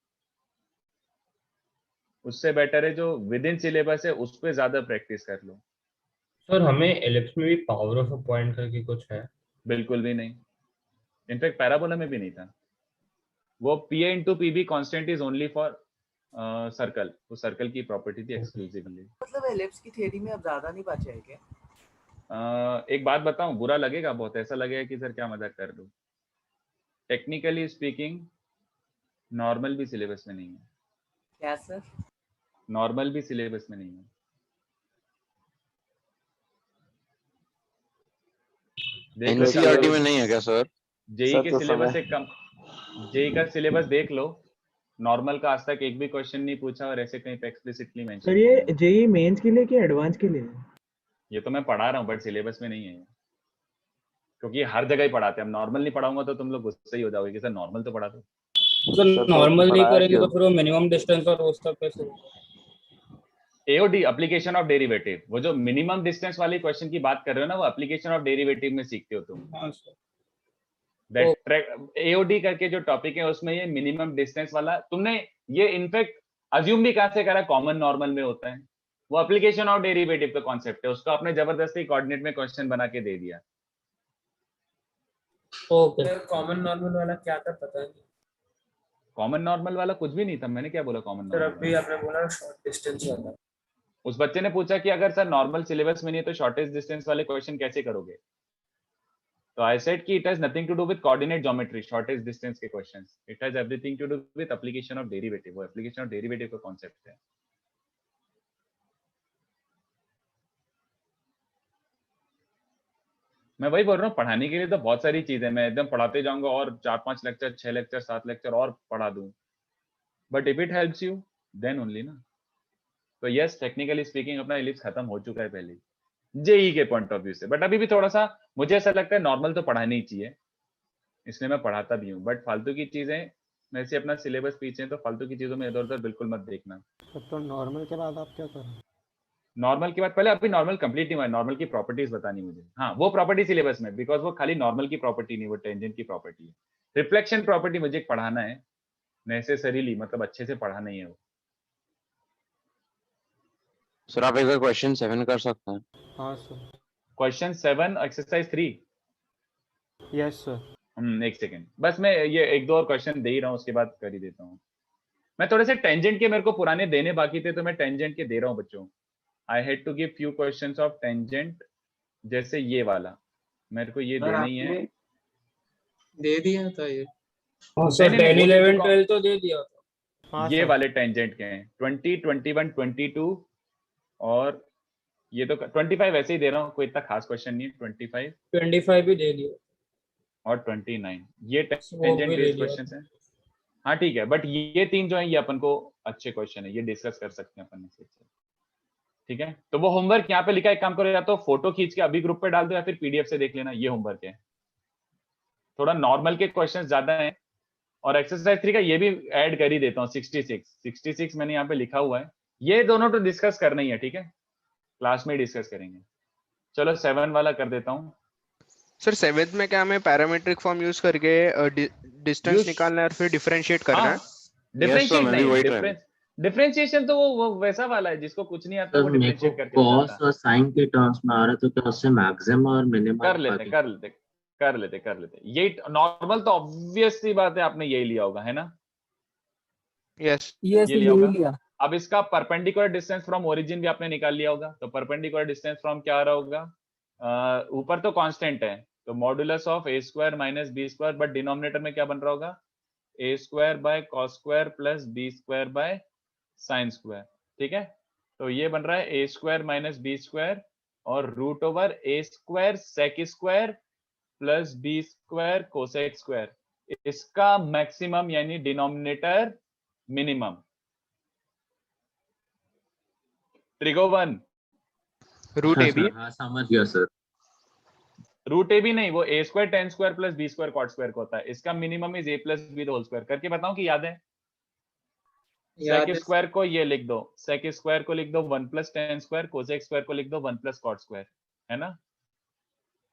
[SPEAKER 1] उससे बेटर है जो विद इन सिलेबस है उस पर ज्यादा प्रैक्टिस कर लो।
[SPEAKER 14] सर हमें एलिप्स में भी पावर ऑफ अ पॉइंट करके कुछ है?
[SPEAKER 1] बिल्कुल भी नहीं, इनफैक्ट पैराबोला में भी नहीं था। वो PA into PB constant is only for circle, वो सर्कल की प्रॉपर्टी थी एक्सक्लूसिवली।
[SPEAKER 4] मतलब एलिप्स की थ्योरी में अब ज्यादा नहीं बचा है क्या?
[SPEAKER 1] एक बात बताऊं, बुरा लगेगा बहुत, ऐसा लगेगा कि सर क्या मजाक कर लूं। टेक्निकली स्पीकिंग नॉर्मल भी सिलेबस में नहीं है।
[SPEAKER 4] क्या सर?
[SPEAKER 1] नॉर्मल भी सिलेबस में नहीं है।
[SPEAKER 8] NCERT में नहीं है क्या सर?
[SPEAKER 1] जेई के सिलेबस से कम, जेई का सिलेबस देख लो, नॉर्मल का आज तक एक भी क्वेश्चन नहीं पूछा और ऐसे कहीं पे एक्सप्लिसिटली मेंशन।
[SPEAKER 9] सर ये जेई मेंस के लिए कि एडवांस के लिए?
[SPEAKER 1] ये तो मैं पढ़ा रहा हूँ बट सिलेबस में नहीं है, क्योंकि हर जगह ही पढ़ाते हैं। हम नॉर्मल नहीं पढ़ाऊंगा तो तुम लोग गुस्से ही हो जाओगे कि सर नॉर्मल तो पढ़ा दो।
[SPEAKER 5] सर नॉर्मल नहीं करेंगे तो फिर वो मिनिमम डिस्टेंस और वो सब कैसे?
[SPEAKER 1] AOD एप्लीकेशन ऑफ डेरिवेटिव, वो जो मिनिमम डिस्टेंस वाली क्वेश्चन की बात कर रहे हो ना, वो एप्लीकेशन ऑफ डेरिवेटिव में सीखते हो तुम।
[SPEAKER 5] हाँ सर।
[SPEAKER 1] AOD करके जो टॉपिक है उसमें ये मिनिमम डिस्टेंस वाला तुमने ये इनफैक्ट अज्यूम भी कहां से करा, कॉमन नॉर्मल में होता है। वो एप्लीकेशन ऑफ डेरिवेटिव का कॉन्सेप्ट है, उसको आपने जबरदस्ती कोऑर्डिनेट में क्वेश्चन बना के दे दिया।
[SPEAKER 5] ओके
[SPEAKER 15] सर कॉमन नॉर्मल वाला क्या था पता नहीं
[SPEAKER 1] कॉमन नॉर्मल वाला कुछ भी नहीं था, मैंने क्या बोला कॉमन
[SPEAKER 15] सर।
[SPEAKER 1] नॉर्मल?
[SPEAKER 15] अभी आपने बोला शॉर्ट डिस्टेंस वाला।
[SPEAKER 1] उस बच्चे ने पूछा कि अगर सर नॉर्मल सिलेबस में नहीं है तो शॉर्टेस्ट डिस्टेंस वाले क्वेश्चन कैसे करोगे? तो आई सेड कि it has nothing to do with coordinate geometry, shortest distance के questions, it has everything to do with application of derivative. वो एप्लीकेशन ऑफ डेरिवेटिव का कॉन्सेप्ट है। मैं वही बोल रहा हूँ, पढ़ाने के लिए तो बहुत सारी चीजें, मैं एकदम पढ़ाते जाऊंगा और 4-5 लेक्चर, 6 लेक्चर, 7 लेक्चर और पढ़ा दूं, but if it helps you then only ना। तो यस, टेक्निकली स्पीकिंग अपना इलिप्स खत्म हो चुका है पहले जेई के पॉइंट ऑफ व्यू से, बट अभी भी थोड़ा सा मुझे ऐसा लगता है नॉर्मल तो पढ़ाना ही चाहिए, इसलिए मैं पढ़ाता भी हूँ। बट फालतू की चीजें, वैसे अपना सिलेबस पीछे है तो फालतू की चीजों में इधर उधर बिल्कुल मत देखना।
[SPEAKER 13] तो नॉर्मल के बाद आप क्या करें?
[SPEAKER 1] नॉर्मल के बाद पहले अभी नॉर्मल कंप्लीट नहीं हुआ है, नॉर्मल की प्रॉपर्टीज बतानी मुझे। हाँ, वो प्रॉपर्टी सिलेबस में, बिकॉज वो खाली नॉर्मल की प्रॉपर्टी नहीं, वो टेंजेंट की प्रॉपर्टी है। रिफ्लेक्शन प्रॉपर्टी मुझे पढ़ाना है नेसेसरीली, मतलब अच्छे से पढ़ाना ही है वो।
[SPEAKER 8] सर आप एक बार क्वेश्चन 7 कर सकते हैं?
[SPEAKER 13] हाँ sir.
[SPEAKER 1] Question 7 exercise 3।
[SPEAKER 13] Yes sir.
[SPEAKER 1] एक सेकेंड बस, मैं ये एक दो और क्वेश्चन दे ही रहा हूँ, उसके बाद कर ही देता हूँ। मैं थोड़े से टेंजेंट के मेरे को पुराने देने बाकी थे, तो मैं टेंजेंट के दे रहा हूँ बच्चों। I had to give few questions of tangent, जैसे ये वाला मेरे को ये देना ही है।
[SPEAKER 12] दे दिया था ये।
[SPEAKER 5] सर 10, 11, 12 तो दे दिया था।
[SPEAKER 1] ये वाले टेंजेंट के हैं 20, 21, 22 और ये तो 25 वैसे ही दे रहा हूँ, कोई इतना खास क्वेश्चन नहीं है।
[SPEAKER 5] 25 भी दे दिया
[SPEAKER 1] और 29 ये टेंजेंट बेस्ड क्वेश्चंस हैं। हाँ ठीक है, बट ये 3 जो है ये अपन को अच्छे क्वेश्चन है, ये डिस्कस कर सकते हैं अपन इससे। ठीक है, तो वो होमवर्क यहाँ पे लिखा है, एक काम करो, या तो फोटो खींच के अभी ग्रुप पे डाल दो या फिर पीडीएफ से देख लेना, ये होमवर्क है। थोड़ा नॉर्मल के क्वेश्चंस ज्यादा हैं, और एक्सरसाइज 3 का ये भी ऐड कर ही देता हूँ। 66 मैंने यहाँ पे लिखा हुआ है, ये दोनों तो डिस्कस करना ही है। ठीक है, क्लास में डिस्कस करेंगे। चलो 7 वाला कर देता हूँ।
[SPEAKER 3] सर 7th में क्या हमें पैरामीट्रिक फॉर्म यूज करके डिस्टेंस निकालना है और फिर डिफरेंशिएट करना है?
[SPEAKER 1] डिफरेंशिएट नहीं, डिफरेंशिएशन तो वो वैसा वाला है जिसको कुछ नहीं आता, वो डिफरेंशिएट करके
[SPEAKER 7] कॉस और साइन के टर्म्स में आ रहा है, तो क्या उससे मैक्सिमम और मिनिमम
[SPEAKER 1] कर लेते। ये नॉर्मल तो ऑब्वियस सी बात है, आपने यही लिया होगा, है ना?
[SPEAKER 3] यस
[SPEAKER 1] ये लिया। अब इसका परपेंडिकुलर डिस्टेंस फ्रॉम ओरिजिन भी आपने निकाल लिया होगा, तो परपेंडिकुलर डिस्टेंस फ्रॉम क्या आ रहा होगा? ऊपर तो कांस्टेंट है, तो modulus of a square minus b square, but denominator में क्या बन रहा होगा? a square by cos square plus b square by sine square. ठीक है, तो ये बन रहा है a square minus b square और root over a square sec square plus b square cosec square. इसका मैक्सिमम यानी denominator minimum. Trigo 1
[SPEAKER 3] root A B.
[SPEAKER 7] हाँ समझ गया सर।
[SPEAKER 1] रूट ए भी नहीं, वो a square ten square plus b square cot square का होता है। इसका minimum is a plus b the whole square. करके बताऊं कि याद है? सेक स्क्वायर को ये लिख दो, सेक स्क्वायर को लिख दो 1 plus ten square, cosec square को लिख दो 1 प्लस कॉट स्क्वायर, है ना?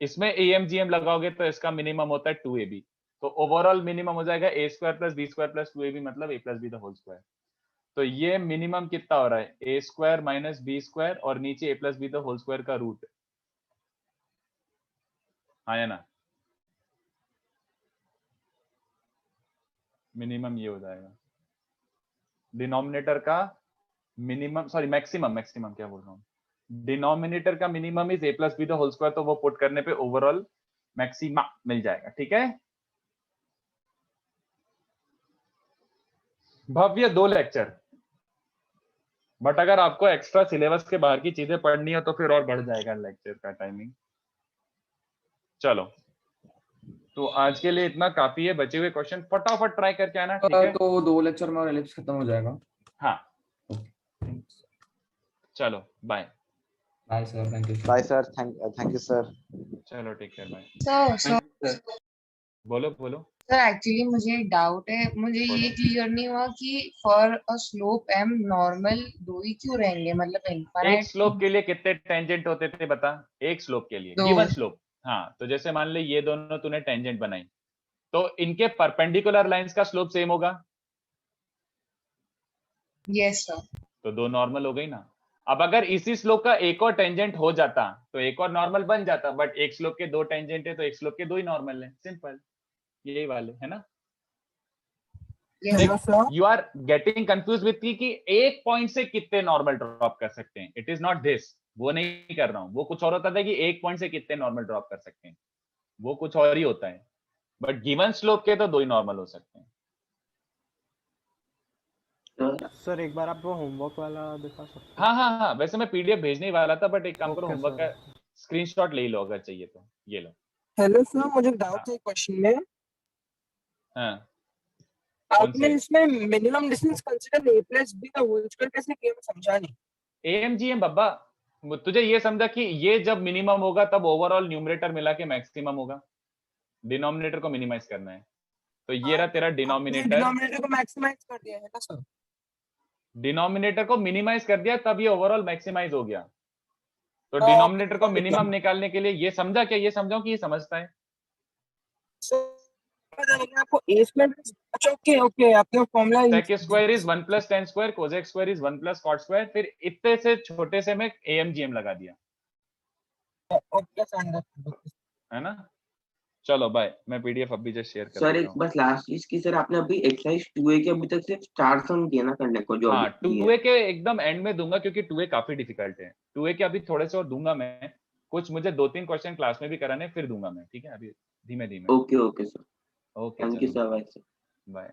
[SPEAKER 1] इसमें am लगाओगे तो इसका मिनिमम होता है 2ab, तो ओवरऑल मिनिमम हो जाएगा a square plus b square plus 2ab, मतलब a plus b the whole square. तो ये मिनिमम कितना हो रहा है? a square minus b square और नीचे a plus b the whole square का रूट, हाँ ना? मिनिमम ये हो जाएगा। डिनोमिनेटर का मिनिमम, सॉरी मैक्सिमम क्या बोल रहा हूँ, डिनोमिनेटर का minimum is a plus B the whole square, तो वो पुट करने पे ओवरऑल मैक्सिमा मिल जाएगा। ठीक है भव्य, 2 लेक्चर, बट अगर आपको एक्स्ट्रा सिलेबस के बाहर की चीजें पढ़नी हो तो फिर और बढ़ जाएगा लेक्चर का टाइमिंग। चलो, तो आज के लिए इतना काफी है। बचे हुए क्वेश्चन फटाफट ट्राई करके आना, ठीक है?
[SPEAKER 17] तो 2 लेक्चर में और एलिप्स खत्म हो जाएगा।
[SPEAKER 1] हाँ चलो bye.
[SPEAKER 17] Bye sir, thank you.
[SPEAKER 10] Bye sir, thank you sir.
[SPEAKER 1] चलो टेक केयर, बाय।
[SPEAKER 16] सर
[SPEAKER 1] बोलो
[SPEAKER 16] सर एक्चुअली मुझे एक डाउट है, मुझे ये क्लियर नहीं हुआ कि for a slope m normal 2 ही क्यों रहेंगे, मतलब
[SPEAKER 1] एक
[SPEAKER 16] इनफाइनाइट
[SPEAKER 1] स्लोप के लिए कितने टेंजेंट होते थे बता? एक स्लोप के लिए
[SPEAKER 16] 2।
[SPEAKER 1] Given slope. हाँ, तो जैसे मान ले ये दोनों तूने टेंजेंट बनाई, तो इनके परपेंडिकुलर लाइंस का स्लोप सेम होगा।
[SPEAKER 16] Yes sir.
[SPEAKER 1] तो 2 नॉर्मल हो गई ना। अब अगर इसी स्लोप का एक और टेंजेंट हो जाता तो एक और नॉर्मल बन जाता, बट एक स्लोप के 2 टेंजेंट है तो एक स्लोप के 2 ही नॉर्मल है, सिंपल, यही वाले है ना। You are getting confuse with कि एक पॉइंट से कितने नॉर्मल ड्रॉप कर सकते हैं, इट इज नॉट दिस, वो नहीं कर रहा हूं। वो कुछ और होता था कि एक पॉइंट से कितने नॉर्मल ड्रॉप कर सकते हैं, वो कुछ और ही होता है, बट गिवन स्लोप के तो 2 ही नॉर्मल हो सकते हैं।
[SPEAKER 13] सर एक बार आप वो होमवर्क वाला दिखा सकते हैं?
[SPEAKER 1] हाँ, वैसे मैं पीडीएफ भेजने ही वाला था, बट एक काम करो, होमवर्क का स्क्रीनशॉट ले ही लो अगर चाहिए तो, ये लो।
[SPEAKER 16] हेलो सर, मुझे डाउट है क्वेश्चन में।
[SPEAKER 1] हाँ,
[SPEAKER 16] आपने इसमें minimum distance consider a plus b का होल स्क्वायर कैसे किया, मैं समझा नहीं।
[SPEAKER 1] AMGM बब्बा, तुझे ये समझा कि ये जब मिनिमम होगा तब ओवरऑल न्यूमरेटर मिला के मैक्सिमम होगा, डिनोमिनेटर को मिनिमाइज करना है, तो ये रहा तेरा
[SPEAKER 16] डिनोमिनेटर को मैक्सिमाइज कर दिया है ना सर,
[SPEAKER 1] डिनोमिनेटर को मिनिमाइज कर दिया तब ये ओवरऑल मैक्सिमाइज हो गया। तो डिनोमिनेटर को मिनिमम निकालने के लिए ये समझा क्या, ये समझाओ कि ये समझता है।
[SPEAKER 16] आपको a स्क्वायर, अच्छा ओके आपका formula
[SPEAKER 1] sec square is 1 plus tan square, cosec square is 1 plus cot square, फिर इतने से छोटे से मैं AMGM लगा दिया, है ना। चलो बाय, मैं पीडीएफ अभी जस्ट शेयर कर
[SPEAKER 18] सर। एक बस लास्ट चीज की सर, आपने अभी एक्सरसाइज 2A के अभी तक सिर्फ 4 सम दिए ना करने को, जो
[SPEAKER 1] हाँ 2A के एकदम एंड में दूंगा क्योंकि 2A काफी डिफिकल्ट है। 2A के अभी थोड़े से और दूंगा मैं, कुछ मुझे 2-3 क्वेश्चन क्लास में भी कराने, फिर दूंगा मैं, ठीक है, अभी धीमे धीमे।
[SPEAKER 18] Okay sir,
[SPEAKER 1] okay,
[SPEAKER 18] thank you sir, bye.